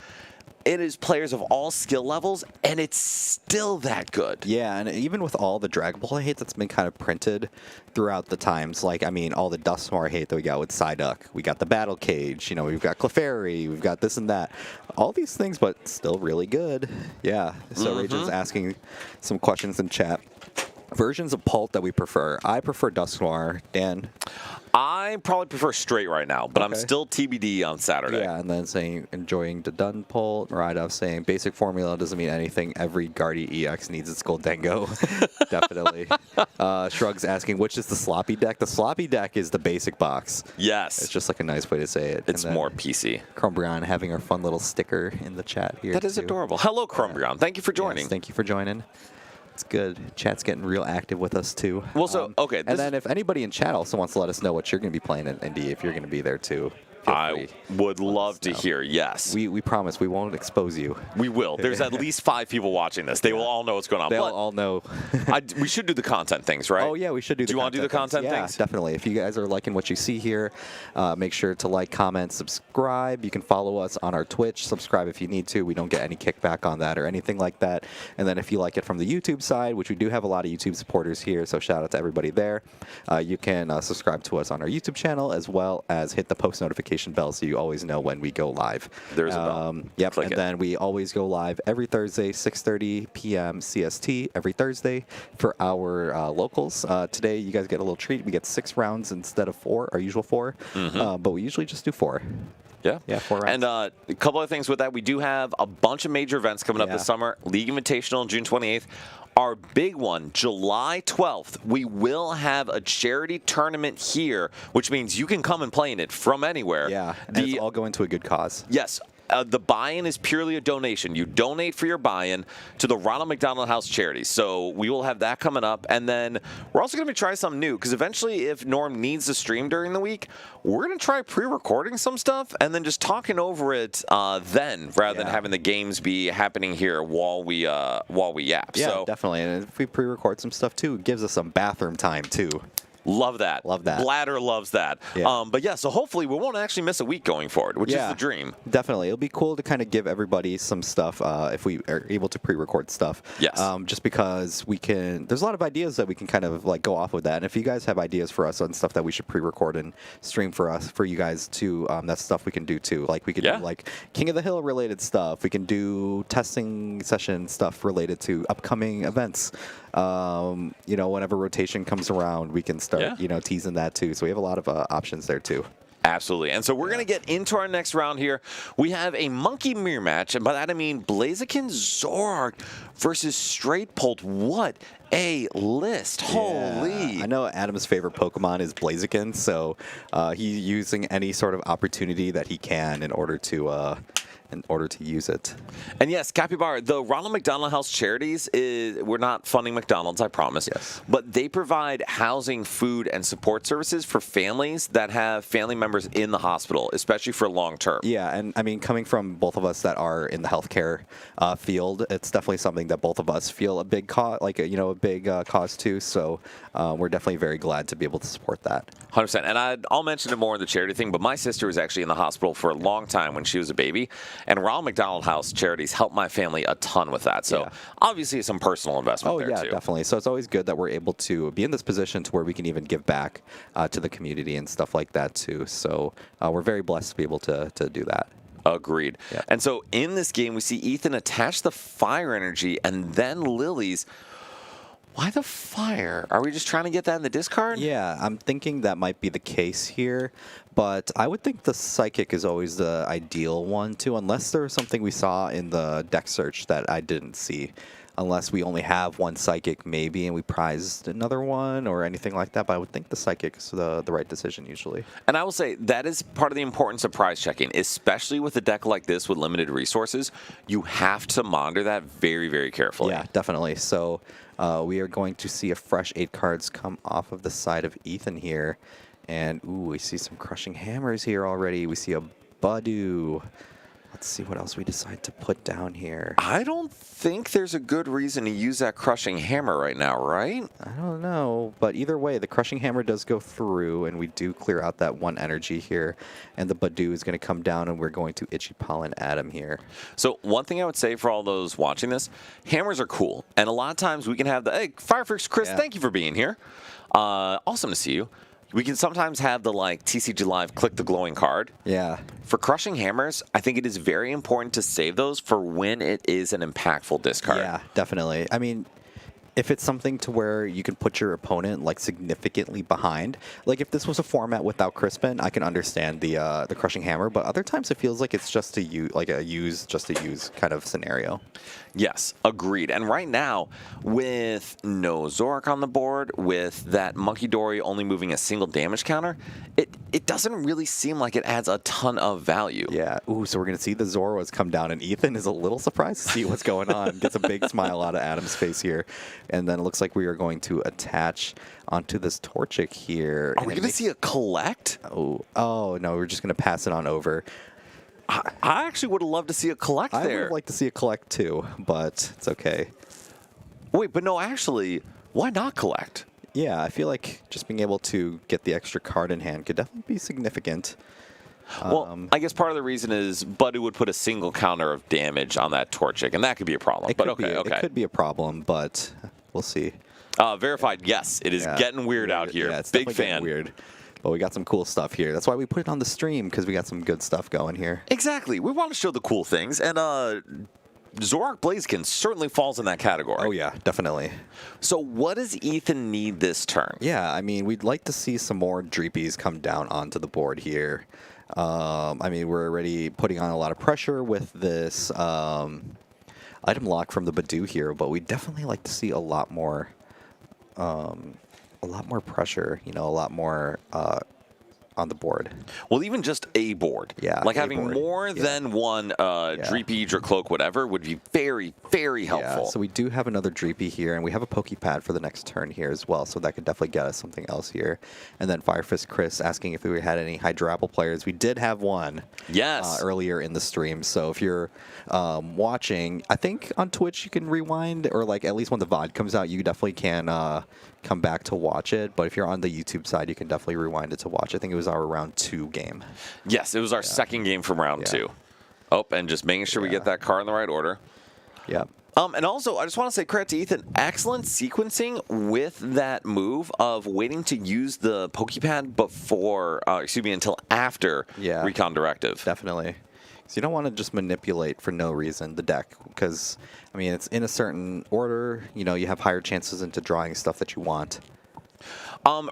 It is players of all skill levels, and it's still that good. Yeah, and even with all the Dragapult hate that's been kind of printed throughout the times, like, I mean, all the Dusknoir hate that we got with Psyduck, we got the Battle Cage, we've got Clefairy, we've got this and that. All these things, but still really good. Yeah, so Rajan's asking some questions in chat. versions of Pult that we prefer. I prefer Dusk Noir. Dan? I probably prefer straight right now, but I'm Okay. still TBD on Saturday. Yeah, and then saying enjoying the done Pult. Rydov saying basic formula doesn't mean anything. Every Guardi EX needs its Goldengo. Definitely. Shrugs asking, which is the sloppy deck? The sloppy deck is the basic box. Yes. It's just like a nice way to say it. It's And then more PC. Crumbrion having our fun little sticker in the chat here. That is too. adorable. Hello, Crumbrion. Thank you for joining. Yes, thank you for joining. It's good. Chat's getting real active with us too. Well, so, okay, and then if anybody in chat also wants to let us know what you're going to be playing in Indy, if you're going to be there too, feel I free. would love to know. hear, yes. We promise we won't expose you. We will. There's at least 5 people watching this. They will all know what's going on. They'll But all know. we should do the content things, right? Oh yeah, we should do. Do you want to do the content Yeah, things? definitely. If you guys are liking what you see here, make sure to like, comment, subscribe. You can follow us on our Twitch. Subscribe if you need to. We don't get any kickback on that or anything like that. And then if you like it from the YouTube side, which we do have a lot of YouTube supporters here, so shout out to everybody there. You can subscribe to us on our YouTube channel as well as hit the post notification bell so you always know when we go live. There's a bell. Yep. Click and it. then we always go live every Thursday, 6:30 p.m. CST every Thursday for our locals. Today, you guys get a little treat. We get 6 rounds instead of 4, our usual 4. But we usually just do 4. Yeah. Yeah, 4 rounds. And a couple of things with that. We do have a bunch of major events coming up Yeah. this summer. League Invitational on June 28th. Our big one, July 12th, we will have a charity tournament here, which means you can come and play in it from anywhere. Yeah, and it's all going to a good cause. Yes. The buy-in is purely a donation. You donate for your buy-in to the Ronald McDonald House charity. So we will have that coming up. And then we're also going to try something new because eventually if Norm needs to stream during the week, we're going to try pre-recording some stuff and then just talking over it then rather than Yeah. having the games be happening here while we yap. Yeah, So definitely. And if we pre-record some stuff too, it gives us some bathroom time too. love that. Love that. Bladder loves that. Yeah. But yeah, so hopefully we won't actually miss a week going forward, which is the dream. Definitely. It'll be cool to kind of give everybody some stuff if we are able to pre-record stuff. Yes. Just because we can, there's a lot of ideas that we can kind of like go off with that. And if you guys have ideas for us on stuff that we should pre-record and stream for us, for you guys too, that's stuff we can do too. Like we could do like King of the Hill related stuff. We can do testing session stuff related to upcoming events. Whenever rotation comes around, we can start, teasing that too. So we have a lot of options there too. Absolutely. And so we're going to get into our next round here. We have a monkey mirror match, and by that I mean Blaziken Zorark versus Straight Pult. What a list. Holy. I know Adam's favorite Pokemon is Blaziken, so he's using any sort of opportunity that he can in order to use it. And yes, Capybara, the Ronald McDonald House Charities, we're not funding McDonald's, I promise. Yes. But they provide housing, food, and support services for families that have family members in the hospital, especially for long term. Yeah, and I mean, coming from both of us that are in the healthcare field, it's definitely something that both of us feel a big cause, cause too. So we're definitely very glad to be able to support that. 100%. And I'll mention it more in the charity thing, but my sister was actually in the hospital for a long time when she was a baby. And Ronald McDonald House Charities helped my family a ton with that. So obviously some personal investment there too. Definitely. So it's always good that we're able to be in this position to where we can even give back to the community and stuff like that too. So we're very blessed to be able to do that. Agreed. Yeah. And so in this game, we see Ethan attach the fire energy and then Lily's. Why the fire? Are we just trying to get that in the discard? Yeah, I'm thinking that might be the case here, but I would think the Psychic is always the ideal one too, unless there was something we saw in the deck search that I didn't see. Unless we only have one Psychic maybe and we prized another one or anything like that, but I would think the Psychic is the right decision usually. And I will say that is part of the importance of prize checking, especially with a deck like this with limited resources. You have to monitor that very, very carefully. Yeah, definitely. So we are going to see a fresh 8 cards come off of the side of Ethan here. And, ooh, we see some Crushing Hammers here already. We see a Budu. Let's see what else we decide to put down here. I don't think there's a good reason to use that Crushing Hammer right now, right? I don't know, but either way, the Crushing Hammer does go through, and we do clear out that one energy here, and the Budu is going to come down, and we're going to Itchy Pollen Adam here. So one thing I would say for all those watching this, hammers are cool, and a lot of times we can have the, hey, Firefix Chris, thank you for being here. Awesome to see you. We can sometimes have the TCG Live click the glowing card. Yeah. For Crushing Hammers, I think it is very important to save those for when it is an impactful discard. Yeah, definitely. I mean, if it's something to where you can put your opponent like significantly behind, like if this was a format without Crispin, I can understand the crushing hammer. But other times it feels like it's just to use, like a use just to use kind of scenario. Yes, agreed. And right now, with no Zorak on the board, with that Monkey Dory only moving a single damage counter, it doesn't really seem like it adds a ton of value. Yeah. Ooh, so we're going to see the Zoras come down, and Ethan is a little surprised to see what's going on. Gets a big smile out of Adam's face here. And then it looks like we are going to attach onto this Torchic here. Are we going to see a collect? Oh, no, we're just going to pass it on over. I actually would have loved to see a collect I would there. have liked to see a collect too, but it's okay. Wait, but no, actually, why not collect? Yeah, I feel like just being able to get the extra card in hand could definitely be significant. Well, I guess part of the reason is Buddy would put a single counter of damage on that Torchic, and that could be a problem. But okay. It could be a problem, but we'll see. Verified, yes. It is getting weird out here. Yeah, it's Big definitely fan. getting weird. But we got some cool stuff here. That's why we put it on the stream, because we got some good stuff going here. Exactly. We want to show the cool things, and Zorak Blaziken certainly falls in that category. Oh, yeah, definitely. So what does Ethan need this turn? Yeah, I mean, we'd like to see some more Dreepies come down onto the board here. I mean, we're already putting on a lot of pressure with this item lock from the Badoo here, but we'd definitely like to see a lot more pressure, you know, a lot more on the board. Well, even just a board. Yeah, like a having board. more than one Dreepy, Dracloak, whatever, would be very, very helpful. Yeah, so we do have another Dreepy here, and we have a Pokepad for the next turn here as well, so that could definitely get us something else here. And then Firefist Chris asking if we had any Hydrapple players. We did have one earlier in the stream, so if you're watching, I think on Twitch you can rewind, or like at least when the VOD comes out, you definitely can come back to watch it. But if you're on the YouTube side, you can definitely rewind it to watch. I think it was our round 2 game. Yes, it was our second game from round 2. Oh, and just making sure we get that card in the right order. Yep. And also, I just want to say credit to Ethan. Excellent sequencing with that move of waiting to use the Pokepad before, until after Recon Directive. Definitely. So you don't want to just manipulate for no reason the deck, because, I mean, it's in a certain order. You know, you have higher chances into drawing stuff that you want.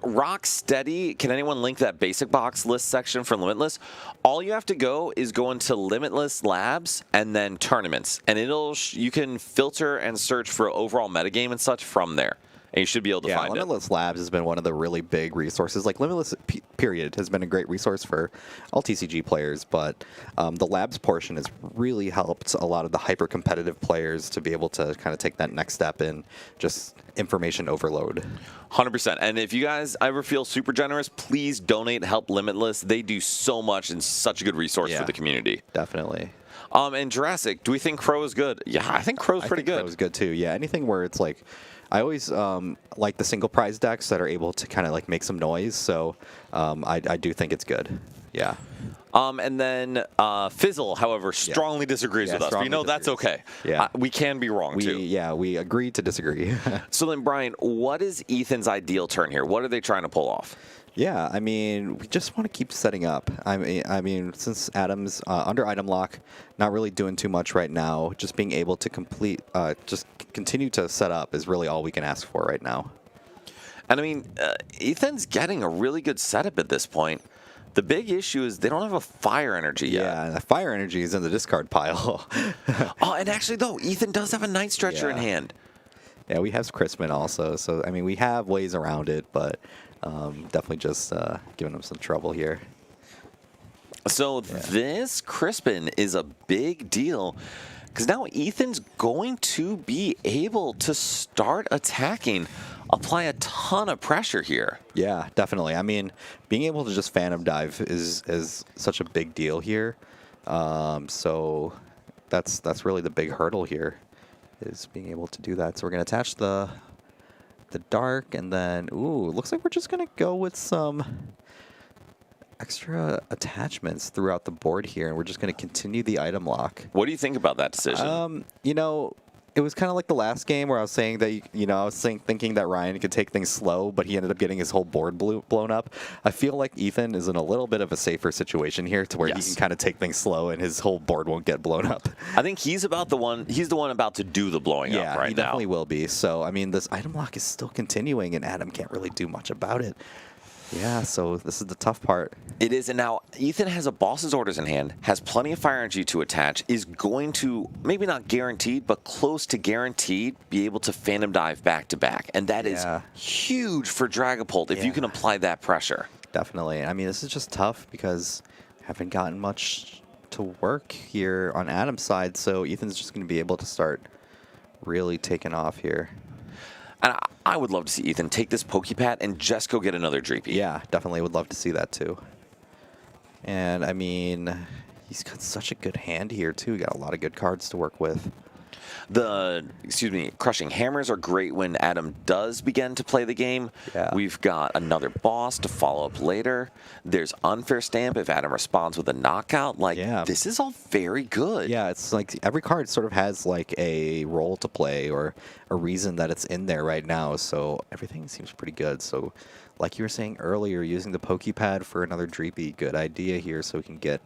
Rock Steady, can anyone link that basic box list section for Limitless? All you have to go is go into Limitless Labs and then Tournaments, and you can filter and search for overall metagame and such from there. And you should be able to find Limitless Labs has been one of the really big resources. Like, Limitless period has been a great resource for all TCG players, but the Labs portion has really helped a lot of the hyper-competitive players to be able to kind of take that next step in just information overload. 100%. And if you guys ever feel super generous, please donate, help Limitless. They do so much and such a good resource for the community. Definitely. And Jurassic, do we think Crow is good? Yeah, I think Crow's pretty good. Crow's good too. Yeah, anything where it's like, I always like the single prize decks that are able to kind of like make some noise. So I do think it's good. Yeah. And then Fizzle, however, strongly disagrees with us. But you know, that's okay. Yeah. We can be wrong, too. Yeah, we agreed to disagree. So then, Brian, what is Ethan's ideal turn here? What are they trying to pull off? Yeah, I mean, we just want to keep setting up. I mean, since Adam's under item lock, not really doing too much right now, just being able to just continue to set up is really all we can ask for right now. And I mean, Ethan's getting a really good setup at this point. The big issue is they don't have a Fire Energy yet. Yeah, the Fire Energy is in the discard pile. Oh, and actually, though, Ethan does have a Night Stretcher in hand. Yeah, we have Crispin also. So, I mean, we have ways around it, but definitely just giving them some trouble here. So this Crispin is a big deal, because now Ethan's going to be able to start attacking, apply a ton of pressure here. Yeah, definitely. I mean, being able to just Phantom Dive is such a big deal here. So that's really the big hurdle here, is being able to do that. So we're going to attach the Dark, and then, ooh, looks like we're just going to go with some extra attachments throughout the board here, and we're just going to continue the item lock. What do you think about that decision? You know, it was kind of like the last game where I was saying that I was thinking that Ryan could take things slow, but he ended up getting his whole board blown up. I feel like Ethan is in a little bit of a safer situation here, to where he can kind of take things slow and his whole board won't get blown up. I think he's the one about to do the blowing up right now. Yeah, he definitely will be. So I mean, this item lock is still continuing, and Adam can't really do much about it. Yeah, so this is the tough part. It is, and now Ethan has a boss's orders in hand, has plenty of fire energy to attach, is going to, maybe not guaranteed, but close to guaranteed, be able to Phantom Dive back to back. And that is huge for Dragapult if you can apply that pressure. Definitely. I mean, this is just tough because I haven't gotten much to work here on Adam's side, so Ethan's just going to be able to start really taking off here. And I would love to see Ethan take this Pokepad and just go get another Dreepy. Yeah, definitely would love to see that too. And I mean, he's got such a good hand here too. He got a lot of good cards to work with. Crushing Hammers are great when Adam does begin to play the game. Yeah. We've got another boss to follow up later. There's Unfair Stamp if Adam responds with a knockout. This is all very good. Yeah, it's like every card sort of has like a role to play or a reason that it's in there right now. So everything seems pretty good. So like you were saying earlier, using the Pokepad for another Dreepy, good idea here, so we can get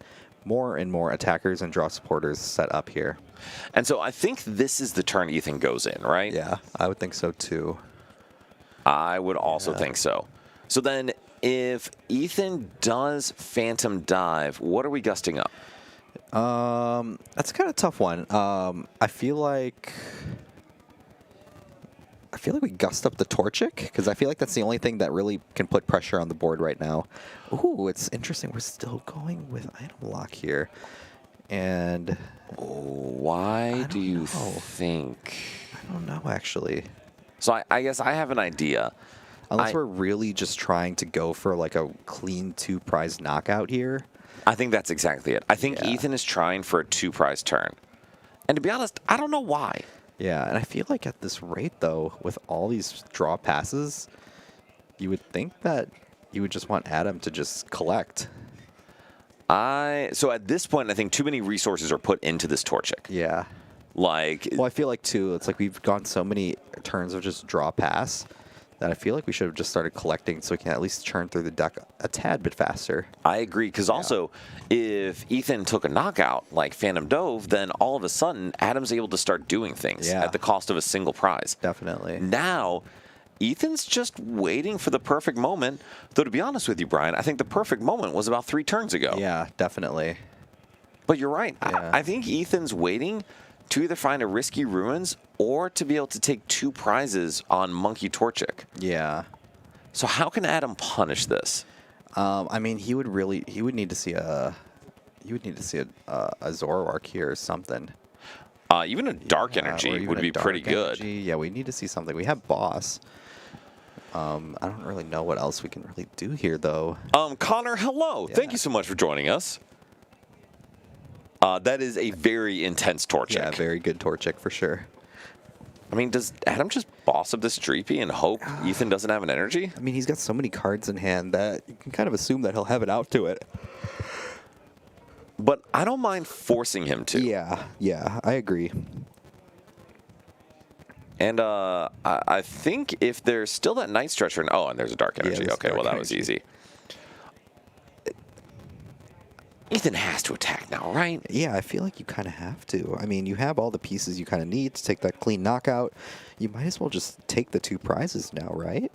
more and more attackers and draw supporters set up here. And so I think this is the turn Ethan goes in, right? Yeah, I would think so too. I would also think so. So then if Ethan does Phantom Dive, what are we gusting up? That's kind of a tough one. I feel like we gust up the Torchic, because I feel like that's the only thing that really can put pressure on the board right now. Ooh, it's interesting. We're still going with item lock here. And why do you think? I don't know, actually. So I guess I have an idea. Unless we're really just trying to go for like a clean 2-prize knockout here. I think that's exactly it. I think Ethan is trying for a 2-prize turn. And to be honest, I don't know why. Yeah, and I feel like at this rate, though, with all these draw passes, you would think that you would just want Adam to just collect. So at this point, I think too many resources are put into this Torchic. Yeah. Well, I feel like, too, it's like we've gone so many turns of just draw pass that I feel like we should have just started collecting so we can at least churn through the deck a tad bit faster. I agree, because also, if Ethan took a knockout like Phantom Dove, then all of a sudden, Adam's able to start doing things at the cost of a single prize. Definitely. Now, Ethan's just waiting for the perfect moment. Though, to be honest with you, Brian, I think the perfect moment was about 3 turns ago. Yeah, definitely. But you're right. Yeah. I think Ethan's waiting to either find a risky Ruins or to be able to take 2 prizes on Monkey Torchic. Yeah. So how can Adam punish this? I mean, he would need to see a Zoroark here or something. Even a Dark Energy would be pretty good. Yeah, we need to see something. We have Boss. I don't really know what else we can really do here, though. Connor, hello. Yeah. Thank you so much for joining us. That is a very intense Torchic. Yeah, very good Torchic for sure. I mean, does Adam just boss up this Dreepy and hope Ethan doesn't have an energy? I mean, he's got so many cards in hand that you can kind of assume that he'll have it out to it. But I don't mind forcing him to. Yeah, I agree. And I think if there's still that Night Stretcher, and there's a Dark Energy. there's Okay, Dark well, that was Energy. easy. Ethan has to attack now, right? Yeah, I feel like you kind of have to. I mean, you have all the pieces you kind of need to take that clean knockout. You might as well just take the 2 prizes now, right?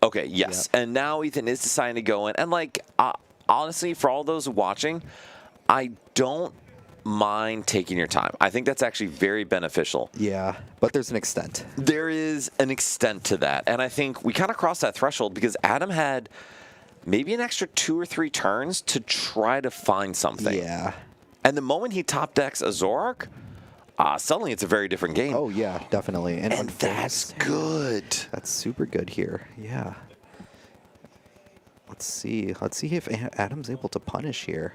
Okay, yes. Yep. And now Ethan is deciding to go in. And, honestly, for all those watching, I don't mind taking your time. I think that's actually very beneficial. Yeah, but there's an extent. There is an extent to that. And I think we kind of crossed that threshold because Adam had maybe an extra 2 or 3 turns to try to find something. Yeah. And the moment he top decks a Zoroark, suddenly it's a very different game. Oh, yeah, definitely. And that's good. That's super good here. Yeah. Let's see. Let's see if Adam's able to punish here.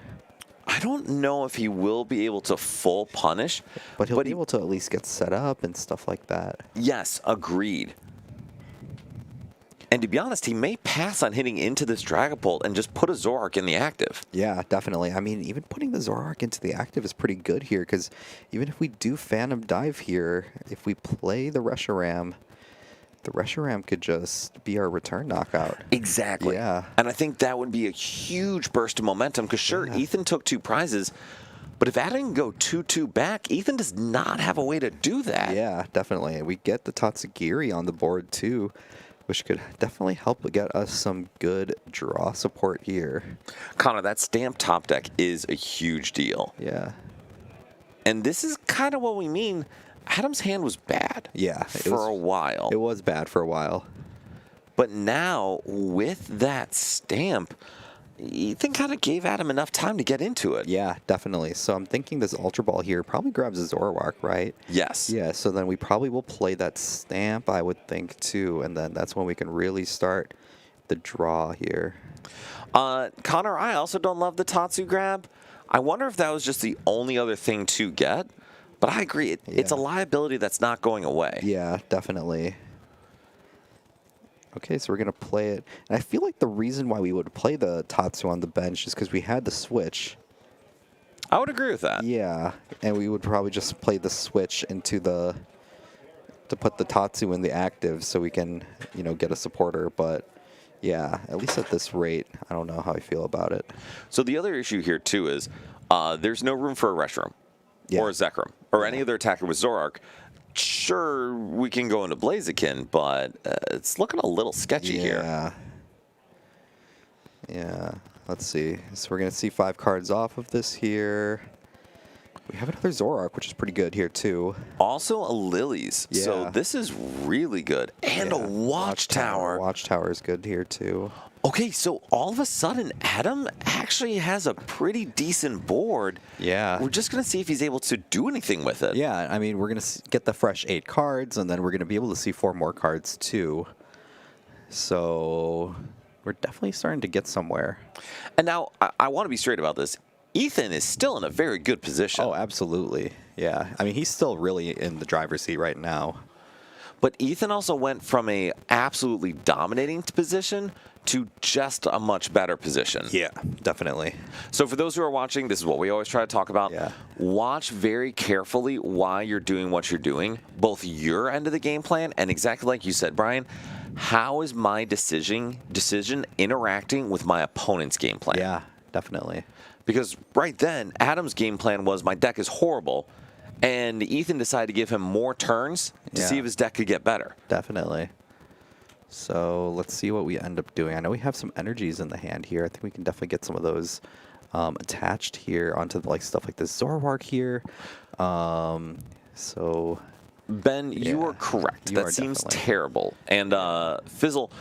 I don't know if he will be able to full punish. But he'll be able to at least get set up and stuff like that. Yes, agreed. And to be honest, he may pass on hitting into this Dragapult and just put a Zoroark in the active. Yeah, definitely. I mean, even putting the Zoroark into the active is pretty good here, because even if we do Phantom Dive here, if we play the Reshiram, the Reshiram could just be our return knockout. Exactly. Yeah. And I think that would be a huge burst of momentum, because sure, Ethan took 2 prizes, but if Adam can go 2-2 back, Ethan does not have a way to do that. Yeah, definitely. We get the Tatsugiri on the board too, which could definitely help get us some good draw support here. Connor, that Stamp top deck is a huge deal. Yeah. And this is kind of what we mean. Adam's hand was bad. Yeah. For a while. It was bad for a while. But now, with that Stamp, Ethan kind of gave Adam enough time to get into it. Yeah, definitely. So I'm thinking this Ultra Ball here probably grabs a Zoroark, right? Yes. Yeah, so then we probably will play that Stamp, I would think, too. And then that's when we can really start the draw here. Connor, I also don't love the Tatsu grab. I wonder if that was just the only other thing to get. But I agree. It's a liability that's not going away. Yeah, definitely. Okay, so we're going to play it. And I feel like the reason why we would play the Tatsu on the bench is because we had the switch. I would agree with that. Yeah, and we would probably just play the switch into the... to put the Tatsu in the active so we can, you know, get a supporter. But, yeah, at least at this rate, I don't know how I feel about it. So the other issue here, too, is there's no room for a Reshiram or a Zekrom or any other attacker with Zoroark. Sure, we can go into Blaziken, but it's looking a little sketchy here. Yeah. Yeah. Let's see. So we're going to see 5 cards off of this here. We have another Zoroark, which is pretty good here, too. Also a Lilies. Yeah. So this is really good. And a Watchtower. Watchtower is good here, too. Okay, so all of a sudden, Adam actually has a pretty decent board. Yeah. We're just going to see if he's able to do anything with it. Yeah, I mean, we're going to get the fresh 8 cards, and then we're going to be able to see 4 more cards, too. So we're definitely starting to get somewhere. And now, I want to be straight about this. Ethan is still in a very good position. Oh, absolutely. Yeah. I mean, he's still really in the driver's seat right now. But Ethan also went from a absolutely dominating position to just a much better position. Yeah, definitely. So for those who are watching, this is what we always try to talk about. Yeah. Watch very carefully why you're doing what you're doing, both your end of the game plan and exactly like you said, Brian, how is my decision interacting with my opponent's game plan? Yeah, definitely. Because right then, Adam's game plan was my deck is horrible, and Ethan decided to give him more turns to see if his deck could get better. Definitely. So let's see what we end up doing. I know we have some energies in the hand here. I think we can definitely get some of those attached here onto like stuff like this Zoroark here. So Ben, you are correct. That seems terrible. And Fizzle,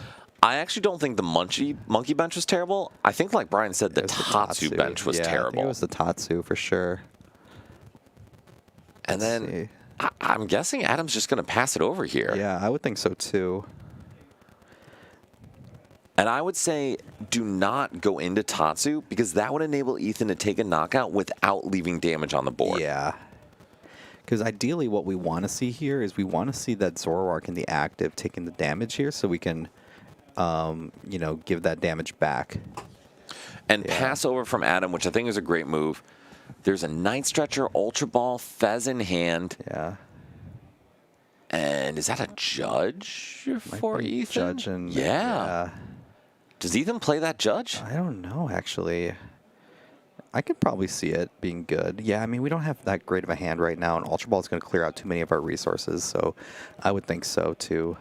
I actually don't think the monkey bench was terrible. I think, like Brian said, the Tatsu bench was terrible. I think it was the Tatsu for sure. And then I'm guessing Adam's just going to pass it over here. Yeah, I would think so too. And I would say do not go into Tatsu because that would enable Ethan to take a knockout without leaving damage on the board. Yeah. Because ideally what we want to see here is we want to see that Zoroark in the active taking the damage here so we can, you know, give that damage back. And pass over from Adam, which I think is a great move. There's a Night Stretcher, Ultra Ball, Fez in hand. Yeah. And is that a Judge for Ethan? Judge and, yeah. Does Ethan play that Judge? I don't know, actually. I could probably see it being good. Yeah, I mean, we don't have that great of a hand right now, and Ultra Ball is going to clear out too many of our resources, so I would think so, too.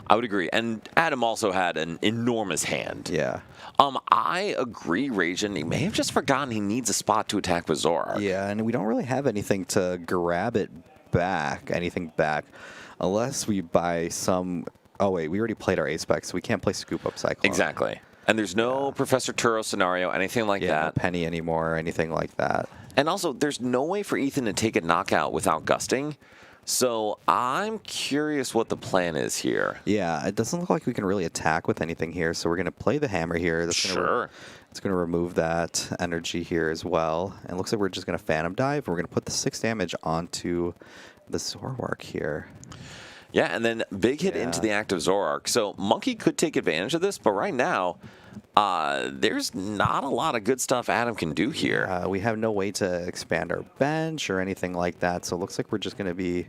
I would agree. And Adam also had an enormous hand. Yeah. I agree, Rajan. He may have just forgotten he needs a spot to attack with Zoroark. Yeah, and we don't really have anything to grab it back, unless we buy some... Oh, wait, we already played our Ace-Spec, so we can't play Scoop Up Cyclone. Exactly. And there's no Professor Turo scenario, anything like that. No Penny anymore or anything like that. And also, there's no way for Ethan to take a knockout without gusting. So I'm curious what the plan is here. Yeah, it doesn't look like we can really attack with anything here, so we're going to play the hammer here. That's it's going to remove that energy here as well. And it looks like we're just going to Phantom Dive. We're going to put the 6 damage onto the Zoroark here. Yeah, and then big hit Yeah. into the active Zoroark. So Monkey could take advantage of this, but right now, there's not a lot of good stuff Adam can do here. We have no way to expand our bench or anything like that, so it looks like we're just going to be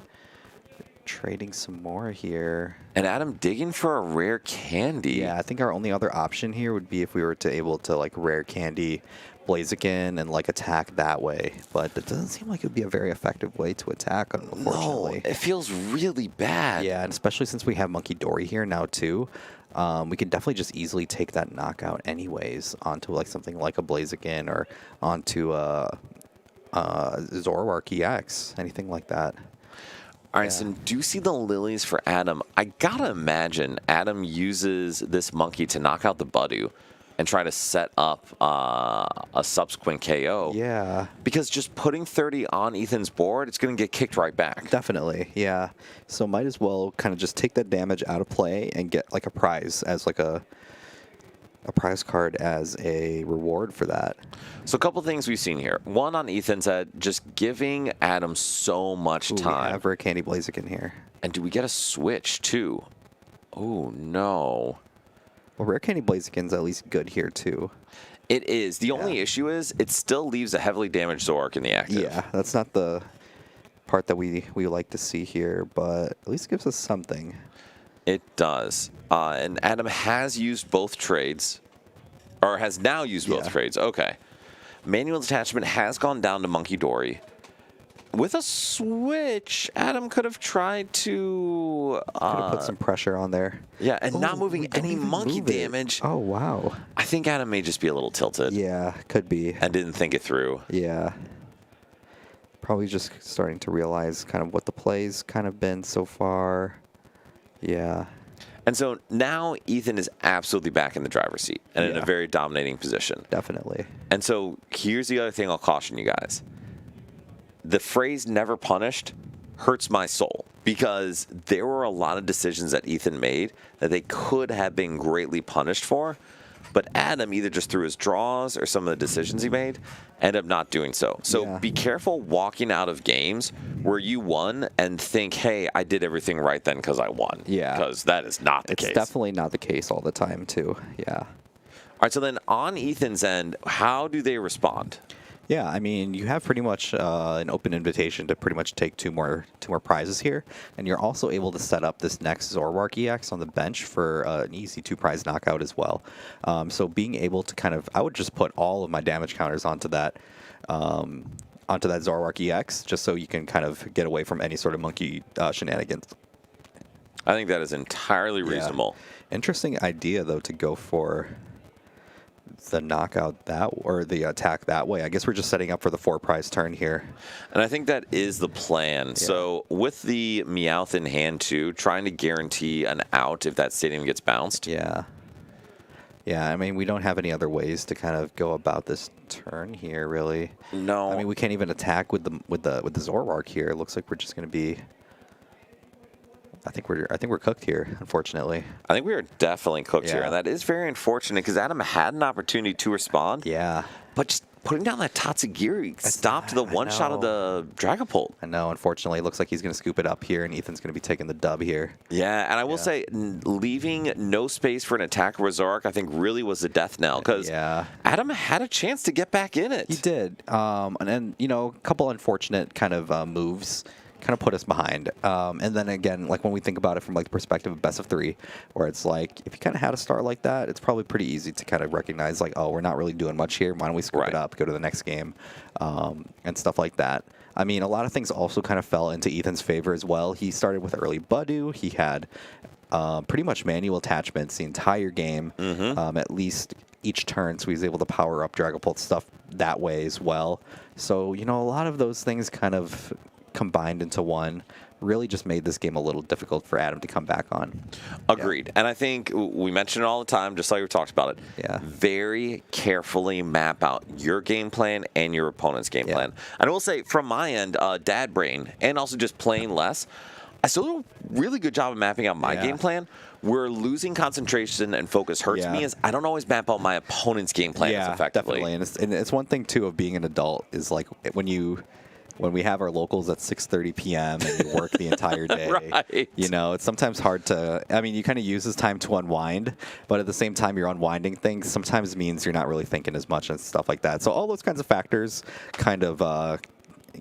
trading some more here. And Adam digging for a rare candy. Yeah, I think our only other option here would be if we were to able to like rare candy Blaziken and like attack that way, but it doesn't seem like it would be a very effective way to attack, No, unfortunately. it feels really bad. Yeah, and especially since we have Monkey Dory here now too, we can definitely just easily take that knockout anyways onto like something like a Blaziken or onto Zoroark EX, anything like that. All right, so do you see the lilies for Adam? I gotta imagine Adam uses this monkey to knock out the Budu and try to set up a subsequent KO. Yeah, Because just putting 30 on Ethan's board, it's going to get kicked right back. definitely. Yeah, so might as well kind of just take that damage out of play and get like a prize as like a prize card as a reward for that. So a couple things we've seen here. One on Ethan's head, just giving Adam so much Ooh, we time. have Rare Candy Blaziken here. And do we get a switch too? Oh, no. Well, Rare Candy Blaziken's at least good here too. It is. The only Yeah. issue is it still leaves a heavily damaged Zoroark in the active. Yeah, that's not the part that we like to see here, but at least gives us something. It does. And Adam has used both trades, or has now used both Yeah. trades. Okay. Manual detachment has gone down to Monkey Dory. With a switch, Adam could have tried to... Could have put some pressure on there. yeah, and not Oh, moving we don't any even monkey move it. damage. Oh, wow. I think Adam may just be a little tilted Yeah, could be. and didn't think it through. Yeah. Probably just starting to realize kind of what the play's kind of been so far. Yeah. And so now Ethan is absolutely back in the driver's seat and in a Yeah. very dominating position. Definitely. And so here's the other thing I'll caution you guys. The phrase never punished hurts my soul because there were a lot of decisions that Ethan made that they could have been greatly punished for, but Adam either just through his draws or some of the decisions he made ended up not doing so. So Yeah. be careful walking out of games where you won and think, hey, I did everything right then because I won. Yeah. Because that is not the It's case. definitely not the case all the time, too. Yeah. All right, so then on Ethan's end, how do they respond? Yeah, I mean, you have pretty much an open invitation to pretty much take two more prizes here, and you're also able to set up this next Zoroark EX on the bench for an easy 2-prize knockout as well. So being able to kind of, I would just put all of my damage counters onto that Zoroark EX, just so you can kind of get away from any sort of monkey shenanigans. I think that is entirely Yeah. reasonable. Interesting idea though to go for the knockout that or the attack that way. I guess we're just setting up for the 4-prize turn here. And I think that is the plan. So with the Meowth in hand too, trying to guarantee an out if that stadium gets bounced. Yeah. Yeah, I mean, we don't have any other ways to kind of go about this turn here, really. No. I mean, we can't even attack with the Zoroark here. It looks like we're just going to be. I think we're cooked here, unfortunately. I think we are definitely cooked here. Yeah. And that is very unfortunate because Adam had an opportunity to respond. Yeah. But just putting down that Tatsugiri stopped the I one shot of the Dragapult. I know. Unfortunately, it looks like he's going to scoop it up here, and Ethan's going to be taking the dub here. Yeah, and I will say, leaving no space for an attack with Zoroark, I think really was the death knell because Yeah. Adam had a chance to get back in it. He did. And then, a couple unfortunate kind of moves kind of put us behind. And then again, like when we think about it from like the perspective of best of 3, where it's like, if you kind of had a start like that, it's probably pretty easy to kind of recognize like, oh, we're not really doing much here. Why don't we scoop Right. it up, go to the next game, and stuff like that. I mean, a lot of things also kind of fell into Ethan's favor as well. He started with early Budu. He had pretty much manual attachments the entire game, at least each turn, so he was able to power up Dragapult stuff that way as well. So, a lot of those things kind of combined into one really just made this game a little difficult for Adam to come back on. Agreed. And I think we mention it all the time, just like we talked about it. Yeah. Very carefully map out your game plan and your opponent's game Yeah. plan. And I will say, from my end, dad brain, and also just playing less, I still do a really good job of mapping out my Yeah. game plan. Where losing concentration and focus hurts Yeah. me is I don't always map out my opponent's game plan as effectively. definitely. And it's one thing, too, of being an adult is like when you when we have our locals at 6:30 p.m. and you work the entire day, Right. you know, it's sometimes hard to. I mean, you kind of use this time to unwind, but at the same time, you're unwinding things. Sometimes means you're not really thinking as much and stuff like that. So all those kinds of factors kind of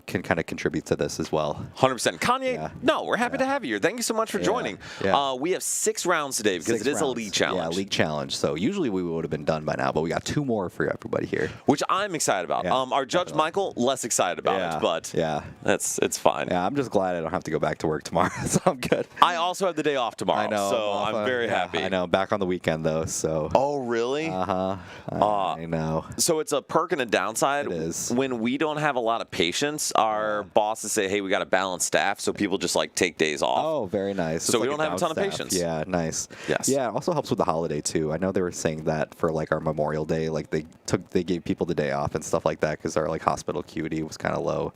can kind of contribute to this as well. 100%. Kanye, Yeah. no, we're happy to have you here. Thank you so much for joining. Yeah. We have 6 rounds today because 6 it is a rounds. league challenge. Yeah, league challenge. So usually we would have been done by now, but we got 2 more for everybody here. Which I'm excited about. Yeah, Our judge, definitely. Michael, less excited about Yeah, it, but yeah. it's fine. Yeah, I'm just glad I don't have to go back to work tomorrow, so I'm good. I also have the day off tomorrow, I know. so I'm very happy. I know. Back on the weekend though, so. Oh, really? I know. So it's a perk and a downside. It is. When we don't have a lot of patience, our bosses say, hey, we got to balance staff, so people just like take days off. Oh, very nice. So It's we like don't have a ton of down patience. Yeah, nice. Yes. Yeah, it also helps with the holiday too. I know they were saying that for like our Memorial Day, like they gave people the day off and stuff like that because our like hospital acuity was kind of low.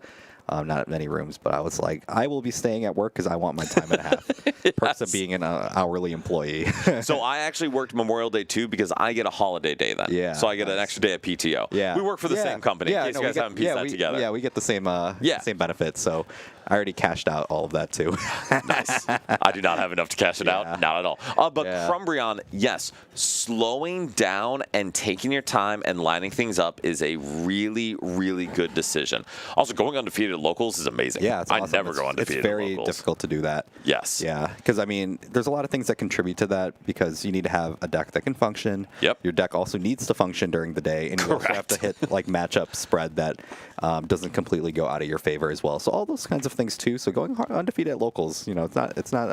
Not many rooms, but I was like, I will be staying at work because I want my time and a half. Perks of being an hourly employee. So I actually worked Memorial Day too because I get a holiday day then. Yeah, So I get an extra day of PTO. Yeah. We work for the same company. Yeah, in case no, you we guys get- haven't pieced that we, together. Yeah, we get the same Yeah. same benefits. So I already cashed out all of that too. Nice. I do not have enough to cash it Yeah. out. Not at all. But Yeah. Crumbrion, yes, slowing down and taking your time and lining things up is a really, really good decision. Also, going undefeated at locals is amazing. Yeah, it's I awesome. never go It's undefeated very at locals. difficult to do that. Yes. Yeah, because I mean, there's a lot of things that contribute to that because you need to have a deck that can function. Yep. Your deck also needs to function during the day, and you also have to hit like matchup spread that doesn't completely go out of your favor as well. So all those kinds of things too. So going undefeated at locals, you know, it's not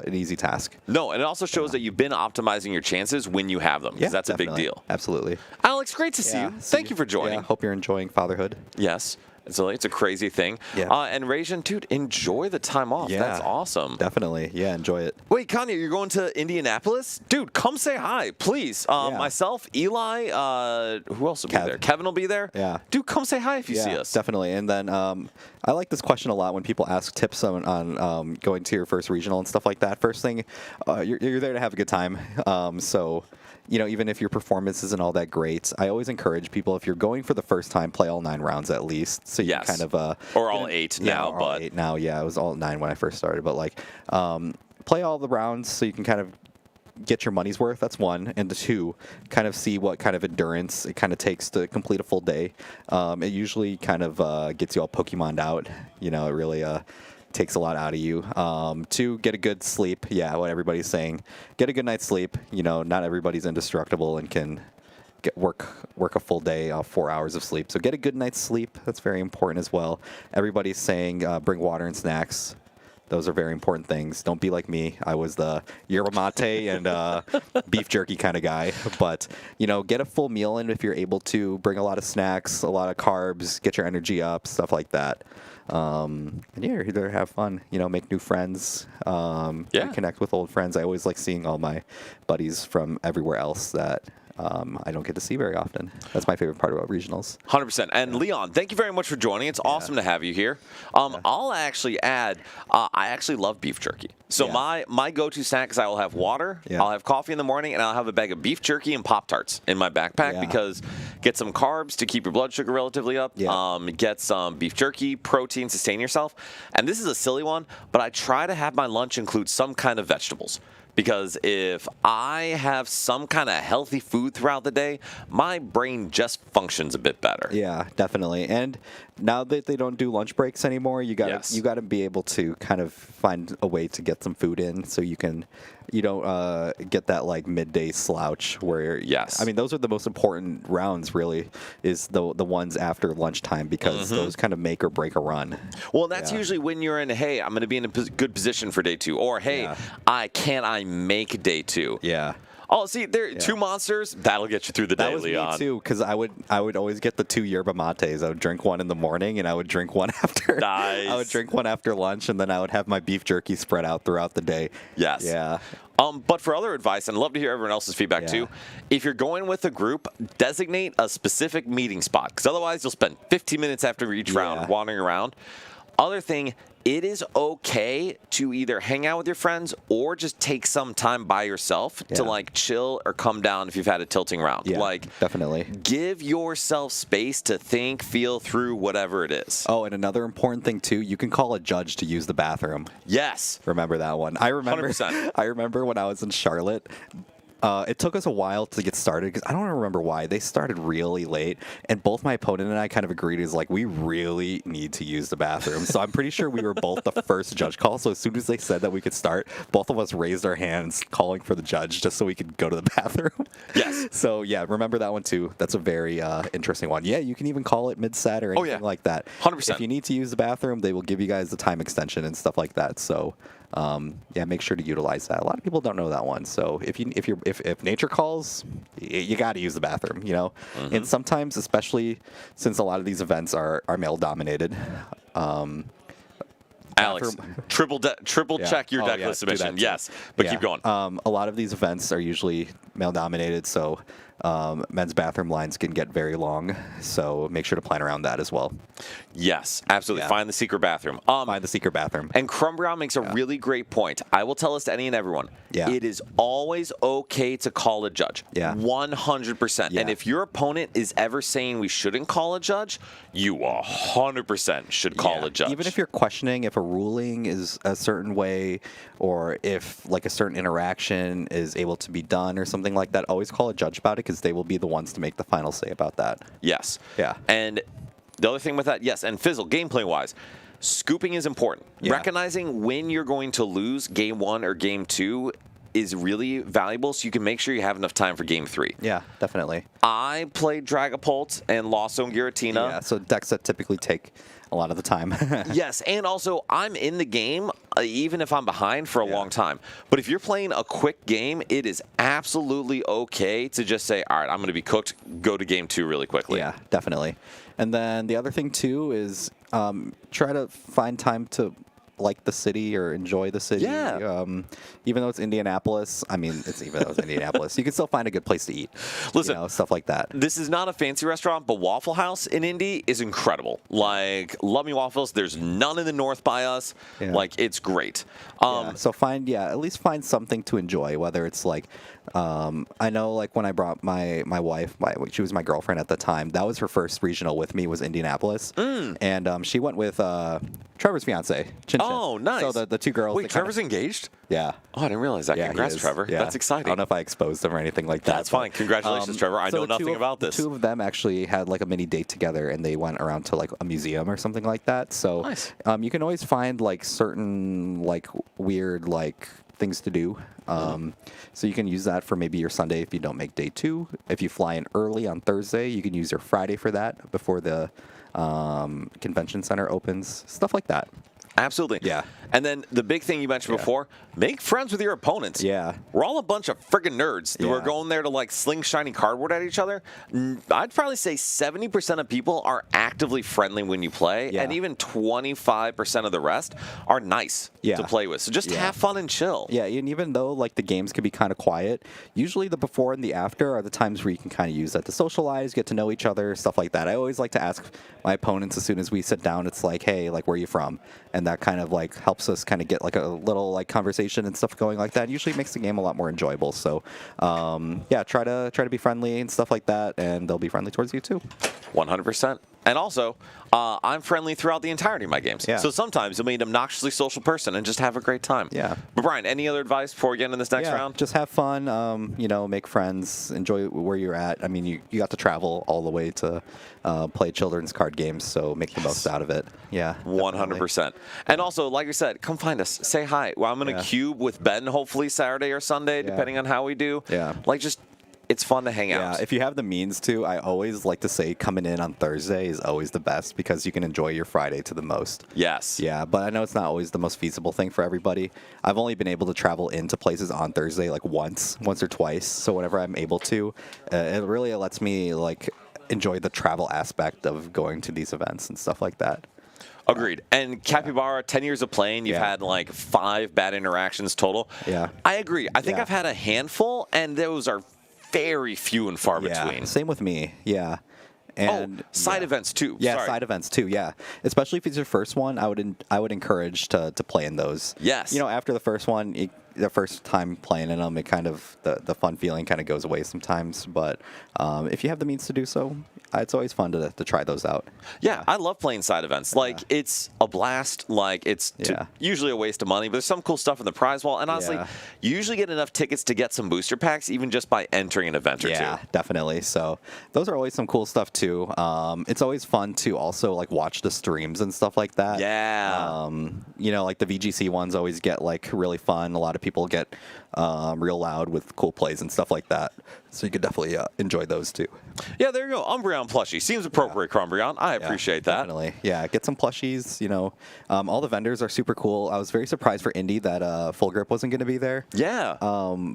an easy task. No, and it also shows that you've been optimizing your chances when you have them, because that's a big definitely. deal. Absolutely. Alex, great to see you. Thank you for joining. Yeah, hope you're enjoying fatherhood. Yes. It's a crazy thing. Yeah. And Rajan, dude, enjoy the time off. Yeah, That's awesome. Definitely. Yeah, enjoy it. Wait, Kanye, you're going to Indianapolis? Dude, come say hi, please. Myself, Eli, who else will be Kev. there? Kevin will be there. Yeah. Dude, come say hi if you see us. Definitely. And then I like this question a lot when people ask tips on going to your first regional and stuff like that. First thing, you're there to have a good time. So, you know, even if your performance isn't all that great, I always encourage people, if you're going for the first time, play all 9 rounds at least. So you Yes. kind of Or all 8 now, or all but 8 now. Yeah, it was all 9 when I first started, but like play all the rounds so you can kind of get your money's worth. That's 1, and 2, kind of see what kind of endurance it kind of takes to complete a full day. It usually kind of gets you all Pokemon'd out. You know, it really takes a lot out of you. 2, get a good sleep. Yeah, what everybody's saying. Get a good night's sleep. You know, not everybody's indestructible and can work a full day off 4 hours of sleep. So get a good night's sleep. That's very important as well. Everybody's saying bring water and snacks. Those are very important things. Don't be like me. I was the yerba mate and beef jerky kind of guy. But, you know, get a full meal in if you're able to. Bring a lot of snacks, a lot of carbs, get your energy up, stuff like that. And yeah, you're there to have fun. You know, make new friends. Connect with old friends. I always like seeing all my buddies from everywhere else that I don't get to see very often. That's my favorite part about regionals. 100%. And Leon, thank you very much for joining. It's awesome to have you here. I'll actually add, I actually love beef jerky. So my go-to snack is I will have water, I'll have coffee in the morning, and I'll have a bag of beef jerky and Pop-Tarts in my backpack because get some carbs to keep your blood sugar relatively up, get some beef jerky, protein, sustain yourself. And this is a silly one, but I try to have my lunch include some kind of vegetables. Because if I have some kind of healthy food throughout the day, my brain just functions a bit better. Yeah, definitely. And now that they don't do lunch breaks anymore, you gotta be able to kind of find a way to get some food in, so you don't get that like midday slouch where I mean, those are the most important rounds really, is the ones after lunchtime, because those kind of make or break a run. Well, that's usually when you're in, hey, I'm going to be in a good position for day 2, or hey, I make day 2. Yeah. Oh, see, there 2 monsters. That'll get you through the day, That was Leon. me too, because I would always get the 2 yerba mates. I would drink one in the morning, and I would drink one after. Nice. I would drink one after lunch, and then I would have my beef jerky spread out throughout the day. Yes. Yeah. But for other advice, and I'd love to hear everyone else's feedback too, if you're going with a group, designate a specific meeting spot, because otherwise you'll spend 15 minutes after each round wandering around. Other thing, it is okay to either hang out with your friends or just take some time by yourself to Yeah. like chill or come down if you've had a tilting round. Yeah, Like, definitely. give yourself space to think, feel through whatever it is. Oh, and another important thing too, you can call a judge to use the bathroom. Yes. Remember that one? I remember. 100%. I remember when I was in Charlotte. It took us a while to get started because I don't remember why. They started really late, and both my opponent and I kind of agreed is like, we really need to use the bathroom. So I'm pretty sure we were both the first judge call. So as soon as they said that we could start, both of us raised our hands calling for the judge just so we could go to the bathroom. Yes. So yeah, remember that one too. That's a very interesting one. Yeah, you can even call it mid-set or anything yeah. like that. 100%. If you need to use the bathroom, they will give you guys the time extension and stuff like that. So yeah, make sure to utilize that. A lot of people don't know that one. So if nature calls, you got to use the bathroom, you know. And sometimes, especially since a lot of these events are male dominated. Alex, triple Yeah. check your Oh, deck yeah, list do that submission. too. Yes, but Yeah. keep going. A lot of these events are usually male dominated, so men's bathroom lines can get very long. So make sure to plan around that as well. Yes, absolutely. Yeah. Find the secret bathroom. Find the secret bathroom. And Crumbrown makes a really great point. I will tell this to any and everyone. Yeah. It is always okay to call a judge. Yeah. 100%. Yeah. And if your opponent is ever saying we shouldn't call a judge, you 100% should call Yeah. a judge. Even if you're questioning if a ruling is a certain way or if like a certain interaction is able to be done or something like that, always call a judge about it because they will be the ones to make the final say about that. Yes. Yeah. And the other thing with that, yes, and Fizzle, gameplay-wise, scooping is important. Yeah. Recognizing when you're going to lose game 1 or game 2 is really valuable, so you can make sure you have enough time for game 3. Yeah, definitely. I played Dragapult and lost on Giratina. Yeah, so decks that typically take a lot of the time. Yes, and also I'm in the game even if I'm behind for a Yeah. long time. But if you're playing a quick game, it is absolutely okay to just say, all right, I'm going to be cooked, go to game 2 really quickly. Yeah, definitely. And then the other thing too is try to find time to like the city or enjoy the city. Yeah. Even though it's Indianapolis, you can still find a good place to eat. Listen, you know, stuff like that. This is not a fancy restaurant, but Waffle House in Indy is incredible. Like, love me waffles. There's none in the north by us. Yeah. Like, it's great. Yeah, so at least find something to enjoy, whether it's like, I know like when I brought my wife, she was my girlfriend at the time, that was her first regional with me was Indianapolis. And she went with Trevor's fiance, Chin Chin. Oh, nice. So the two girls. Wait, they Trevor's kinda, engaged? yeah. Oh, I didn't realize that. Yeah, he Congrats, is. Trevor. Yeah. That's exciting. I don't know if I exposed them or anything like that. That's fine. Congratulations, Trevor. I know nothing about this. The two of them actually had like a mini date together, and they went around to like a museum or something like that. So Nice. You can always find like certain like weird like things to do. So you can use that for maybe your Sunday if you don't make day 2. If you fly in early on Thursday, you can use your Friday for that before the convention center opens. Stuff like that. Absolutely. Yeah. And then the big thing you mentioned Yeah. before, make friends with your opponents. Yeah. We're all a bunch of friggin' nerds. Yeah. We're going there to like sling shiny cardboard at each other. I'd probably say 70% of people are actively friendly when you play, Yeah. and even 25% of the rest are nice Yeah. to play with. So just Yeah. have fun and chill. Yeah, and even though like the games can be kind of quiet, usually the before and the after are the times where you can kind of use that to socialize, get to know each other, stuff like that. I always like to ask my opponents as soon as we sit down. It's like, hey, like where are you from? And that kind of like helps us kind of get like a little like conversation and stuff going like that. Usually makes the game a lot more enjoyable. So yeah, try to be friendly and stuff like that, and they'll be friendly towards you too. 100%. And also, I'm friendly throughout the entirety of my games. Yeah. So sometimes you'll meet an obnoxiously social person and just have a great time. Yeah. But Brian, any other advice before we get into this next Yeah, round? just have fun, you know, make friends, enjoy where you're at. I mean, you got to travel all the way to play children's card games, so make the most out of it. Yeah. 100%. And also, like I said, come find us. Say hi. Well, I'm going to Yeah. cube with Ben hopefully Saturday or Sunday, depending on how we do. Yeah. Like, just, it's fun to hang Yeah, out. if you have the means to, I always like to say coming in on Thursday is always the best because you can enjoy your Friday to the most. Yes. Yeah, but I know it's not always the most feasible thing for everybody. I've only been able to travel into places on Thursday like once or twice. So whenever I'm able to, it really lets me like enjoy the travel aspect of going to these events and stuff like that. Agreed. And Capybara, 10 years of playing, you've Yeah. had like 5 bad interactions total. Yeah. I agree. I think Yeah. I've had a handful, and those are very few and far Yeah, between. same with me. Yeah. And side events too. Yeah, Sorry. side events too. Yeah, especially if it's your first one, I would encourage to play in those. Yes. You know, after the first one, the first time playing in them, it kind of the fun feeling kind of goes away sometimes. But if you have the means to do so, it's always fun to try those out. Yeah, I love playing side events. Like, it's a blast. Like, it's usually a waste of money, but there's some cool stuff in the prize wall. And honestly, you usually get enough tickets to get some booster packs, even just by entering an event or two. Yeah, definitely. So those are always some cool stuff too. It's always fun to also like watch the streams and stuff like that. Yeah. You know, like the VGC ones always get like really fun. A lot of people get real loud with cool plays and stuff like that. So you could definitely enjoy those too. Yeah, there you go. Umbreon plushie. Seems appropriate, Umbreon. I appreciate that. Definitely. Yeah, get some plushies, you know. All the vendors are super cool. I was very surprised for Indy that Full Grip wasn't going to be there. Yeah.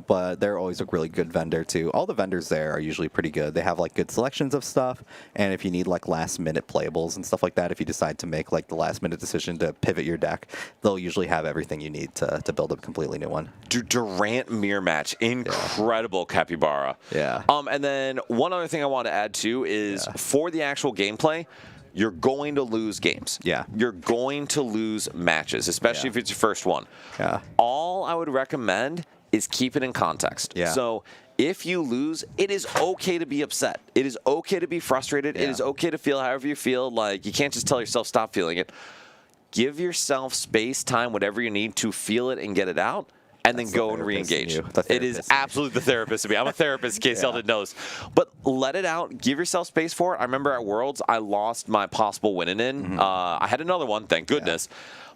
But they're always a really good vendor too. All the vendors there are usually pretty good. They have like good selections of stuff, and if you need like last minute playables and stuff like that, if you decide to make like the last minute decision to pivot your deck, they'll usually have everything you need to build a completely new one. Dude, Durant mirror match. Incredible Capybara. Yeah. And then one other thing I want to add too is for the actual gameplay, you're going to lose games. Yeah. You're going to lose matches, especially if it's your first one. Yeah. All I would recommend is keep it in context. Yeah. So if you lose, it is okay to be upset. It is okay to be frustrated. It is okay to feel however you feel. Like, you can't just tell yourself stop feeling it. Give yourself space, time, whatever you need to feel it and get it out. And then go and re-engage. It is absolutely the therapist to me. I'm a therapist, in case y'all didn't know this. But let it out. Give yourself space for it. I remember at Worlds, I lost my possible winning in. I had another one, thank goodness.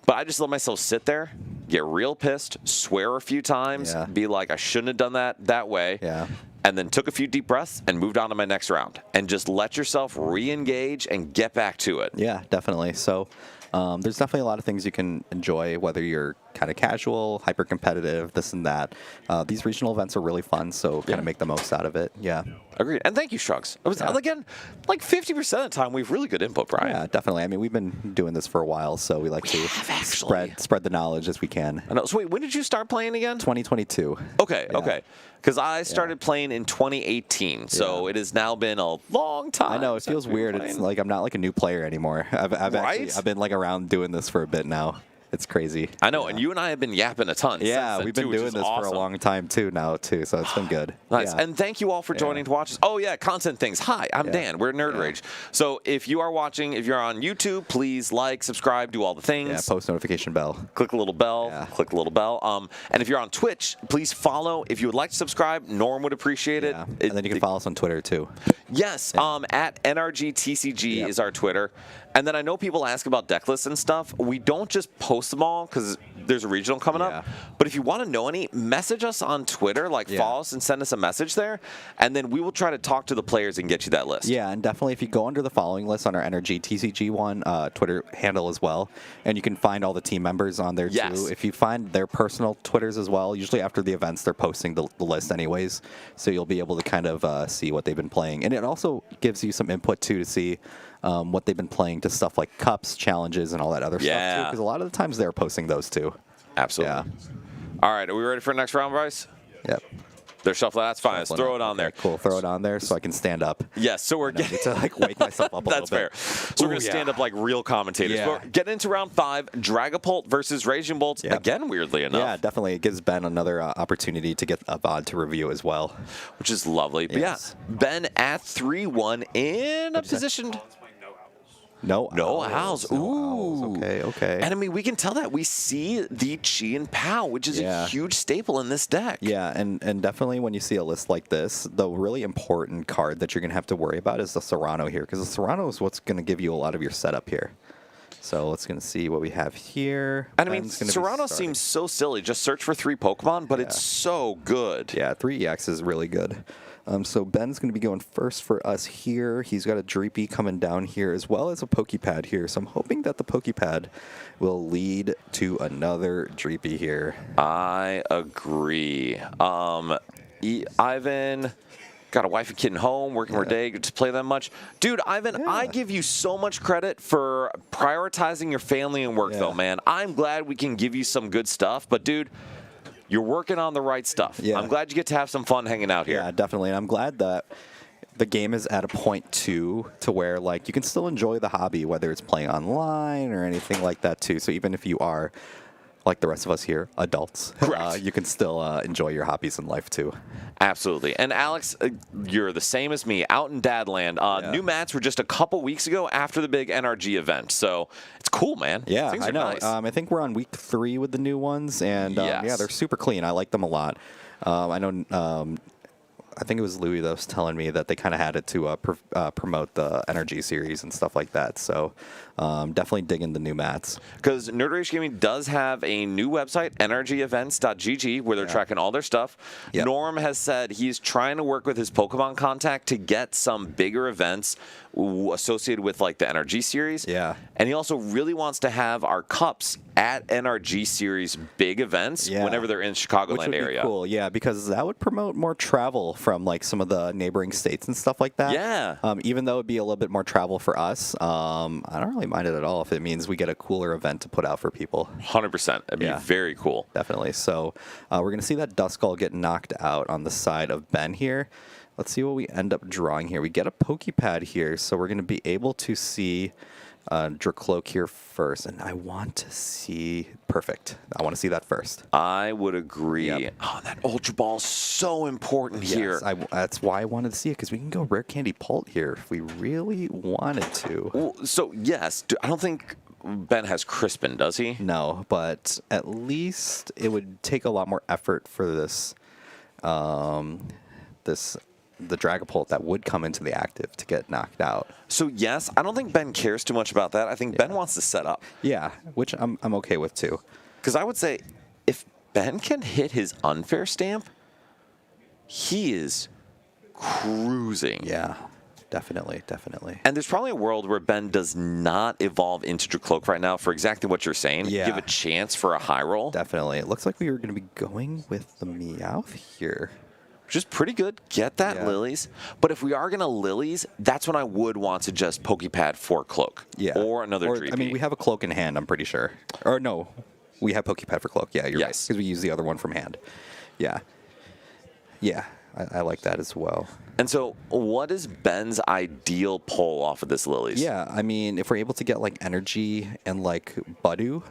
But I just let myself sit there, get real pissed, swear a few times, be like, I shouldn't have done that way. Yeah. And then took a few deep breaths and moved on to my next round. And just let yourself re-engage and get back to it. Yeah, definitely. So there's definitely a lot of things you can enjoy, whether you're kind of casual, hyper competitive, this and that. These regional events are really fun, so kind of make the most out of it. Yeah. Agreed. And thank you, Shrugs. Again, like 50% of the time, we have really good input, Brian. Yeah, definitely. I mean, we've been doing this for a while, so we like to spread the knowledge as we can. I know. So wait, when did you start playing again? 2022. Okay, okay. Because I started playing in 2018, so it has now been a long time. I know, it feels weird. It's like I'm not like a new player anymore. I've been like around doing this for a bit now. It's crazy. I know, and you and I have been yapping a ton. Yeah, we've been doing this for a long time too now too, so it's been good. Nice. Yeah. And thank you all for joining to watch us. Oh yeah, content things. Hi, I'm Dan. We're Nerd Rage. So if you are watching, if you're on YouTube, please like, subscribe, do all the things. Yeah, post notification bell. Click the little bell. Click the little bell. And if you're on Twitch, please follow. If you would like to subscribe, Norm would appreciate it. And then you can follow us on Twitter too. Yes, at NRGTCG is our Twitter. And then I know people ask about deck lists and stuff. We don't just post them all because there's a regional coming up. But if you want to know any, message us on Twitter, follow us and send us a message there. And then we will try to talk to the players and get you that list. Yeah, and definitely if you go under the following list on our Energy TCG one, Twitter handle as well, and you can find all the team members on there too. If you find their personal Twitters as well, usually after the events they're posting the list anyways, so you'll be able to kind of see what they've been playing. And it also gives you some input too to see what they've been playing to stuff like cups, challenges, and all that other stuff too, because a lot of the times they're posting those too. Absolutely. Yeah. All right, are we ready for the next round, Bryce? Yep. They're shuffling. That's fine. Let's throw it on there. Cool. Throw it on there so I can stand up. Yes. So we're getting to like wake myself up a little bit. That's fair. So we're gonna stand up like real commentators. Yeah. We're getting into round 5. Dragapult versus Raging Bolts. Again, weirdly enough. Yeah, definitely. It gives Ben another opportunity to get a VOD to review as well, which is lovely. But yeah, Ben at 3-1 in a position. No owls. Ooh. Okay. And I mean, we can tell that. We see the Chi and Pow, which is a huge staple in this deck. Yeah, and definitely when you see a list like this, the really important card that you're going to have to worry about is the Serrano here, because the Serrano is what's going to give you a lot of your setup here. So let's going to see what we have here. And I mean, Serrano seems so silly. Just search for 3 Pokemon, but it's so good. Yeah, 3 EX is really good. So Ben's going to be going first for us here. He's got a Dreepy coming down here as well as a Pokepad here. So I'm hoping that the Pokepad will lead to another Dreepy here. I agree. Ivan got a wife and kid at home, working her day, get to play that much. Dude, Ivan, I give you so much credit for prioritizing your family and work, though, man. I'm glad we can give you some good stuff. But, dude, you're working on the right stuff. Yeah. I'm glad you get to have some fun hanging out here. Yeah, definitely. And I'm glad that the game is at a point too to where like you can still enjoy the hobby, whether it's playing online or anything like that too. So even if you are like the rest of us here, adults, Correct. you can still enjoy your hobbies in life too. Absolutely. And Alex, you're the same as me, out in Dadland. Yeah. New mats were just a couple weeks ago after the big NRG event, so it's cool, man. Yeah, Things I are know. Nice. I think we're on week 3 with the new ones, and yeah, Yes. they're super clean. I like them a lot. I know. I think it was Louis that was telling me that they kind of had it to promote the Energy series and stuff like that. So definitely digging the new mats. Because Nerd Rage Gaming does have a new website, energyevents.gg, where they're tracking all their stuff. Yep. Norm has said he's trying to work with his Pokemon contact to get some bigger events associated with like the NRG series. Yeah. And he also really wants to have our cups at NRG series big events Yeah. whenever they're in Which Chicagoland would be area. cool, yeah, because that would promote more travel from like some of the neighboring states and stuff like that. Yeah. Even though it'd be a little bit more travel for us, I don't really mind it at all if it means we get a cooler event to put out for people. 100%. That'd be Yeah. very cool. Definitely. So we're going to see that Duskull get knocked out on the side of Ben here. Let's see what we end up drawing here. We get a Pokepad here, so we're going to be able to see Dracloak here first. And I want to see... Perfect. I want to see that first. I would agree. Yep. Oh, that Ultra Ball is so important here. Yes, that's why I wanted to see it, because we can go Rare Candy Pult here if we really wanted to. Well, so, yes, I don't think Ben has Crispin, does he? No, but at least it would take a lot more effort for this... the Dragapult that would come into the active to get knocked out. So, yes, I don't think Ben cares too much about that. I think Ben wants to set up. Yeah, which I'm okay with too. Because I would say if Ben can hit his unfair stamp, he is cruising. Yeah, definitely. And there's probably a world where Ben does not evolve into Dracloak right now for exactly what you're saying. Yeah. Give a chance for a high roll. Definitely. It looks like we were going to be going with the Meowth here. Which is pretty good. Get that Yeah. Lilies. But if we are going to Lilies, that's when I would want to just Pokepad for Cloak. Yeah. Or another Dreepy. I mean, we have a Cloak in hand, I'm pretty sure. Or no, we have Pokepad for Cloak. Yeah, you're right. Yes. Because we use the other one from hand. Yeah. Yeah, I like that as well. And so what is Ben's ideal pull off of this Lilies? Yeah, I mean, if we're able to get like Energy and like Budu,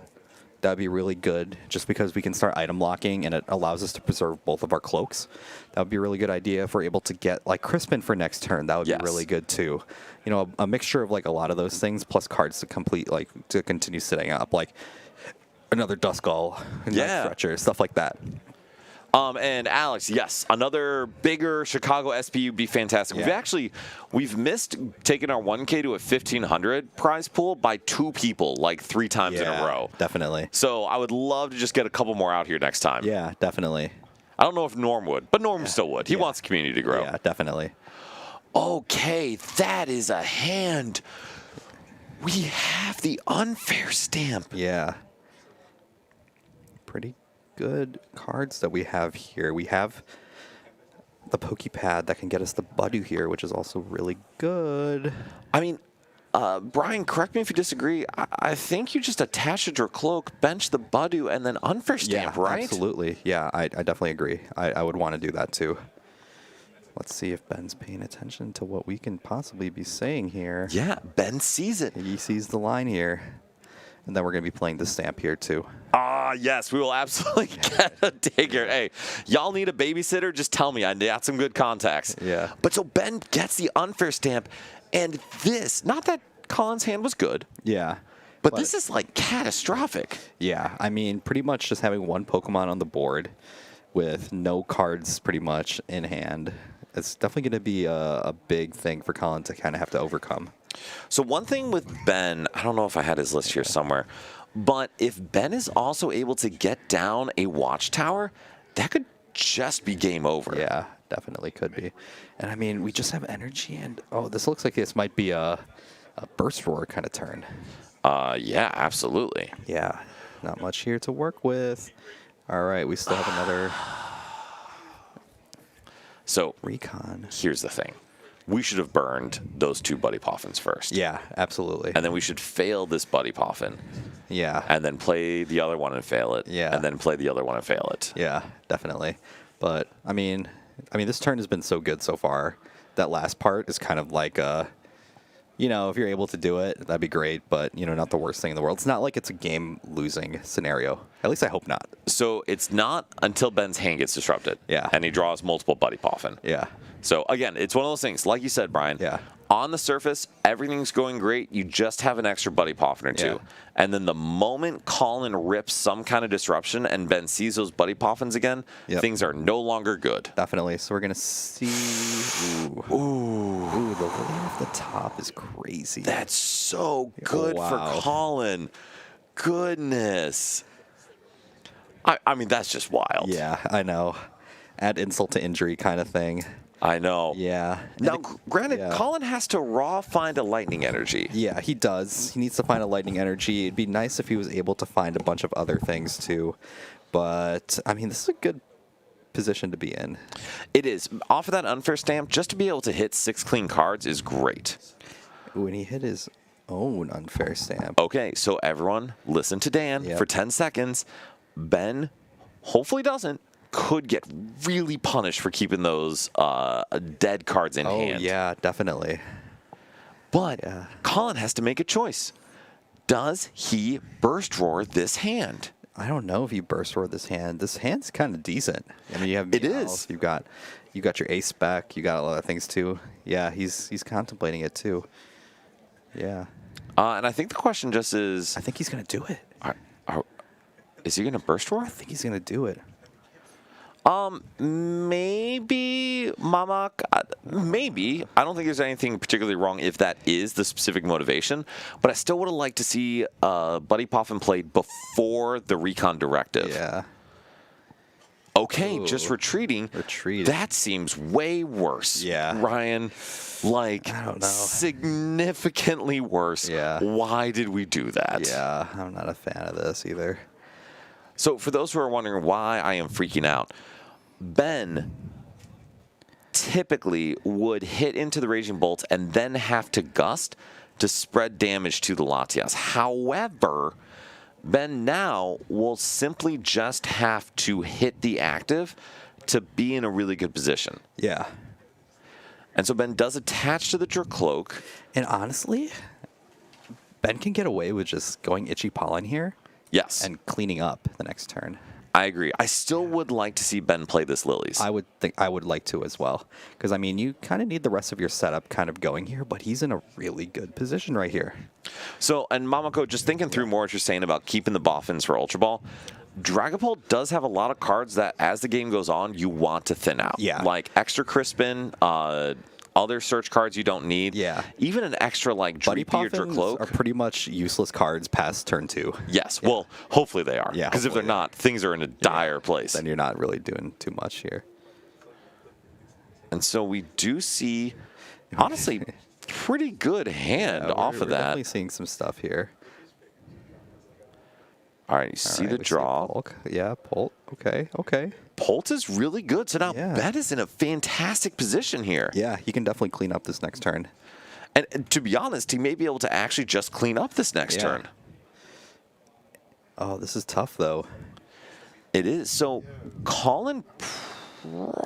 that'd be really good just because we can start item locking and it allows us to preserve both of our cloaks. That would be a really good idea if we're able to get like Crispin for next turn. That would Yes. be really good too. You know, a mixture of like a lot of those things plus cards to complete, like to continue sitting up, like another Duskull, Yeah. Stretcher, stuff like that. And Alex, yes, another bigger Chicago SP would be fantastic. Yeah. We've missed taking our 1K to a 1,500 prize pool by 2 people like 3 times in a row. Definitely. So I would love to just get a couple more out here next time. Yeah, definitely. I don't know if Norm would, but Norm still would. He Yeah. wants the community to grow. Yeah, definitely. Okay, that is a hand. We have the unfair stamp. Yeah. Pretty good cards that we have here. We have the Pokepad that can get us the Budu here, which is also really good. I mean, Brian, correct me if you disagree. I think you just attach a Dracloak, bench the Budu, and then unfair stamp, right? Absolutely. Yeah, I definitely agree. I would want to do that too. Let's see if Ben's paying attention to what we can possibly be saying here. Yeah, Ben sees it. He sees the line here. And then we're going to be playing the stamp here too. Ah, yes, we will absolutely get a digger. Hey, y'all need a babysitter? Just tell me. I got some good contacts. Yeah. But so Ben gets the unfair stamp, and this, not that Colin's hand was good, Yeah. but this is like catastrophic. Yeah, I mean, pretty much just having one Pokemon on the board with no cards pretty much in hand. It's definitely going to be a big thing for Colin to kind of have to overcome. So one thing with Ben, I don't know if I had his list here somewhere, but if Ben is also able to get down a watchtower, that could just be game over. Yeah, definitely could be. And I mean, we just have energy and, oh, this looks like this might be a burst roar kind of turn. Yeah, absolutely. Yeah, not much here to work with. All right, we still have another So recon. here's the thing. We should have burned those 2 Buddy Poffins first. Yeah, absolutely. And then we should fail this Buddy Poffin. Yeah. And then play the other one and fail it. Yeah. And then play the other one and fail it. Yeah, definitely. But I mean, this turn has been so good so far that last part is kind of like if you're able to do it, that'd be great, but not the worst thing in the world. It's not like it's a game losing scenario. At least I hope not. So it's not until Ben's hand gets disrupted. Yeah. And he draws multiple Buddy Poffin. Yeah. So again, it's one of those things, like you said, Brian. Yeah. On the surface, everything's going great. You just have an extra Buddy Poffin or two. Yeah. And then the moment Colin rips some kind of disruption and Ben sees those Buddy Poffins again, Yep. things are no longer good. Definitely. So we're gonna see. Ooh, the lily off the top is crazy. That's so good for Wow. Colin. Goodness. I mean, that's just wild. Yeah, I know. Add insult to injury kind of thing. I know. Yeah. Now, And granted, yeah. Colin has to raw find a lightning energy. Yeah, he does. He needs to find a lightning energy. It'd be nice if he was able to find a bunch of other things too. But I mean, this is a good position to be in. It is. Off of that unfair stamp, just to be able to hit 6 clean cards is great. Ooh, and he hit his own unfair stamp. Okay, so everyone, listen to Dan Yep. for 10 seconds. Ben, hopefully doesn't, could get really punished for keeping those dead cards in Oh, hand. yeah, definitely. But Yeah. Colin has to make a choice. Does he burst roar this hand? I don't know if you burst roar this hand. This hand's kind of decent. I mean, you have It Meowth, is. You got your ace spec. You got a lot of things too. Yeah, he's contemplating it too. Yeah, And I think the question just is, I think he's gonna do it. is he going to burst roar? I think he's gonna do it. Maybe Mamak. Maybe. I don't think there's anything particularly wrong if that is the specific motivation. But I still would have liked to see Buddy Poffin played before the recon directive. Yeah. Okay, Ooh. just retreating. Retreating. That seems way worse. Yeah. Ryan, like I don't know. significantly worse. Yeah. Why did we do that? Yeah, I'm not a fan of this either. So for those who are wondering why I am freaking out, Ben typically would hit into the Raging Bolt and then have to gust to spread damage to the Latias. However, Ben now will simply just have to hit the active to be in a really good position. Yeah. And so Ben does attach to the Cloak. And honestly, Ben can get away with just going Itchy Pollen here Yes, and cleaning up the next turn. I agree. I still would like to see Ben play this Lilies. I would like to as well, because I mean, you kind of need the rest of your setup kind of going here, but he's in a really good position right here. So, and Mamako, just thinking through more what you're saying about keeping the Boffins for Ultra Ball, Dragapult does have a lot of cards that, as the game goes on, you want to thin out. Yeah. Like extra Crispin, other search cards you don't need. Yeah. Even an extra like Buddy Dreepy or Poffins Cloak. are pretty much useless cards past turn 2. Yes. Well, hopefully they are. Yeah, Because if they're hopefully, not, things are in a dire place. Then you're not really doing too much here. And so we do see, honestly, pretty good hand Yeah, off we're of that. definitely seeing some stuff here. All right, you see All right, the we draw. Polk. Yeah, Polt. Okay, okay. Polt is really good. So now Yeah. Ben is in a fantastic position here. Yeah, he can definitely clean up this next turn. And to be honest, he may be able to actually just clean up this next Yeah. turn. Oh, this is tough though. It is. So Colin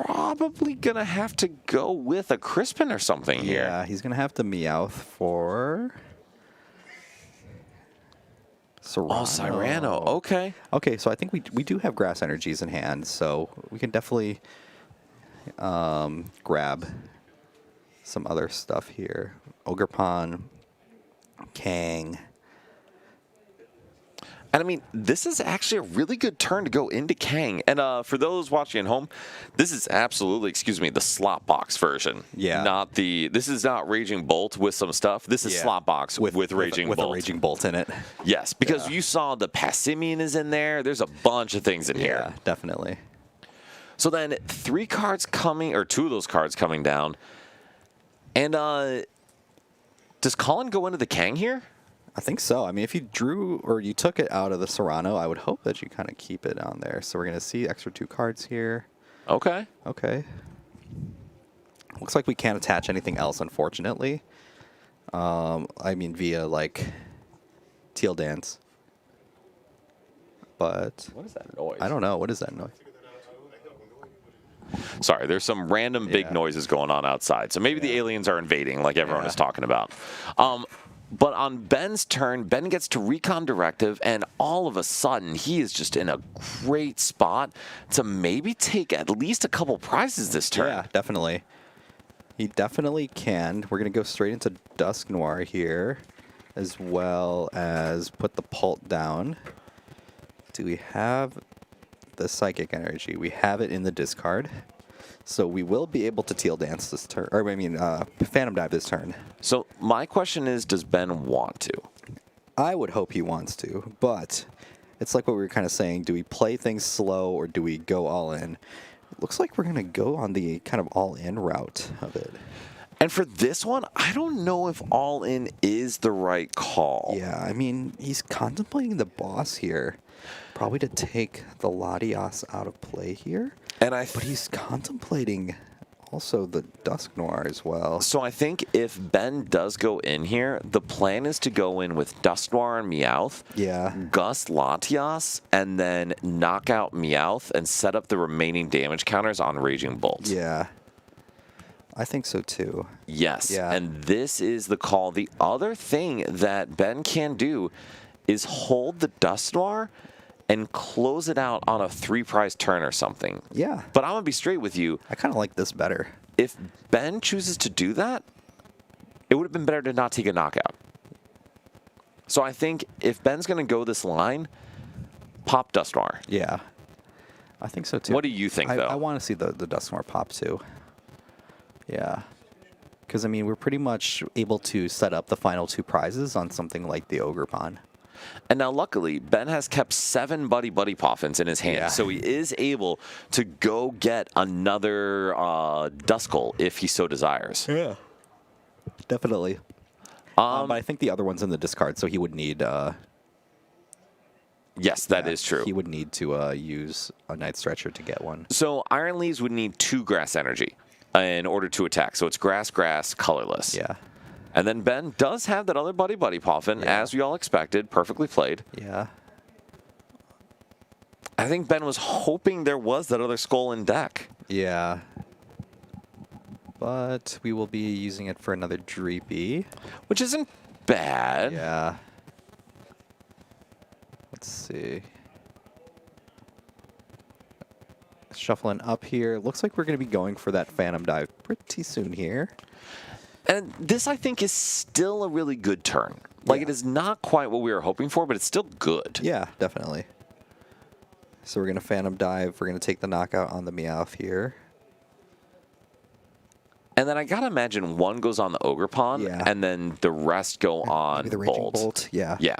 probably going to have to go with a Crispin or something here. Yeah, he's gonna have to Meowth for Serrano. Oh, Cyrano. Okay. Okay, so I think we do have grass energies in hand, so we can definitely grab some other stuff here. Ogerpon, Kang. And I mean, this is actually a really good turn to go into Kang. And for those watching at home, this is absolutely, the slot box version. Yeah. This is not Raging Bolt with some stuff. This is Yeah. slot box with Raging with Bolt. a Raging Bolt in it. Yes, because Yeah. you saw the Passimian is in there. There's a bunch of things in Yeah, here. definitely. So then 3 cards coming, or 2 of those cards coming down. And does Colin go into the Kang here? I think so. I mean, if you drew or you took it out of the Serrano, I would hope that you kind of keep it on there. So we're going to see extra 2 cards here. Okay. Okay. Looks like we can't attach anything else, unfortunately. I mean, via, like, Teal Dance. But What is that noise? I don't know. What is that noise? Sorry, there's some random big Yeah. noises going on outside. So maybe the aliens are invading, like everyone Yeah. is talking about. But on Ben's turn, Ben gets to recon directive, and all of a sudden, he is just in a great spot to maybe take at least a couple prizes this turn. Yeah, definitely. He definitely can. We're going to go straight into Dusk Noir here, as well as put the Pult down. Do we have the Psychic Energy? We have it in the discard. So we will be able to Teal Dance this turn, or I mean, Phantom Dive this turn. So my question is, does Ben want to? I would hope he wants to, but it's like what we were kind of saying. Do we play things slow or do we go all in? It looks like we're going to go on the kind of all-in route of it. And for this one, I don't know if all in is the right call. Yeah, I mean, he's contemplating the boss here. Probably to take the Latias out of play here. And But he's contemplating also the Dusk Noir as well. So I think if Ben does go in here, the plan is to go in with Dusk Noir and Meowth, Yeah. Gust Latias, and then knock out Meowth and set up the remaining damage counters on Raging Bolt. Yeah. I think so too. Yes, Yeah. and this is the call. The other thing that Ben can do is hold the Dusk Noir and close it out on a 3-prize turn or something. Yeah. But I'm going to be straight with you. I kind of like this better. If Ben chooses to do that, it would have been better to not take a knockout. So I think if Ben's going to go this line, pop Dusk Noir. Yeah. I think so too. What do you think, though? I want to see the Dusk Noir pop too. Yeah. Because, I mean, we're pretty much able to set up the final 2 prizes on something like the Ogre Pond. And now, luckily, Ben has kept 7 Buddy Buddy Poffins in his hand, Yeah. so he is able to go get another Duskull if he so desires. Yeah. Definitely. But I think the other one's in the discard, so he would need... Yes, that is true. He would need to use a Night Stretcher to get one. So Iron Leaves would need 2 Grass Energy in order to attack. So it's Grass, Grass, colorless. Yeah. And then Ben does have that other Buddy Buddy Poffin, Yeah. as we all expected, perfectly played. Yeah. I think Ben was hoping there was that other skull in deck. Yeah. But we will be using it for another Dreepy. Which isn't bad. Yeah. Let's see. Shuffling up here. Looks like we're going to be going for that Phantom Dive pretty soon here. And this, I think, is still a really good turn. Like, Yeah. it is not quite what we were hoping for, but it's still good. Yeah, definitely. So we're going to Phantom Dive. We're going to take the knockout on the Meowth here. And then I got to imagine one goes on the Ogre Pond, Yeah. and then the rest go on Maybe the Raging Bolt. Bolt. Yeah, Yeah.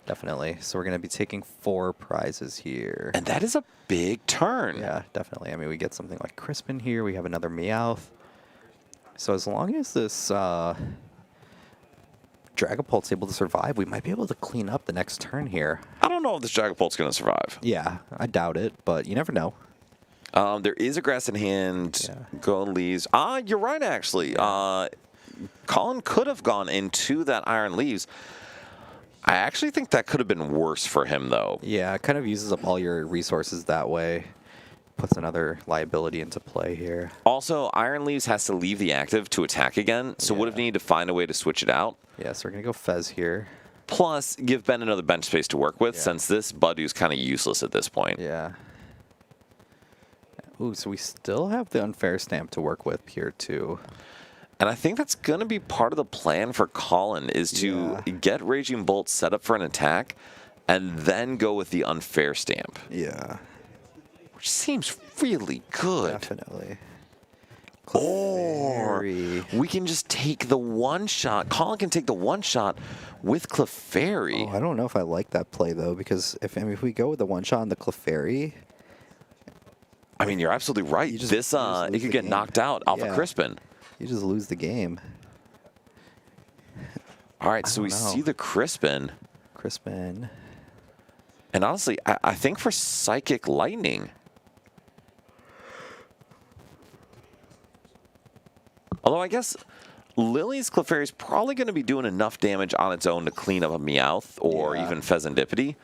definitely. So we're going to be taking 4 prizes here. And that is a big turn. Yeah, definitely. I mean, we get something like Crispin here. We have another Meowth. So as long as this Dragapult's able to survive, we might be able to clean up the next turn here. I don't know if this Dragapult's going to survive. Yeah, I doubt it, but you never know. There is a grass in hand. Yeah. Go leaves. You're right, actually. Colin could have gone into that Iron Leaves. I actually think that could have been worse for him, though. Yeah, it kind of uses up all your resources that way. Puts another liability into play here. Also, Iron Leaves has to leave the active to attack again, so would have needed to find a way to switch it out. Yeah, so we're going to go Fez here. Plus, give Ben another bench space to work with, Yeah. since this Budu's kind of useless at this point. Yeah. Ooh, so we still have the Unfair Stamp to work with here, too. And I think that's going to be part of the plan for Colin, is to get Raging Bolt set up for an attack, and then go with the Unfair Stamp, Yeah, which seems really good. definitely. Or Clefairy. we can just take the one shot. Colin can take the one shot with Clefairy. Oh, I don't know if I like that play, though, because if we go with the one shot on the Clefairy, I mean, you're absolutely right. You just- This you just it lose could the get game. knocked out off of Yeah. Crispin. you just lose the game. All right, so we don't know. see the Crispin. Crispin. And honestly, I think for Psychic Lightning. Although I guess Lily's Clefairy is probably going to be doing enough damage on its own to clean up a Meowth or Yeah. even Pheasantipity.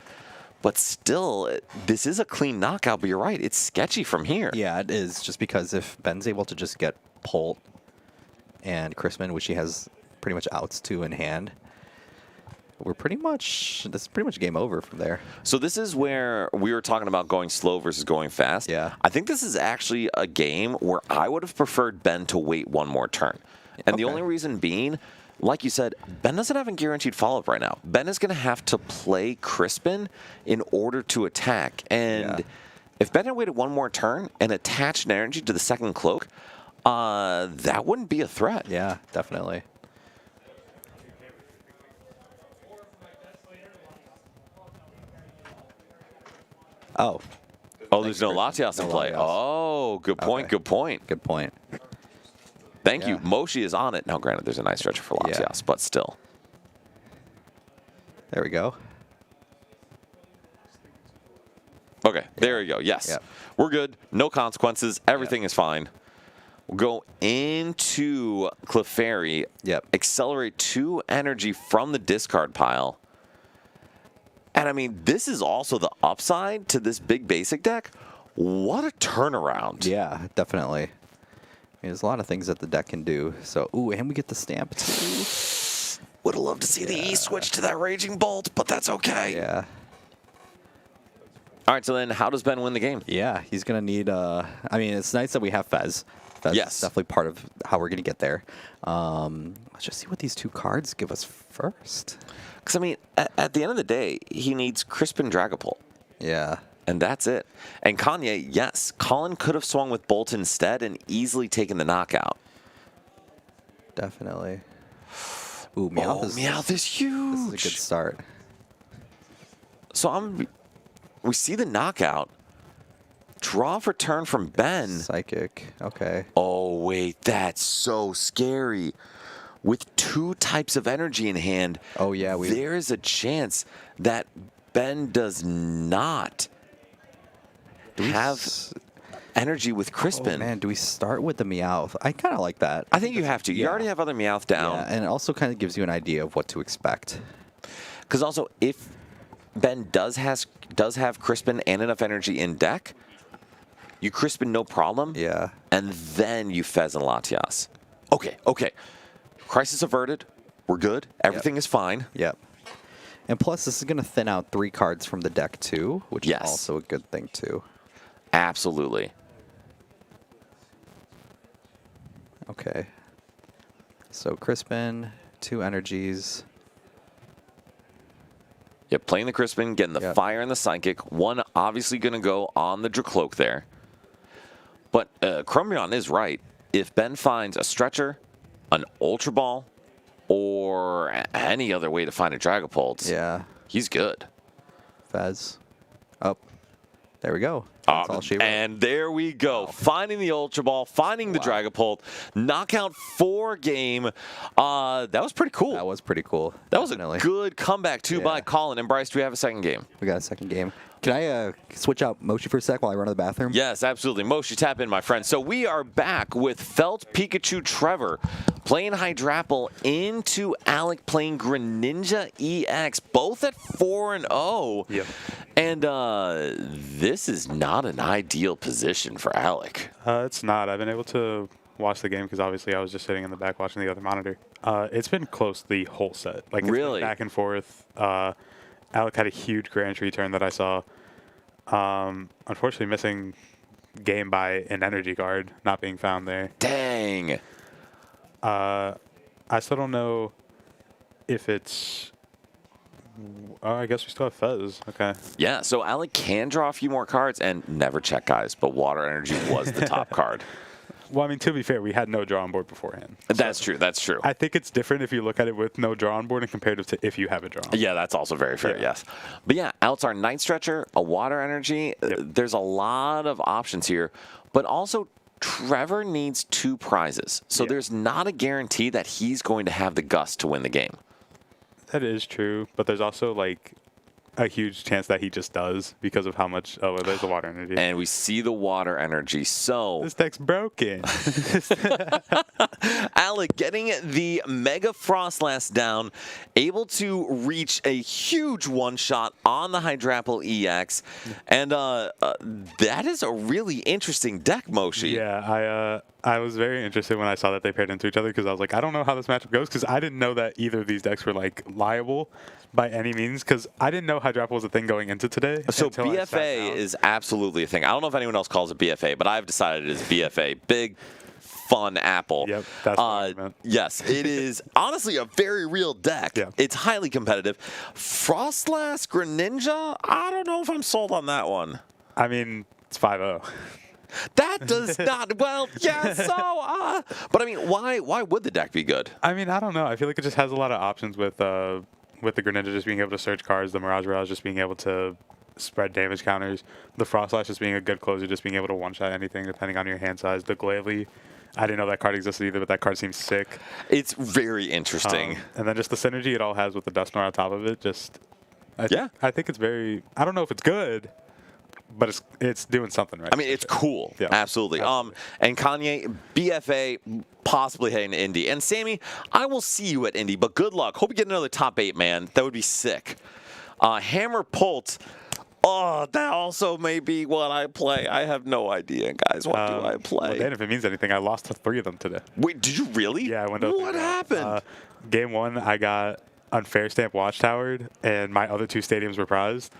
But still, this is a clean knockout, but you're right. It's sketchy from here. Yeah, it is. Just because if Ben's able to just get Polt and Crispin, which he has pretty much outs to in hand, this is pretty much game over from there. So this is where we were talking about going slow versus going fast. Yeah. I think this is actually a game where I would have preferred Ben to wait one more turn. And the Okay. only reason being, like you said, Ben doesn't have a guaranteed follow-up right now. Ben is going to have to play Crispin in order to attack. And Yeah. if Ben had waited one more turn and attached an energy to the second cloak, that wouldn't be a threat. Yeah, definitely. Oh, Oh, there's no Crispin. Latias in No play. Latias. Oh, good point, Okay. good point. good point. Thank you. Yeah. Moshi is on it. Now, granted, there's a nice stretcher for Latias, Yeah. but still. There we go. Okay, there you go. Yes. Yep. We're good. No consequences. Everything is fine. We'll go into Clefairy. Yep. Accelerate 2 energy from the discard pile. And I mean, this is also the upside to this big basic deck. What a turnaround. Yeah, definitely. I mean, there's a lot of things that the deck can do. So, ooh, and we get the stamp too. Would have loved to see the E switch to that Raging Bolt, but that's okay. Yeah. All right, so then how does Ben win the game? Yeah, he's going to need, I mean, it's nice that we have Fez. Fez Yes. is definitely part of how we're going to get there. Let's just see what these 2 cards give us first. Because, I mean, at the end of the day, he needs Crispin Dragapult. Yeah. And that's it. And Kanye, yes, Colin could have swung with Bolt instead and easily taken the knockout. Definitely. Ooh, Meowth is Meowth is huge. This is a good start. So we see the knockout. Draw for turn from Ben. Psychic. Okay. Oh, wait, that's so scary. With 2 types of energy in hand, Oh, yeah, there is a chance that Ben does not have energy with Crispin. Oh, man, do we start with the Meowth? I kind of like that. I think you have to. You Yeah. already have other Meowth down. Yeah, and it also kind of gives you an idea of what to expect. Because also, if Ben does have Crispin and enough energy in deck, you Crispin no problem. Yeah. And then you Fez and Latias. Okay. Crisis averted. We're good. Everything is fine. Yep. And plus, this is going to thin out 3 cards from the deck, too, which Yes. is also a good thing, too. Absolutely. Okay. So, Crispin, 2 energies. Yep, playing the Crispin, getting the Yep. Fire and the Psychic. One obviously going to go on the Dracloak there. But Chromion is right. If Ben finds a Stretcher, an Ultra Ball, or any other way to find a Dragapult, Yeah. he's good. Fez. Up. There we go. That's all she wrote. And there we go. Finding the Ultra Ball, finding the Dragapult, knockout 4 game. That was pretty cool. That was pretty cool. That was Definitely. a good comeback, too, by Yeah. Colin. And Bryce, do we have a second game? We got a second game. Can I switch out Mochi for a sec while I run to the bathroom? Yes, absolutely. Moshi, tap in, my friend. So we are back with Felt Pikachu Trevor playing Hydrapple into Alec playing Greninja EX, both at 4-0. Yep. And this is not an ideal position for Alec. It's not. I've been able to watch the game because obviously I was just sitting in the back watching the other monitor. It's been close the whole set. Like it's been Really? back and forth. Alec had a huge grand tree turn that I saw. Unfortunately, missing game by an energy card not being found there. Dang. I still don't know if it's. I guess we still have Fez. Okay. Yeah, so Alec can draw a few more cards and never check, guys, but Water Energy was the top card. Well, I mean, to be fair, we had no draw on board beforehand. That's true. That's true. I think it's different if you look at it with no draw on board and compared to if you have a draw. Yeah, that's also very fair, Yeah. yes. But yeah, outs our Night Stretcher, a Water Energy. Yep. There's a lot of options here. But also, Trevor needs 2 prizes. So Yeah. there's not a guarantee that he's going to have the gust to win the game. That is true, but there's also like a huge chance that he just does because of how much. Oh, there's the water energy. And we see the water energy. So, This deck's broken. Alec getting the Mega Frostlass down, able to reach a huge one-shot on the Hydrapple EX. And that is a really interesting deck, Moshi. Yeah, I was very interested when I saw that they paired into each other because I was like, I don't know how this matchup goes because I didn't know that either of these decks were like liable by any means because I didn't know Hydrapple was a thing going into today. So until I sat BFA down. is absolutely a thing. I don't know if anyone else calls it BFA, but I've decided it is BFA. Big, fun apple. Yep, that's what I meant. Yes, it is honestly a very real deck. Yeah. It's highly competitive. Frostlass Greninja, I don't know if I'm sold on that one. I mean, it's 5-0. That does not, well, yeah, so, but I mean, why would the deck be good? I mean, I don't know. I feel like it just has a lot of options with the Greninja just being able to search cards, the Mirage just being able to spread damage counters, the Frostlash just being a good closer, just being able to one-shot anything depending on your hand size, the Glalie. I didn't know that card existed either, but that card seems sick. It's very interesting. And then just the synergy it all has with the Dusknoir on top of it, Yeah. I think it's very, I don't know if it's good, but it's doing something right. I mean, it's cool. Yeah, Absolutely. And Kanye, BFA, possibly heading to Indy. And Sammy, I will see you at Indy, but good luck. Hope you get another top 8, man. That would be sick. Hammer Pult. Oh, that also may be what I play. I have no idea, guys. What do I play? Well, Dan, if it means anything, I lost to 3 of them today. Wait, did you really? Yeah, I went to What happened? Game 1, I got Unfair Stamp Watchtowered, and my other 2 stadiums were prized.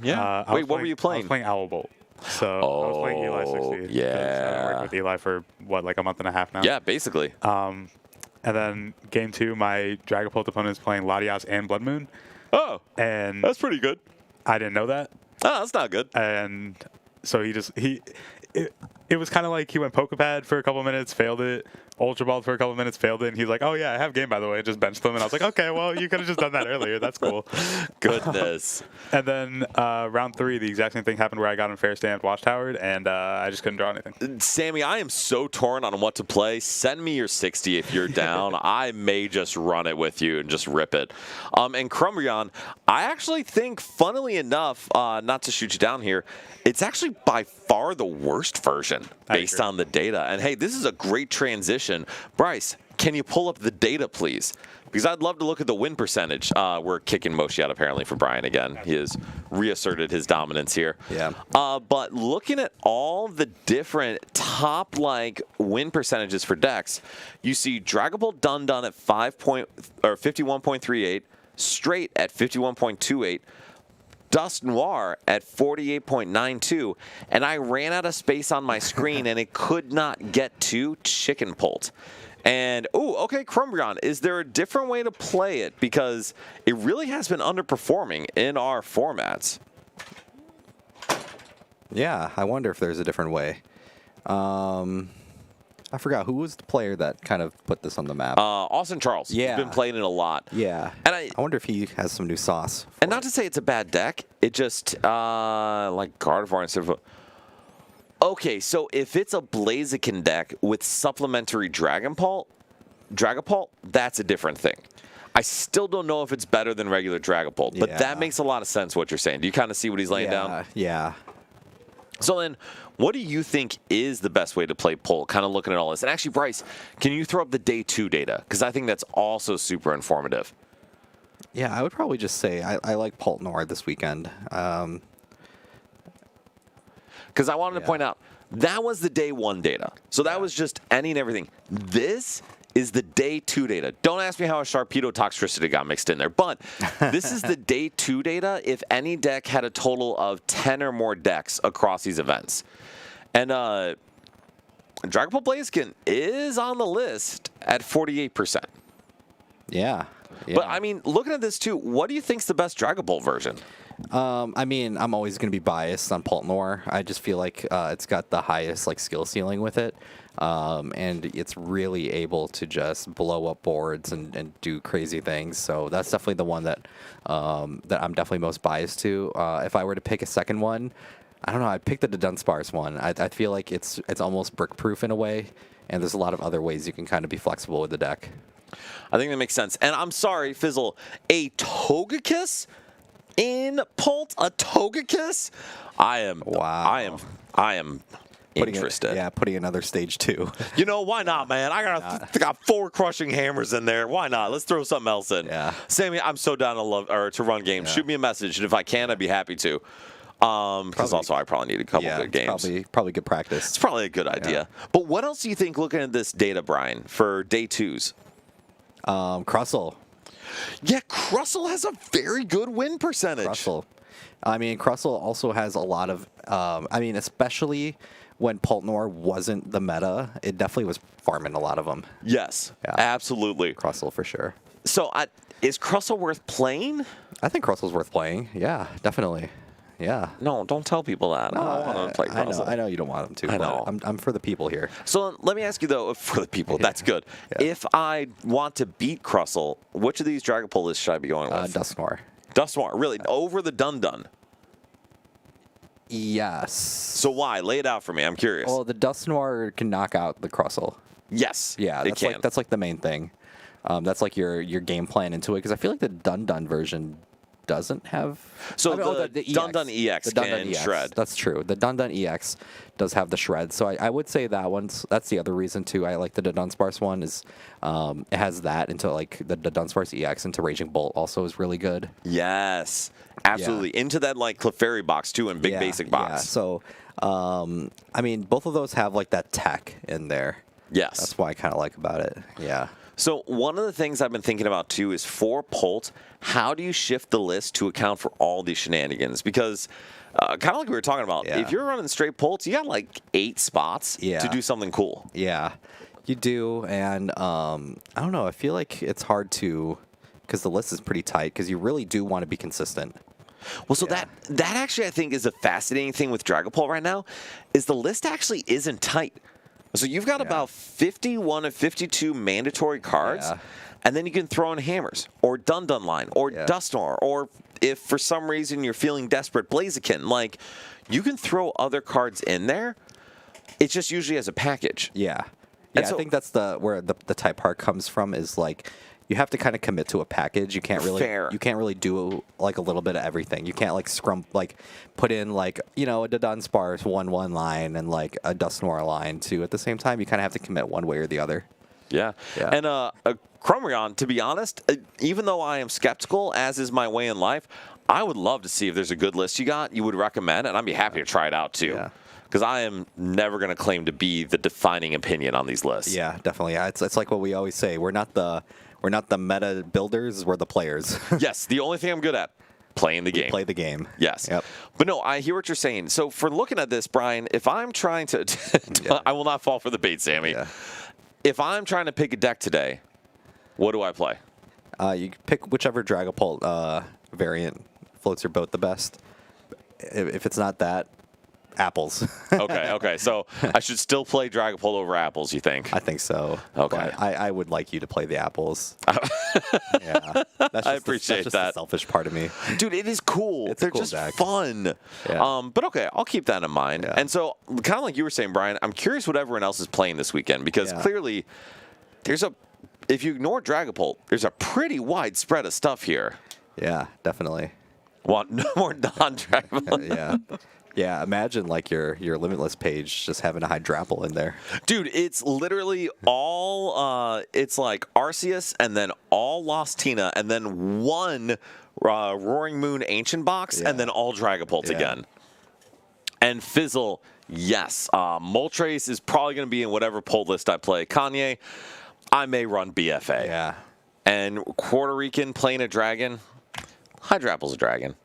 Yeah. I Wait, was what were you I playing? was playing Owl Bolt. So I was playing Eli 60. 'cause I've been yeah. working with Eli for, like a month and a half now? Yeah, basically. And then Game 2, my Dragapult opponent is playing Latias and Blood Moon. Oh, And that's pretty good. I didn't know that. Oh, that's not good. And so it was kind of like he went Pokepad for a couple minutes, failed it, Ultra Ball for a couple minutes, failed it, and he's like, oh yeah, I have game by the way, just benched them, and I was like, okay, well, you could have just done that earlier, that's cool. Goodness. And then round 3, the exact same thing happened where I got Unfair Stamped Watchtowered, and I just couldn't draw anything. Sammy, I am so torn on what to play. Send me your 60 if you're down. I may just run it with you and just rip it. And Crumbreon, I actually think, funnily enough, not to shoot you down here, it's actually by far the worst version based agree. on the data. And hey, this is a great transition. Bryce, can you pull up the data, please? Because I'd love to look at the win percentage. We're kicking Moshi out apparently for Brian again. He has reasserted his dominance here. Yeah. But looking at all the different top win percentages for decks, you see Dragapult Dun at 51.38, Straight at 51.28. Dusknoir at 48.92, and I ran out of space on my screen and it could not get to Chicken Pult. And, okay, Crumbreon, is there a different way to play it? Because it really has been underperforming in our formats. Yeah, I wonder if there's a different way. I forgot, who was the player that kind of put this on the map? Austin Charles. Yeah. He's been playing it a lot. Yeah. And I wonder if he has some new sauce. And not to say it's a bad deck, it just, like Gardevoir instead of... Okay, so if it's a Blaziken deck with supplementary Dragapult, that's a different thing. I still don't know if it's better than regular Dragapult, but Yeah. that makes a lot of sense what you're saying. Do you kind of see what he's laying down? Yeah. So then, what do you think is the best way to play Pult, kind of looking at all this? And actually, Bryce, can you throw up the day 2 data? Because I think that's also super informative. Yeah, I would probably just say I like Pult Noir this weekend. Because I wanted to Yeah. point out, that was the day 1 data. So that was just any and everything. This is the day 2 data. Don't ask me how a Sharpedo Toxtricity got mixed in there, but this is the day 2 data if any deck had a total of 10 or more decks across these events. And Dragapult Blaziken is on the list at 48%. Yeah. But, I mean, looking at this, too, what do you think's the best Dragapult version? I mean, I'm always going to be biased on Pult Noir. I just feel like it's got the highest skill ceiling with it. And it's really able to just blow up boards and do crazy things. So that's definitely the one that that I'm definitely most biased to. If I were to pick a second one, I don't know. I'd pick the Dunsparce one. I feel like it's almost brick-proof in a way, and there's a lot of other ways you can kind of be flexible with the deck. I think that makes sense. And I'm sorry, Fizzle, a Togekiss in Pult a Togekiss. I am interested. Putting another stage 2. You know, why not, man? I got 4 crushing hammers in there. Why not? Let's throw something else in. Yeah. Sammy, I'm so down to run games. Yeah. Shoot me a message, and if I can, I'd be happy to. Because also I probably need a couple good games. Probably good practice. It's probably a good idea. But what else do you think, looking at this data, Brian, for day 2s? Crustle. Yeah, Crustle has a very good win percentage. Crustle. I mean, Crustle also has a lot of, especially when Pultnor wasn't the meta, it definitely was farming a lot of them. Yes, Yeah. absolutely. Crustle for sure. So is Crustle worth playing? I think Crustle's worth playing. Yeah, definitely. Yeah. No, don't tell people that. No, I don't want to play Crustle. I know you don't want them to. I know. But I'm for the people here. So let me ask you, though, for the people, that's good. Yeah. If I want to beat Crustle, which of these Dragapult lists should I be going with? Dusknoir. Dusknoir, really? Over the Dun-Dun? Yes. So why? Lay it out for me. I'm curious. Well, the Dusknoir can knock out the Crustle. Yes, Yeah, it can. that's like the main thing. That's like your game plan into it, because I feel like the Dun-Dun version doesn't have. So the EX. Dun-Dun EX The Dun-Dun can EX. shred. That's true. The Dun-Dun EX does have the shred, so I would say that's the other reason too. I like the Dunsparce one is it has that into like the Dunsparce EX into Raging Bolt also is really good. Yes, absolutely. Into that like Clefairy box too, and big basic box. Yeah. So I mean, both of those have like that tech in there. Yes. That's what I kind of like about it. Yeah. So one of the things I've been thinking about too is for Pult, how do you shift the list to account for all these shenanigans? Because kind of like we were talking about, Yeah. if you're running straight Pults, you got like 8 spots Yeah. to do something cool. Yeah, you do, and I don't know. I feel like it's hard to, because the list is pretty tight. Because you really do want to be consistent. Well, so Yeah. that actually I think is a fascinating thing with Dragapult right now, is the list actually isn't tight. So you've got about 51 of 52 mandatory cards, Yeah. and then you can throw in hammers, or Dun-Dun line, or Yeah. Dusknoir, or if for some reason you're feeling desperate, Blaziken. Like, you can throw other cards in there. It's just usually as a package. Yeah, And yeah. so- I think that's where the tight part comes from. Is like you have to kind of commit to a package. You can't really Fair. You can't really do like a little bit of everything. You can't like put in like a Dunsparce 1/1 line and like a Dusknoir line too at the same time. You kind of have to commit one way or the other. Yeah. Yeah. And Chromion, to be honest, even though I am skeptical, as is my way in life, I would love to see if there's a good list you would recommend, and I'd be happy to try it out too. Yeah. Because I am never going to claim to be the defining opinion on these lists. Yeah, definitely. Yeah, it's like what we always say. We're not the meta builders. We're the players. Yes, the only thing I'm good at, playing the game. Play the game. Yes. Yep. But no, I hear what you're saying. So for looking at this, Brian, if I'm trying to, Yeah. I will not fall for the bait, Sammy. Yeah. If I'm trying to pick a deck today, what do I play? You pick whichever Dragapult variant floats your boat the best. If it's not that, apples. Okay. So I should still play Dragapult over apples, you think? I think so. Okay. But I would like you to play the apples. Yeah. That's I just appreciate that's just that. The selfish part of me. Dude, it is cool. It's a They're cool just deck. fun. Yeah. But okay, I'll keep that in mind. Yeah. And so, kind of like you were saying, Brian, I'm curious what everyone else is playing this weekend, because Yeah. clearly if you ignore Dragapult, there's a pretty wide spread of stuff here. Yeah, definitely. Want no more non-Dragapult? Yeah. Yeah, imagine like your Limitless page just having a Hydrapple in there. Dude, it's literally all, it's like Arceus and then all Lost Tina and then one Roaring Moon Ancient box Yeah. and then all Dragapults Yeah. again. And Fizzle, yes. Moltres is probably going to be in whatever pull list I play. Kanye, I may run BFA. Yeah. And Puerto Rican playing a dragon, Hydrapple's a dragon.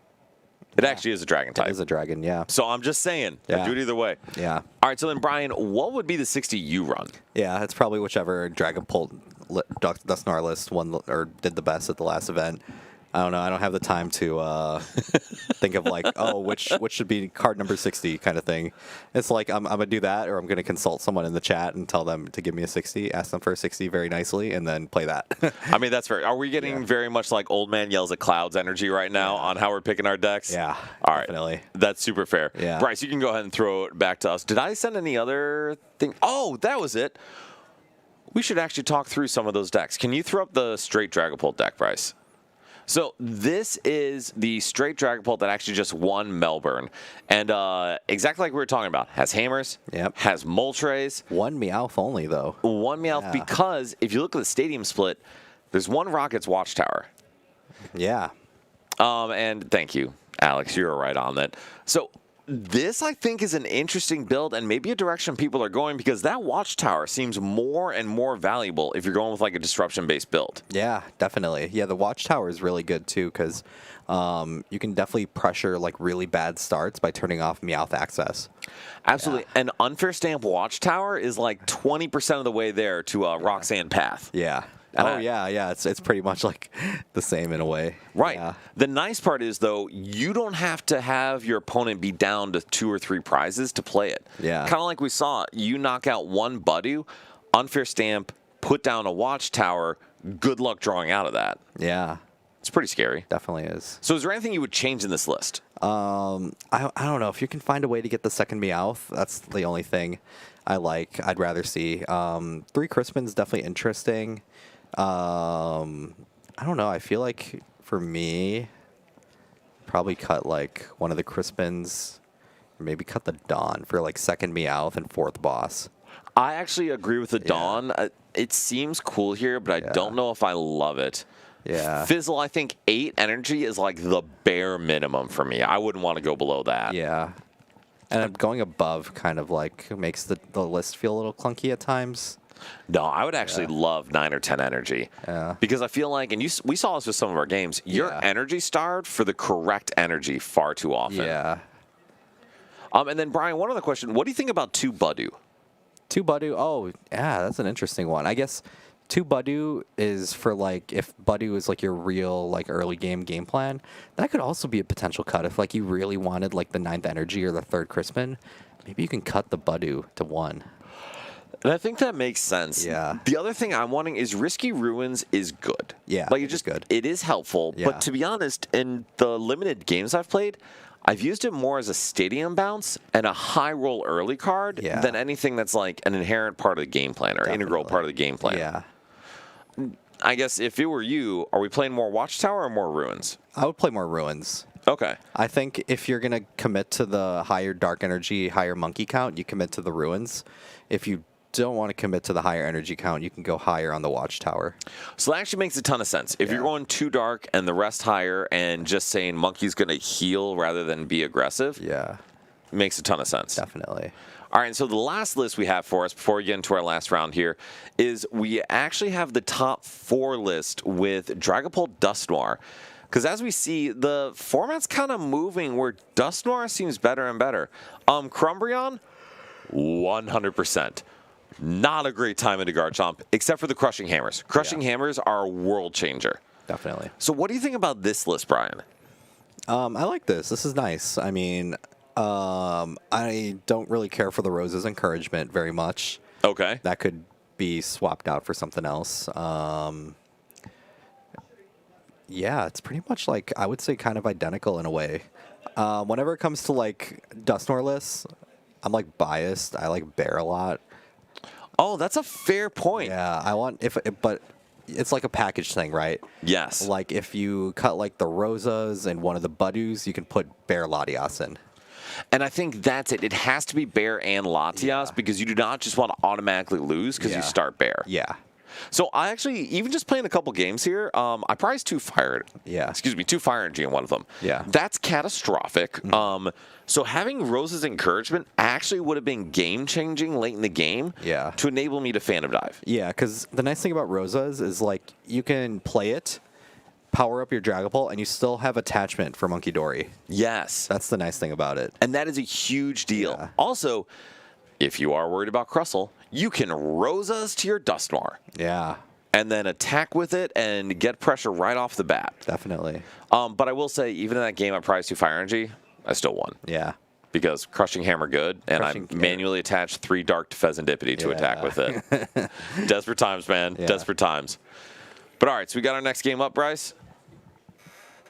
It actually is a dragon type. It is a dragon, yeah. So I'm just saying, I Yeah. do it either way. Yeah. All right, so then, Brian, what would be the 60 you run? Yeah, it's probably whichever Dragapult Dusknoir list won or did the best at the last event. I don't know. I don't have the time to think of like, which should be card number 60 kind of thing. It's like I'm gonna do that, or I'm gonna consult someone in the chat and tell them to give me a 60, ask them for a 60 very nicely, and then play that. I mean, that's fair. Are we getting very much like old man yells at clouds energy right now on how we're picking our decks? Yeah, All right. definitely. That's super fair. Yeah. Bryce, you can go ahead and throw it back to us. Did I send any other thing? Oh, that was it. We should actually talk through some of those decks. Can you throw up the straight Dragapult deck, Bryce? So this is the straight Dragapult that actually just won Melbourne. And exactly like we were talking about, has hammers, Yep. has Moltres, One Meowth only, though. one Meowth, Yeah. because if you look at the stadium split, there's one Rockets Watchtower. Yeah. And thank you, Alex, you're right on that. So this, I think, is an interesting build and maybe a direction people are going, because that Watchtower seems more and more valuable if you're going with like a disruption-based build. Yeah, definitely. Yeah, the Watchtower is really good, too, because you can definitely pressure, like, really bad starts by turning off Meowth access. Absolutely. An Unfair Stamp Watchtower is like 20% of the way there to Roxanne Path. Yeah. And Oh, yeah. It's pretty much, like, the same in a way. Right. Yeah. The nice part is, though, you don't have to have your opponent be down to 2 or 3 prizes to play it. Yeah. Kind of like we saw, you knock out one Budu, Unfair Stamp, put down a Watchtower, good luck drawing out of that. Yeah, It's pretty scary. definitely is. So is there anything you would change in this list? I don't know. If you can find a way to get the second Meowth, that's the only thing I'd rather see. 3 Crispin's definitely interesting. I don't know. I feel like for me, probably cut like one of the Crispins, maybe cut the Dawn for like second Meowth and 4th boss. I actually agree with the Dawn. It seems cool here, but I don't know if I love it. Yeah. Fizzle, I think 8 energy is like the bare minimum for me. I wouldn't want to go below that. Yeah. And going above kind of like makes the list feel a little clunky at times. No, I would actually love 9 or 10 energy. Yeah. Because I feel like, and we saw this with some of our games, you're Yeah. energy starved for the correct energy far too often. Yeah. And then, Brian, one other question. What do you think about 2 Budu? 2 Budu. Oh, yeah, that's an interesting one. I guess 2 Budu is for like if Budu is like your real like early game plan. That could also be a potential cut if like you really wanted like the 9th energy or the 3rd Crispin. Maybe you can cut the Budu to 1. And I think that makes sense. Yeah. The other thing I'm wanting is Risky Ruins is good. Yeah, Like it is good. It is helpful, Yeah. but to be honest, in the limited games I've played, I've used it more as a stadium bounce and a high roll early card Yeah. than anything that's like an inherent part of the game plan or integral Definitely. part of the game plan. Yeah. I guess if it were you, are we playing more Watchtower or more Ruins? I would play more Ruins. Okay. I think if you're going to commit to the higher Dark Energy, higher Monkey count, you commit to the Ruins. If you don't want to commit to the higher energy count, you can go higher on the Watchtower. So that actually makes a ton of sense. If Yeah. you're going too dark and the rest higher and just saying Monkey's going to heal rather than be aggressive, Yeah, it makes a ton of sense. definitely. All right, so the last list we have for us before we get into our last round here is we actually have the top 4 list with Dragapult Dusknoir. Because as we see, the format's kind of moving where Dusknoir seems better and better. Crumbreon, 100%. Not a great time into Garchomp, except for the Crushing Hammers. Crushing Hammers are a world changer. Definitely. So what do you think about this list, Brian? I like this. This is nice. I mean, I don't really care for the Rose's encouragement very much. Okay. That could be swapped out for something else. Yeah, it's pretty much like, I would say kind of identical in a way. Whenever it comes to like Dusknoir lists, I'm like biased. I like Bear a lot. Oh, that's a fair point. Yeah, but it's like a package thing, right? Yes. Like if you cut like the Rosas and one of the Budus, you can put Bear Latias in. And I think that's it. It has to be Bear and Latias because you do not just want to automatically lose because you start Bear. Yeah. So I actually, even just playing a couple games here, I prized 2 fire. Yeah. Excuse me, 2 fire energy in one of them. Yeah. That's catastrophic. So having Rose's encouragement actually would have been game changing late in the game. Yeah. To enable me to Phantom Dive. Yeah, because the nice thing about Rosas is like you can play it, power up your Dragapult, and you still have attachment for Monkey Dory. Yes. That's the nice thing about it. And that is a huge deal. Yeah. Also, if you are worried about Crustle, you can Rosas to your Dusknoir Yeah, and then attack with it and get pressure right off the bat. definitely. But I will say, even in that game I prized 2 fire energy, I still won. Yeah. Because Crushing Hammer good, and Crushing I Hammer. manually attached 3 Dark to Pheasantipity to attack with it. Desperate times, man. Yeah. Desperate times. But all right, so we got our next game up, Bryce.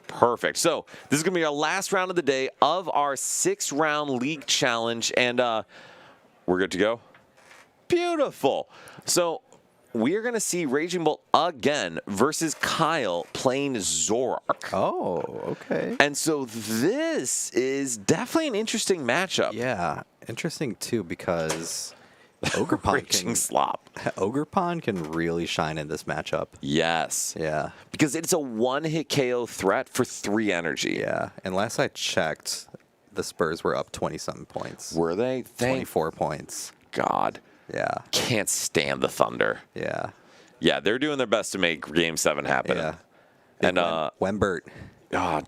Perfect. So this is going to be our last round of the day of our 6-round league challenge, and we're good to go? Beautiful. So we are going to see Raging Bolt again versus Kyle playing Zoroark. Oh, okay. And so this is definitely an interesting matchup. Yeah, interesting too because Raging Slop. Ogerpon can really shine in this matchup. Yes. Yeah, Because it's a one-hit KO threat for 3 energy. yeah. And last I checked, the Spurs were up 20-something points. Were they? Thank 24 points. God. Yeah, Can't stand the Thunder. yeah, Yeah, they're doing their best to make Game 7 happen. yeah. And, Wembert.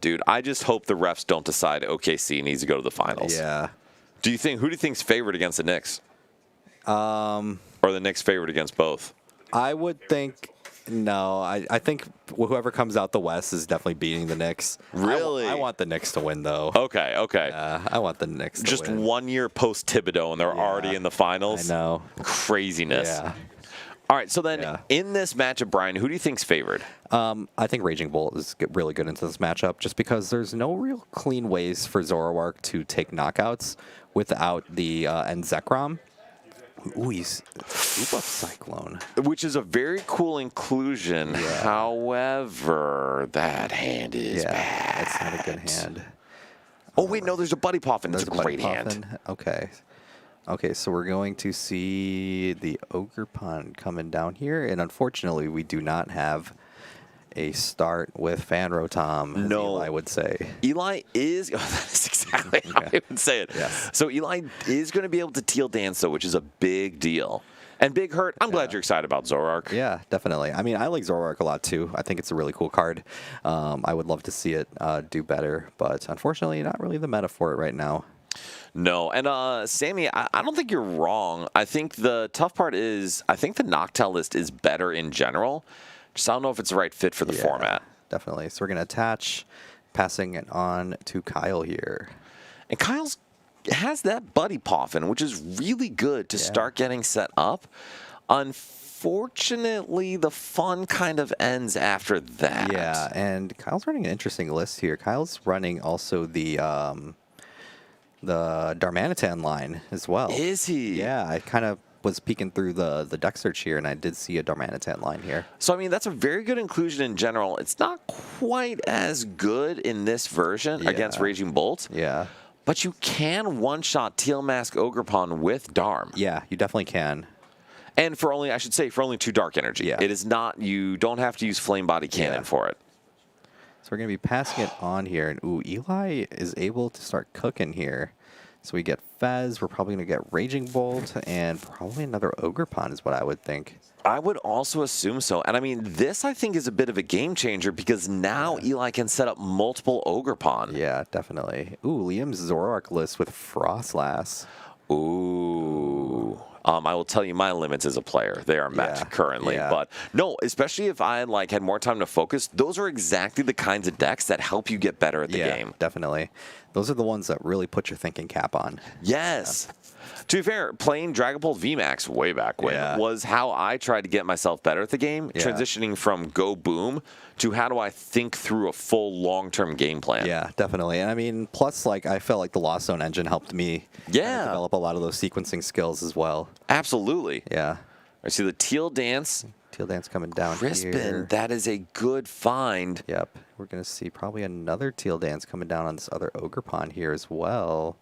dude, I just hope the refs don't decide OKC needs to go to the finals. Yeah. Who do you think's favored against the Knicks? Or the Knicks favored against both? I would think no. I think whoever comes out the West is definitely beating the Knicks. Really? I want the Knicks to win though. Okay. I want the Knicks to Just win. 1 year post Thibodeau, and they're already in the finals. I know. Craziness. Yeah. All right, so then Yeah. in this matchup, Brian, who do you think's favored? I think Raging Bolt is really good into this matchup just because there's no real clean ways for Zoroark to take knockouts without the end Zekrom. Ooh, he's Scoop Up Cyclone. Which is a very cool inclusion. However, that hand is bad. It's not a good hand. Oh, wait, no, there's a Buddy Poffin. It's a There's great Buddy hand. Poffin. Okay. Okay, so we're going to see the Ogerpon coming down here, and unfortunately, we do not have a start with Fan Rotom, as No. Eli would say. Eli is. Oh, that's exactly how I would say it. Yes. So Eli is going to be able to teal dance, though, which is a big deal. And Big Hurt, I'm glad you're excited about Zoroark. Yeah, definitely. I mean, I like Zoroark a lot too. I think it's a really cool card. I would love to see it do better, but unfortunately, not really the meta for it right now. No, and Sammy, I don't think you're wrong. I think the tough part is I think the Noctowl list is better in general. Just I don't know if it's the right fit for the Yeah, format. Definitely. So we're going to attach, passing it on to Kyle here. And Kyle's has that Buddy Poffin, which is really good to start getting set up. Unfortunately, the fun kind of ends after that. Yeah, and Kyle's running an interesting list here. Kyle's running also the Darmanitan line as well. Is he? Yeah, I kind of was peeking through the deck search here, and I did see a Darmanitan line here. So, I mean, that's a very good inclusion in general. It's not quite as good in this version against Raging Bolt. Yeah. But you can one-shot Teal Mask Ogerpon with Darm. Yeah, you definitely can. And for only, I should say, for only 2 Dark Energy. Yeah. It is not, you don't have to use Flame Body Cannon for it. So we're going to be passing it on here. And, ooh, Eli is able to start cooking here. So we get Fez. We're probably going to get Raging Bolt and probably another Ogerpon is what I would think. I would also assume so. And I mean, this I think is a bit of a game changer because now Eli can set up multiple Ogerpon. Yeah, definitely. Ooh, Liam's Zoroark list with Frostlass. Ooh. I will tell you my limits as a player. They are met currently. Yeah. But no, especially if I had more time to focus, those are exactly the kinds of decks that help you get better at the game. Definitely. Those are the ones that really put your thinking cap on. Yes. To be fair, playing Dragapult VMAX way back when was how I tried to get myself better at the game, transitioning from go boom to how do I think through a full long-term game plan. Yeah, definitely. And I mean, plus, I felt like the Lost Zone engine helped me develop a lot of those sequencing skills as well. Absolutely. Yeah. I see the Teal Dance. Teal Dance coming down Crispin, here. that is a good find. Yep. We're going to see probably another Teal Dance coming down on this other Ogerpon here as well.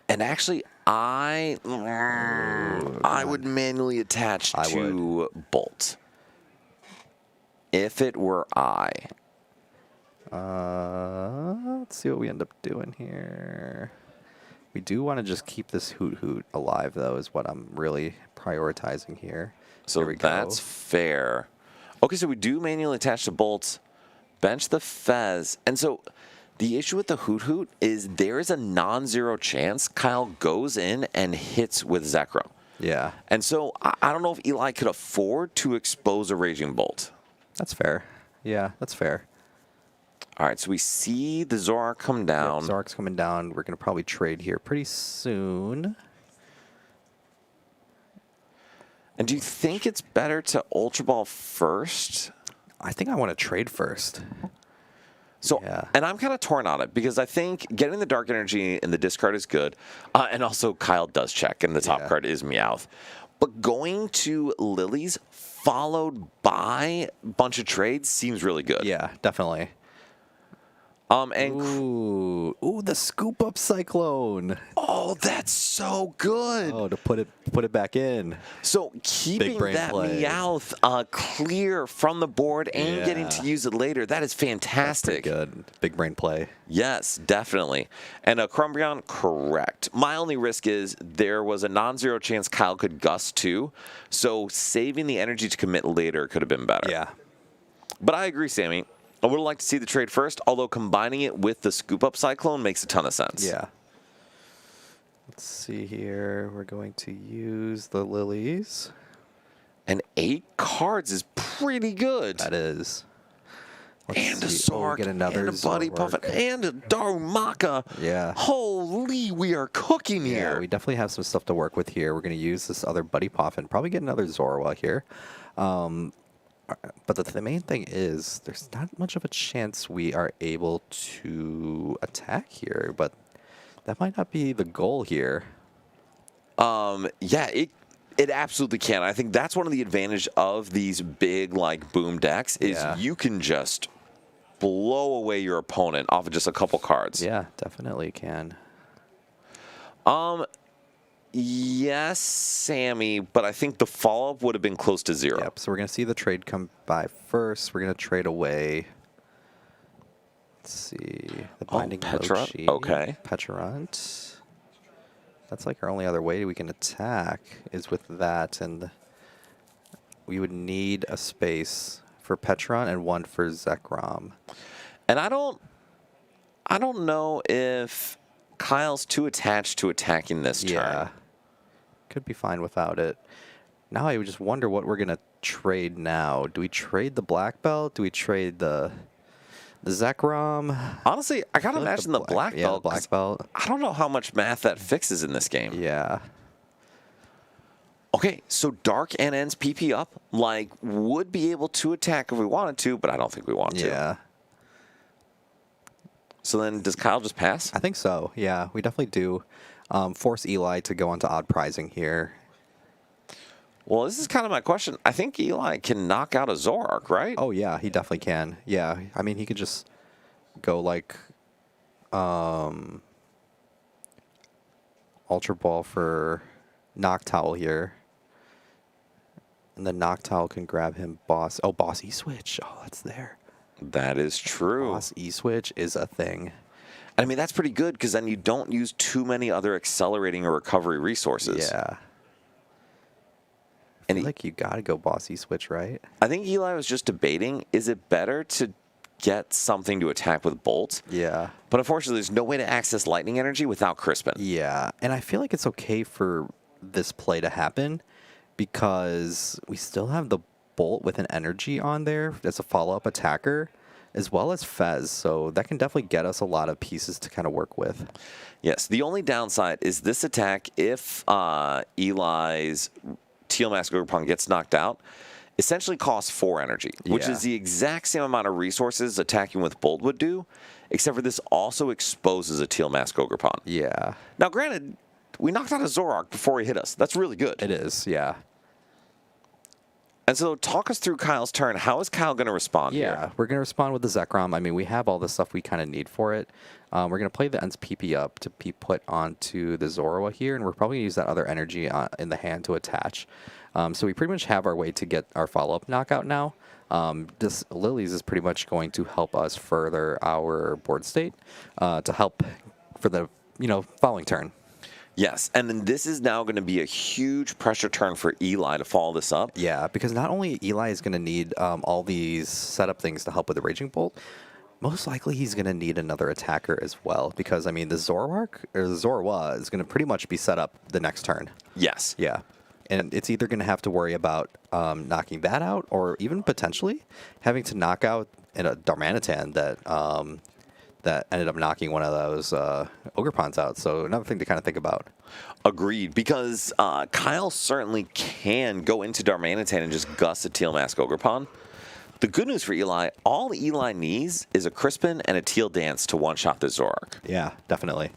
And actually, I would manually attach to Bolt. If it were I. Let's see what we end up doing here. We do want to just keep this Hoot Hoot alive, though, is what I'm really prioritizing here. So that's fair. Okay, so we do manually attach to Bolt, bench the Fez, and so the issue with the Hoot Hoot is there is a non-zero chance Kyle goes in and hits with Zekrom. Yeah. And so I don't know if Eli could afford to expose a Raging Bolt. That's fair. Yeah, that's fair. All right, so we see the Zoroark come down. Yep, Zoroark's coming down. We're going to probably trade here pretty soon. And do you think it's better to Ultra Ball first? I think I want to trade first. So, and I'm kind of torn on it because I think getting the Dark Energy in the discard is good. And also, Kyle does check, and the top card is Meowth. But going to Lilies followed by a bunch of trades seems really good. Yeah, definitely. And Ooh, the scoop up cyclone. oh, that's so good. Oh, to put it back in. So keeping brain that play. Meowth clear from the board and getting to Yeah. use it later, that is fantastic. Good. Big brain play. Yes, definitely. And Crumbreon, correct. My only risk is there was a non-zero chance Kyle could gust too, so saving the energy to commit later could have been better. Yeah. But I agree, Sammy. I would have liked to see the trade first, although combining it with the scoop-up Cyclone makes a ton of sense. Yeah. Let's see here. We're going to use the Lilies. And 8 cards is pretty good. That is. And a see. Oh, we Zark, get another and a Buddy Zork. Puffin, and a Darumaka. Yeah. Holy, we are cooking Yeah, here. we definitely have some stuff to work with here. We're going to use this other Buddy Puffin. Probably get another Zorwa here. But the main thing is there's not much of a chance we are able to attack here, but that might not be the goal here. Yeah, it absolutely can. I think that's one of the advantage of these big like boom decks is Yeah. you can just blow away your opponent off of just a couple cards. Yeah, definitely can. Yes, Sammy, but I think the follow-up would have been close to 0. Yep, so we're going to see the trade come by first. We're going to trade away. Let's see. The Binding Petrant, Mochi. okay. Petrant. That's like our only other way we can attack is with that, and we would need a space for Petrant and one for Zekrom. And I don't know if Kyle's too attached to attacking this turn. Yeah. Could be fine without it. Now I would just wonder what we're going to trade now. Do we trade the Black Belt? Do we trade the Zekrom? Honestly, I gotta imagine the black Yeah, the belt. 'cause Black Belt. I don't know how much math that fixes in this game. Yeah. Okay, so Dark and ends PP up, like, would be able to attack if we wanted to, but I don't think we want to. Yeah. So then, does Kyle just pass? I think so. Yeah, we definitely do. Force Eli to go onto odd prizing here. Well, this is kind of my question. I think Eli can knock out a Zoroark, right? Oh, yeah, he definitely can. Yeah, I mean, he could just go like Ultra Ball for Noctowl here. And then Noctowl can grab him Boss. Oh, Boss E-Switch. Oh, that's there. That is true. Boss E-Switch is a thing. I mean, that's pretty good because then you don't use too many other accelerating or recovery resources. Yeah. And I feel like you got to go Boss E-Switch, right? I think Eli was just debating, is it better to get something to attack with Bolt? Yeah. But unfortunately, there's no way to access lightning energy without Crispin. Yeah, and I feel like it's okay for this play to happen because we still have the Bolt with an energy on there as a follow-up attacker, as well as Fez, so that can definitely get us a lot of pieces to kind of work with. Yes, the only downside is this attack, if Eli's Teal Mask Ogerpon gets knocked out, essentially costs 4 energy, which Yeah. is the exact same amount of resources attacking with Bolt would do, except for this also exposes a Teal Mask Ogerpon. Yeah, Now, granted, we knocked out a Zoroark before he hit us. That's really good. it is, yeah. And so talk us through Kyle's turn. How is Kyle going to respond Yeah, here? we're going to respond with the Zekrom. I mean, we have all the stuff we kind of need for it. We're going to play the Ents PP up to be put onto the Zorua here, and we're probably going to use that other energy in the hand to attach. So we pretty much have our way to get our follow-up knockout now. This Lilies is pretty much going to help us further our board state to help for the following turn. Yes, and then this is now going to be a huge pressure turn for Eli to follow this up. Yeah, because not only Eli is going to need all these setup things to help with the Raging Bolt, most likely he's going to need another attacker as well. Because, I mean, the Zoroark, or the Zorua, is going to pretty much be set up the next turn. Yes. Yeah. And it's either going to have to worry about knocking that out, or even potentially having to knock out a Darmanitan that ended up knocking one of those Ogerpons out. So another thing to kind of think about. Agreed, because Kyle certainly can go into Darmanitan and just gust a Teal Mask Ogerpon. The good news for Eli, all Eli needs is a Crispin and a Teal Dance to one-shot the Zoroark. Yeah, definitely.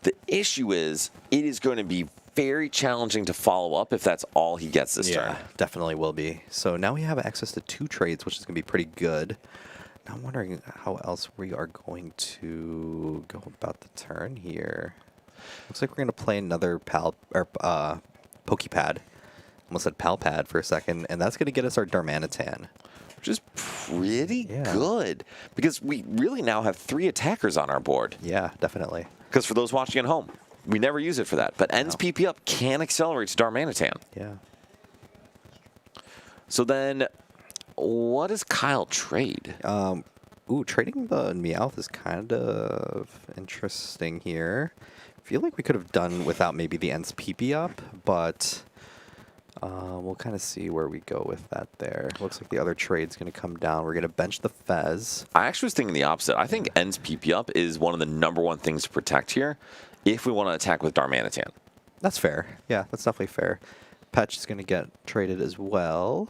The issue is, it is going to be very challenging to follow up if that's all he gets this turn. Definitely will be. So now we have access to 2 trades, which is going to be pretty good. Now I'm wondering how else we are going to go about the turn here. Looks like we're going to play another Pokepad. Almost said Palpad for a second, and that's going to get us our Darmanitan. Which is pretty Yeah. good, because we really now have 3 attackers on our board. Yeah, definitely. Because for those watching at home, we never use it for that. But Ends PP up can accelerate to Darmanitan. Yeah. So then, what does Kyle trade? Trading the Meowth is kind of interesting here. I feel like we could have done without maybe the Ents PP up, but we'll kind of see where we go with that there. Looks like the other trade's going to come down. We're going to bench the Fez. I actually was thinking the opposite. I think Ends PP up is one of the #1 things to protect here if we want to attack with Darmanitan. That's fair. Yeah, that's definitely fair. Patch is going to get traded as well.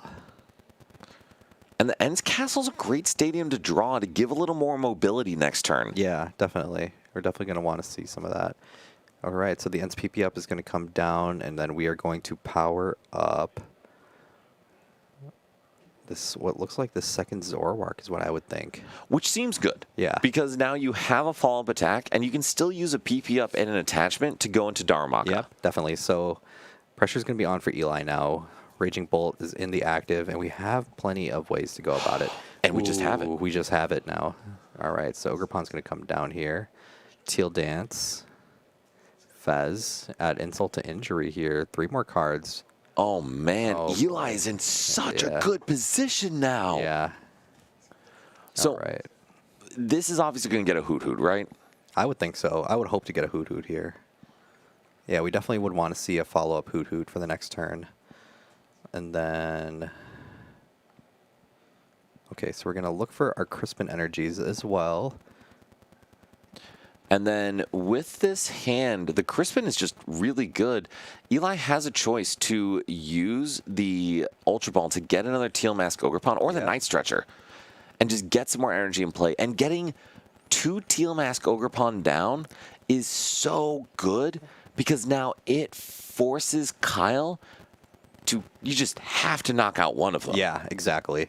And the Ends Castle's a great stadium to draw to give a little more mobility next turn. Yeah, definitely. We're definitely going to want to see some of that. All right, so the Ents PP up is going to come down, and then we are going to power up this. What looks like the second Zoroark is what I would think. Which seems good. Yeah. Because now you have a follow-up attack, and you can still use a PP up and an attachment to go into Darumaka. Yeah, definitely. So pressure's going to be on for Eli now. Raging Bolt is in the active, and we have plenty of ways to go about it. And we just have it. We just have it now. All right, so Ogerpon's going to come down here. Teal Dance. Fez, add insult to injury here. 3 more cards. Oh, man. Oh, Eli is in such a Yeah. good position now. Yeah. So All right. this is obviously going to get a Hoot Hoot, right? I would think so. I would hope to get a Hoot Hoot here. Yeah, we definitely would want to see a follow-up Hoot Hoot for the next turn. And then... Okay, so we're going to look for our Crispin Energies as well. And then with this hand, the Crispin is just really good. Eli has a choice to use the Ultra Ball to get another Teal Mask Ogerpon or the Night Stretcher and just get some more energy in play. And getting 2 Teal Mask Ogerpon down is so good because now it forces Kyle to, you just have to knock out one of them. Yeah, exactly.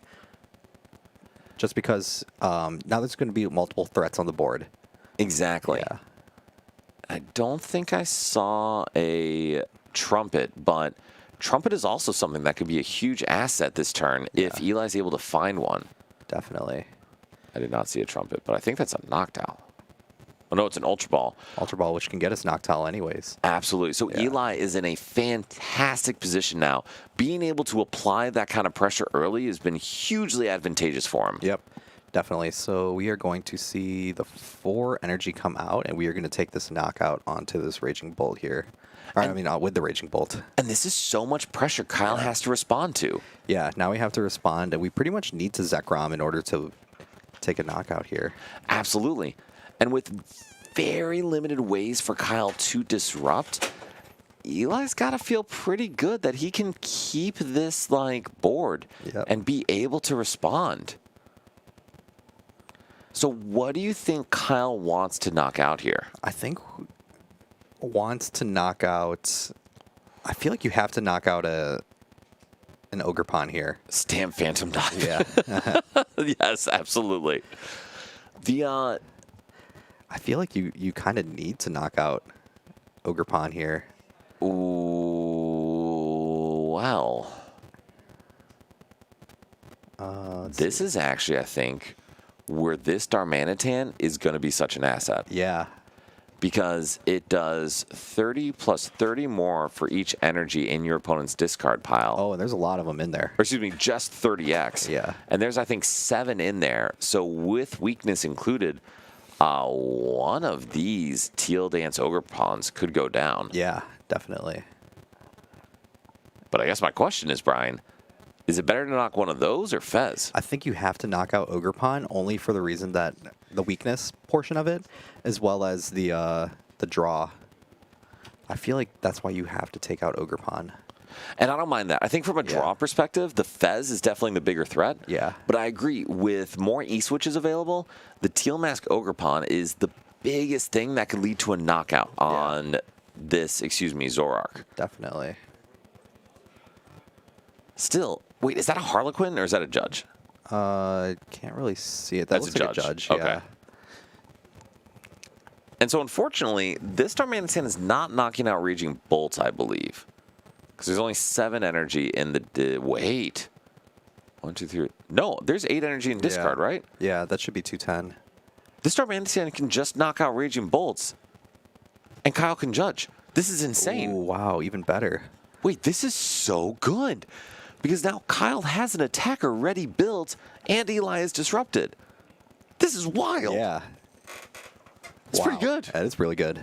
Just because now there's going to be multiple threats on the board. Exactly. Yeah. I don't think I saw a Trumpet, but Trumpet is also something that could be a huge asset this turn if Eli's able to find one. Definitely. I did not see a Trumpet, but I think that's a Noctowl. Oh, no, it's an Ultra Ball. Ultra Ball, which can get us Noctowl anyways. Absolutely. So Eli is in a fantastic position now. Being able to apply that kind of pressure early has been hugely advantageous for him. Yep, definitely. So we are going to see the 4 energy come out, and we are going to take this knockout onto this Raging Bolt here. Or, with the Raging Bolt. And this is so much pressure Kyle has to respond to. Yeah, now we have to respond, and we pretty much need to Zekrom in order to take a knockout here. Absolutely. And with very limited ways for Kyle to disrupt, Eli's got to feel pretty good that he can keep this board and be able to respond. So what do you think Kyle wants to knock out here? I think wants to knock out... I feel like you have to knock out an Ogerpon here. Stamp Phantom Dive. Yeah. Yes, absolutely. I feel like you kind of need to knock out Ogerpon here. Ooh, well. This is actually, I think, where this Darmanitan is going to be such an asset. Yeah. Because it does 30 plus 30 more for each energy in your opponent's discard pile. Oh, and there's a lot of them in there. Or excuse me, just 30x. Yeah. And there's, I think, 7 in there. So with weakness included, one of these Teal Dance Ogerpons could go down. Yeah, definitely. But I guess my question is, Brian, is it better to knock one of those or Fez? I think you have to knock out Ogerpon only for the reason that the weakness portion of it, as well as the draw. I feel like that's why you have to take out Ogerpon. And I don't mind that. I think from a draw perspective, the Fez is definitely the bigger threat. Yeah. But I agree, with more E-switches available, the Teal Mask Ogerpon is the biggest thing that could lead to a knockout on this, Zoroark. Definitely. Still, wait, is that a Harlequin or is that a Judge? Can't really see it. That That's looks a like Judge. a judge. Okay. Yeah. And so, unfortunately, this Darmanitan is not knocking out Raging Bolt, I believe. Because there's only 7 energy in the... wait. 1, 2, 3... No, there's 8 energy in discard, Yeah. right? Yeah, that should be 210. This Darmanitan can just knock out Raging Bolts. And Kyle can Judge. This is insane. Ooh, wow, even better. Wait, this is so good. Because now Kyle has an attacker ready built and Eli is disrupted. This is wild. Yeah. It's pretty good. That is really good.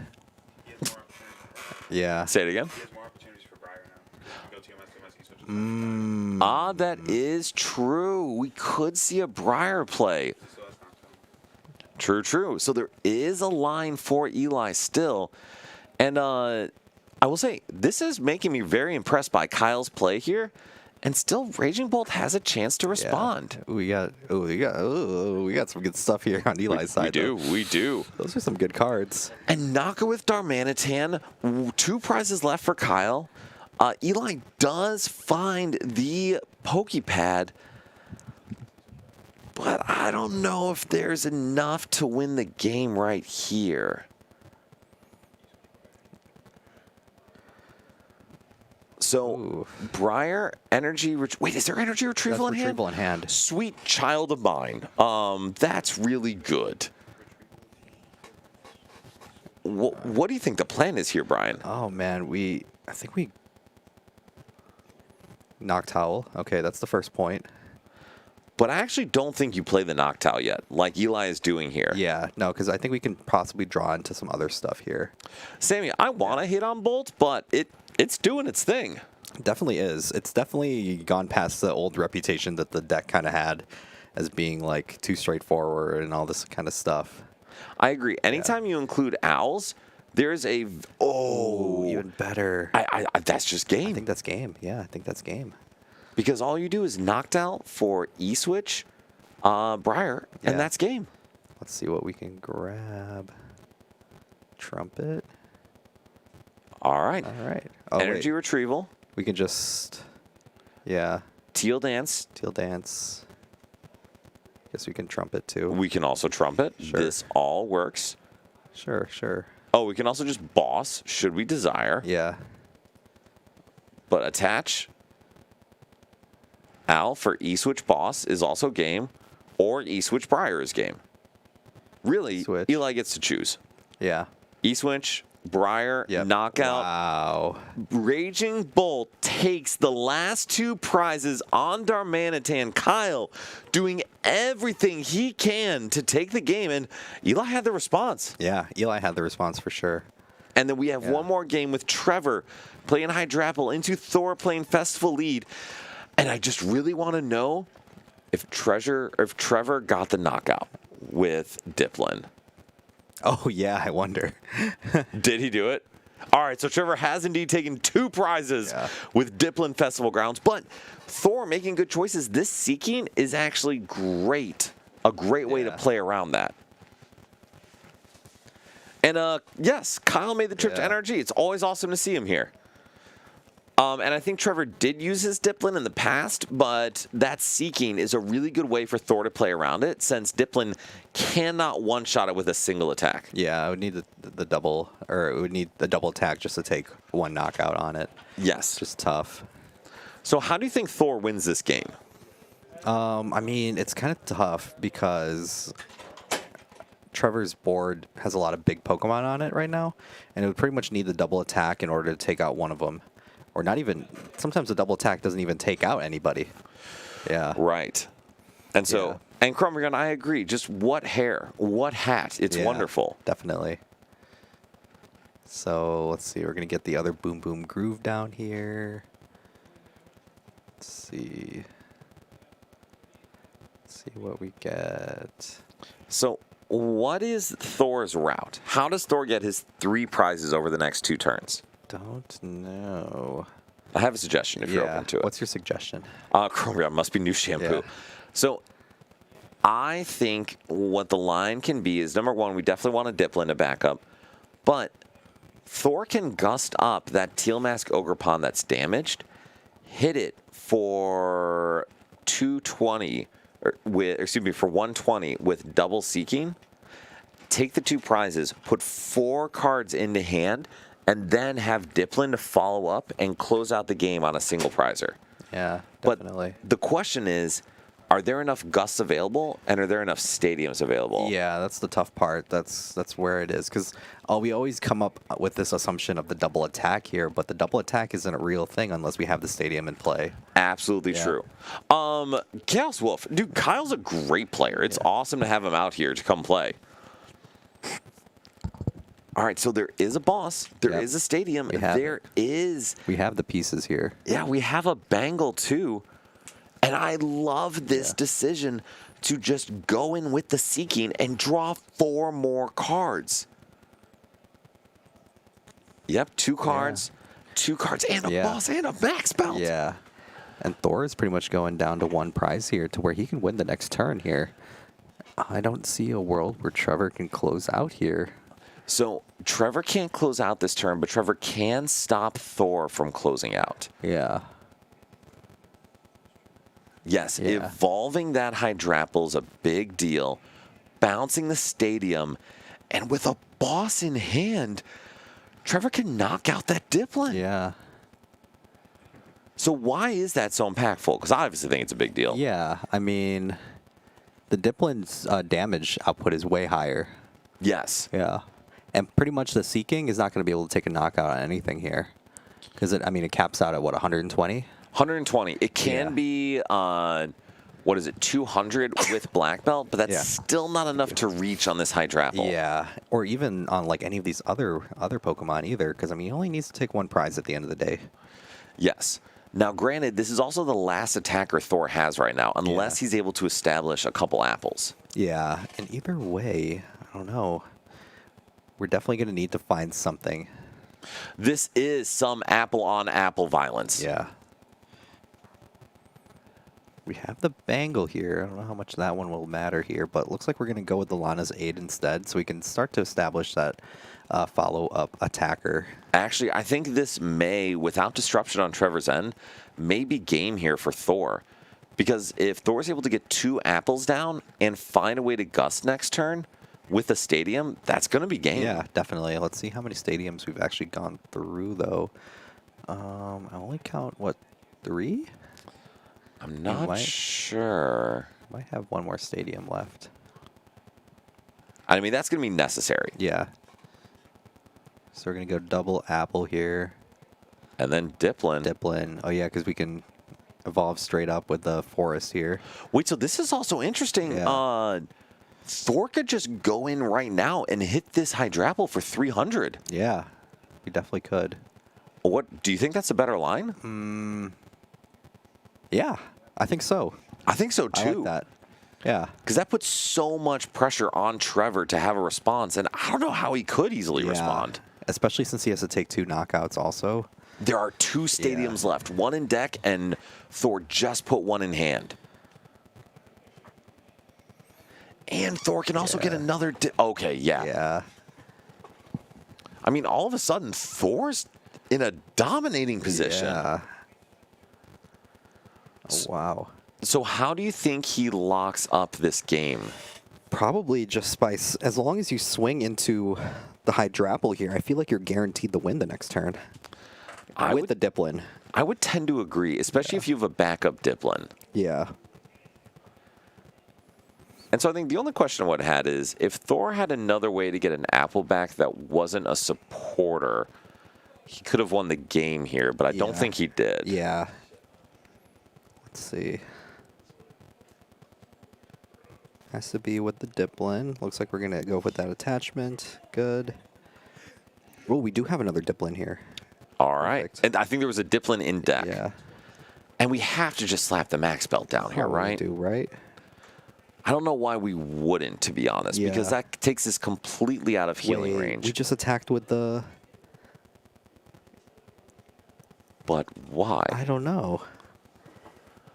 He has more opportunities. Yeah. Say it again. He has more opportunities for Briar now. You go TMS, he switches to Ah, that is true. We could see a Briar play. He still has knockdown. True, true. So there is a line for Eli still. And I will say, this is making me very impressed by Kyle's play here. And still, Raging Bolt has a chance to respond. Yeah. We got some good stuff here on Eli's side. We do. Those are some good cards. And Naka with Darmanitan, 2 prizes left for Kyle. Eli does find the Pokepad, but I don't know if there's enough to win the game right here. So, Ooh. Briar, energy... wait, is there energy retrieval in That's hand? retrieval in hand. Sweet child of mine. That's really good. What do you think the plan is here, Brian? Oh man, I think we Noctowl. Okay, that's the first point. But I actually don't think you play the Noctowl yet, like Eli is doing here. Yeah, no, because I think we can possibly draw into some other stuff here. Sammy, I want to hit on Bolt, but it's doing its thing. Definitely is. It's definitely gone past the old reputation that the deck kind of had as being like too straightforward and all this kind of stuff. I agree. Anytime you include owls, there's a Even better. I that's just game. I think that's game. Yeah, I think that's game. Because all you do is Noctowl for E-Switch, Briar, Yeah. and that's game. Let's see what we can grab. Trumpet. All right. All right. Oh, Energy wait. retrieval, We can just, yeah, Teal Dance. Teal Dance. Guess we can trumpet too. We can also trumpet. Sure. This all works. Sure, sure. Oh, we can also just boss, should we desire. Yeah. But attach Owl for E-Switch boss is also game, or E-Switch Briar is game. Really, Switch. Eli gets to choose. Yeah. E-Switch, Briar, Yep. Knockout. Wow. Raging Bolt takes the last 2 prizes on Darmanitan. Kyle doing everything he can to take the game, and Eli had the response. Yeah, Eli had the response for sure. And then we have one more game with Trevor playing Hydrapple into Thor playing Festival Lead. And I just really want to know if Trevor got the knockout with Diplin. Oh, yeah, I wonder. Did he do it? All right, so Trevor has indeed taken 2 prizes with Diplin Festival Grounds. But Thor making good choices. This Seeking is actually great. A great way to play around that. And yes, Kyle made the trip to NRG. It's always awesome to see him here. And I think Trevor did use his Diplin in the past, but that Seeking is a really good way for Thor to play around it, since Diplin cannot one-shot it with a single attack. Yeah, I would need the double, or it would need the double attack just to take 1 knockout on it. Yes. Just tough. So how do you think Thor wins this game? I mean, it's kind of tough because Trevor's board has a lot of big Pokemon on it right now, and it would pretty much need the double attack in order to take out one of them. Or not even, sometimes the double attack doesn't even take out anybody. Yeah. Right. And so, and Chromagon, I agree. Just what hair, what hat. It's wonderful. Definitely. So let's see. We're going to get the other Boom Boom Groove down here. Let's see. Let's see what we get. So what is Thor's route? How does Thor get his 3 prizes over the next 2 turns? Don't know. I have a suggestion if you're open to it. What's your suggestion? Chromagon must be new shampoo. Yeah. So I think what the line can be is, number 1, we definitely want a Diplin to back up. But Thor can gust up that Teal Mask Ogre Pawn that's damaged, hit it for 220, for 120 with double seeking, take the 2 prizes, put 4 cards into hand, and then have Diplin to follow up and close out the game on a single prizer. Yeah, definitely. But the question is, are there enough gusts available, and are there enough stadiums available? Yeah, that's the tough part. That's where it is, because we always come up with this assumption of the double attack here, but the double attack isn't a real thing unless we have the stadium in play. Absolutely Yeah. true. Chaos Wolf, dude, Kyle's a great player. It's awesome to have him out here to come play. All right, so there is a boss. There Yep. is a stadium. We have There it. is. We have the pieces here. Yeah, we have a bangle too. And I love this Yeah. decision to just go in with the seeking and draw 4 more cards. Yep, 2 cards. 2 cards and a Yeah. boss and a max belt. Yeah. And Thor is pretty much going down to 1 prize here to where he can win the next turn here. I don't see a world where Trevor can close out here. So Trevor can't close out this turn, but Trevor can stop Thor from closing out. Yeah. Yes, Yeah. evolving that Hydrapple is a big deal. Bouncing the stadium, and with a boss in hand, Trevor can knock out that Diplin. Yeah. So why is that so impactful? Because I obviously think it's a big deal. Yeah. I mean, the Diplin's damage output is way higher. Yes. Yeah. And pretty much the Seeking is not going to be able to take a knockout on anything here. Because, it caps out at, what, 120? 120. It can Yeah. be, 200 with Black Belt, but that's Yeah. still not enough to reach on this Hydrapple. Yeah. Or even on, like, any of these other Pokemon either. Because, he only needs to take 1 prize at the end of the day. Yes. Now, granted, this is also the last attacker Thor has right now, unless he's able to establish a couple apples. Yeah. And either way, I don't know. We're definitely going to need to find something. This is some apple-on-apple violence. Yeah. We have the Bangle here. I don't know how much that one will matter here, but it looks like we're going to go with the Lana's Aid instead, so we can start to establish that follow-up attacker. Actually, I think this may, without disruption on Trevor's end, may be game here for Thor. Because if Thor's able to get 2 apples down and find a way to gust next turn with the stadium, that's going to be game. Yeah, definitely. Let's see how many stadiums we've actually gone through, though. I only count, 3? I'm not might- sure. Might have 1 more stadium left. I mean, that's going to be necessary. Yeah. So we're going to go double apple here. And then Diplin. Diplin. Oh, yeah, because we can evolve straight up with the forest here. Wait, so this is also interesting. Yeah. Thor could just go in right now and hit this Hydrapple for 300. Yeah, we definitely could. What do you think that's a better line? Yeah, I think so. I think so too. I like that. Yeah. Because that puts so much pressure on Trevor to have a response, and I don't know how he could easily respond. Especially since he has to take 2 knockouts also. There are 2 stadiums left, 1 in deck, and Thor just put 1 in hand. And Thor can also get another. Okay, yeah. Yeah. I mean, all of a sudden, Thor's in a dominating position. Yeah. Oh, wow. So, how do you think he locks up this game? Probably just by, as long as you swing into the Hydrapple here, I feel like you're guaranteed the win the next turn. With the Diplin. I would tend to agree, especially if you have a backup Diplin. Yeah. And so I think the only question I would have had is if Thor had another way to get an apple back that wasn't a supporter, he could have won the game here, but I don't think he did. Yeah. Let's see. Has to be with the Diplin. Looks like we're going to go with that attachment. Good. Oh, we do have another Diplin here. All right. Perfect. And I think there was a Diplin in deck. Yeah. And we have to just slap the max belt down here, Probably right? do, right? I don't know why we wouldn't, to be honest, because Yeah. that takes us completely out of healing Wait, range. We just attacked with the... But why? I don't know.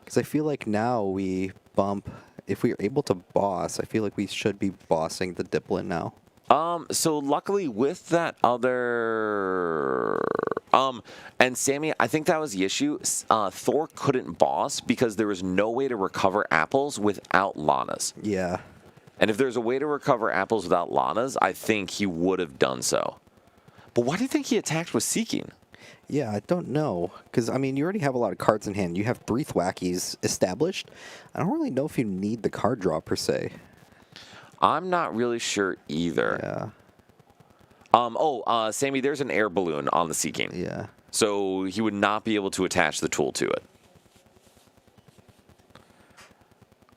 Because I feel like now we bump... If we are able to boss, I feel like we should be bossing the Diplin now. So luckily with that other, and Sammy, I think that was the issue. Thor couldn't boss because there was no way to recover apples without Lana's. Yeah. And if there's a way to recover apples without Lana's, I think he would have done so. But why do you think he attacked with Seeking? Yeah, I don't know. Because, I mean, you already have a lot of cards in hand. You have 3 Thwackies established. I don't really know if you need the card draw, per se. I'm not really sure either. Yeah. Sammy, there's an air balloon on the Seeking. Yeah. So he would not be able to attach the tool to it.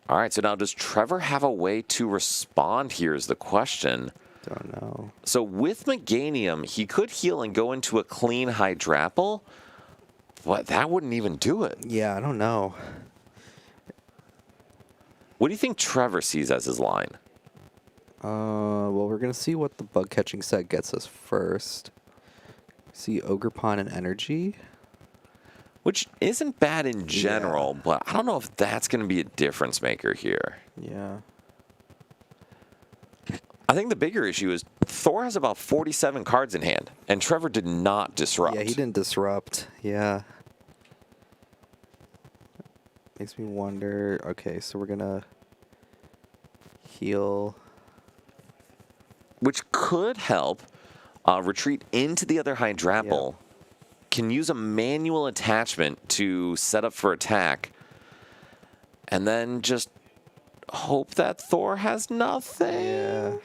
All right, so now does Trevor have a way to respond here is the question. Don't know. So with Meganium, he could heal and go into a clean Hydrapple, but that wouldn't even do it. Yeah, I don't know. What do you think Trevor sees as his line? Well, we're going to see what the bug catching set gets us first. See Ogre Pond and Energy. Which isn't bad in general, Yeah. but I don't know if that's going to be a difference maker here. Yeah. I think the bigger issue is Thor has about 47 cards in hand, and Trevor did not disrupt. Yeah, he didn't disrupt. Yeah. Makes me wonder. Okay, so we're going to heal. Which could help retreat into the other Hydrapple. Yeah. Can use a manual attachment to set up for attack, and then just hope that Thor has nothing. Yeah.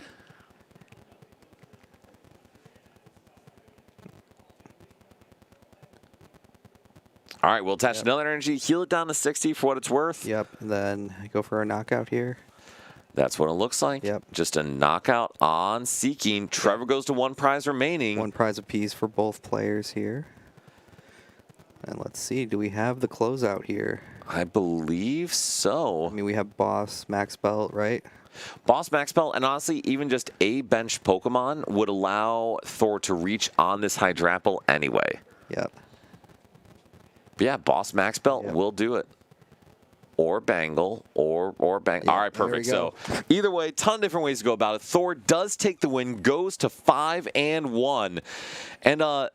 All right, we'll attach Yep. another energy, heal it down to 60 for what it's worth. Yep, and then go for a knockout here. That's what it looks like. Yep. Just a knockout on Seeking. Trevor goes to 1 prize remaining. 1 prize apiece for both players here. And let's see, do we have the closeout here? I believe I so. mean, we have Boss, Max Belt, right? Boss Max Belt, and honestly, even just a bench Pokemon would allow Thor to reach on this Hydrapple anyway. Yep. But yeah, Boss Max Belt Yep. will do it. Or Bangle, or Bang. Yeah, All right, there we perfect. go. So either way, ton of different ways to go about it. Thor does take the win, goes to 5-1. And that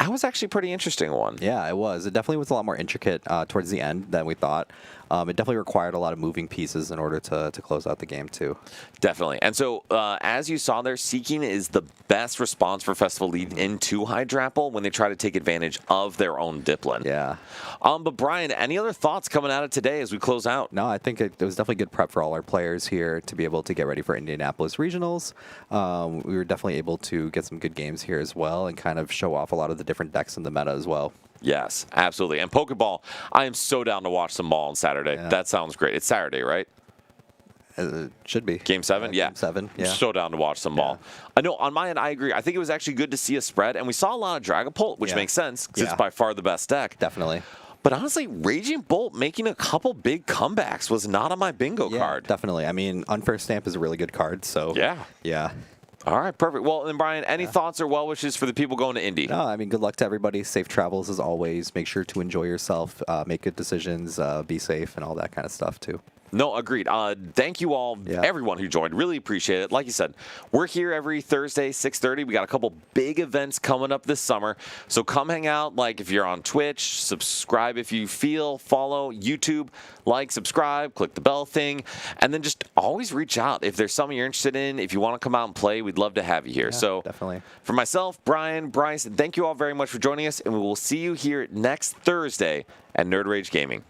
was actually a pretty interesting one. Yeah, it was. It definitely was a lot more intricate towards the end than we thought. It definitely required a lot of moving pieces in order to close out the game, too. Definitely. And so, as you saw there, Seeking is the best response for Festival Lead into Hydrapple when they try to take advantage of their own Diplin. Yeah. But Brian, any other thoughts coming out of today as we close out? No, I think it was definitely good prep for all our players here to be able to get ready for Indianapolis Regionals. We were definitely able to get some good games here as well and kind of show off a lot of the different decks in the meta as well. Yes, absolutely. And Pokeball, I am so down to watch some ball on Saturday. Yeah. That sounds great. It's Saturday, right? It should be. Game 7? Yeah. Game 7, yeah. I'm so down to watch some ball. I know, on my end, I agree. I think it was actually good to see a spread, and we saw a lot of Dragapult, which Yeah. makes sense because Yeah. it's by far the best deck. Definitely. But honestly, Raging Bolt making a couple big comebacks was not on my bingo Yeah, card. definitely. I mean, Unfair Stamp is a really good card, so. Yeah. Yeah. All right, perfect. Well, then, Brian, any thoughts or well wishes for the people going to Indy? No, I mean, good luck to everybody. Safe travels as always. Make sure to enjoy yourself, make good decisions, be safe, and all that kind of stuff, too. No, agreed. Thank you all, Yeah. everyone who joined. Really appreciate it. Like you said, we're here every Thursday, 6:30. We got a couple big events coming up this summer. So come hang out. Like if you're on Twitch, subscribe if you feel, follow YouTube, like, subscribe, click the bell thing, and then just always reach out. If there's something you're interested in, if you want to come out and play, we'd love to have you here. Yeah, So definitely. for myself, Brian, Bryce, thank you all very much for joining us, and we will see you here next Thursday at Nerd Rage Gaming.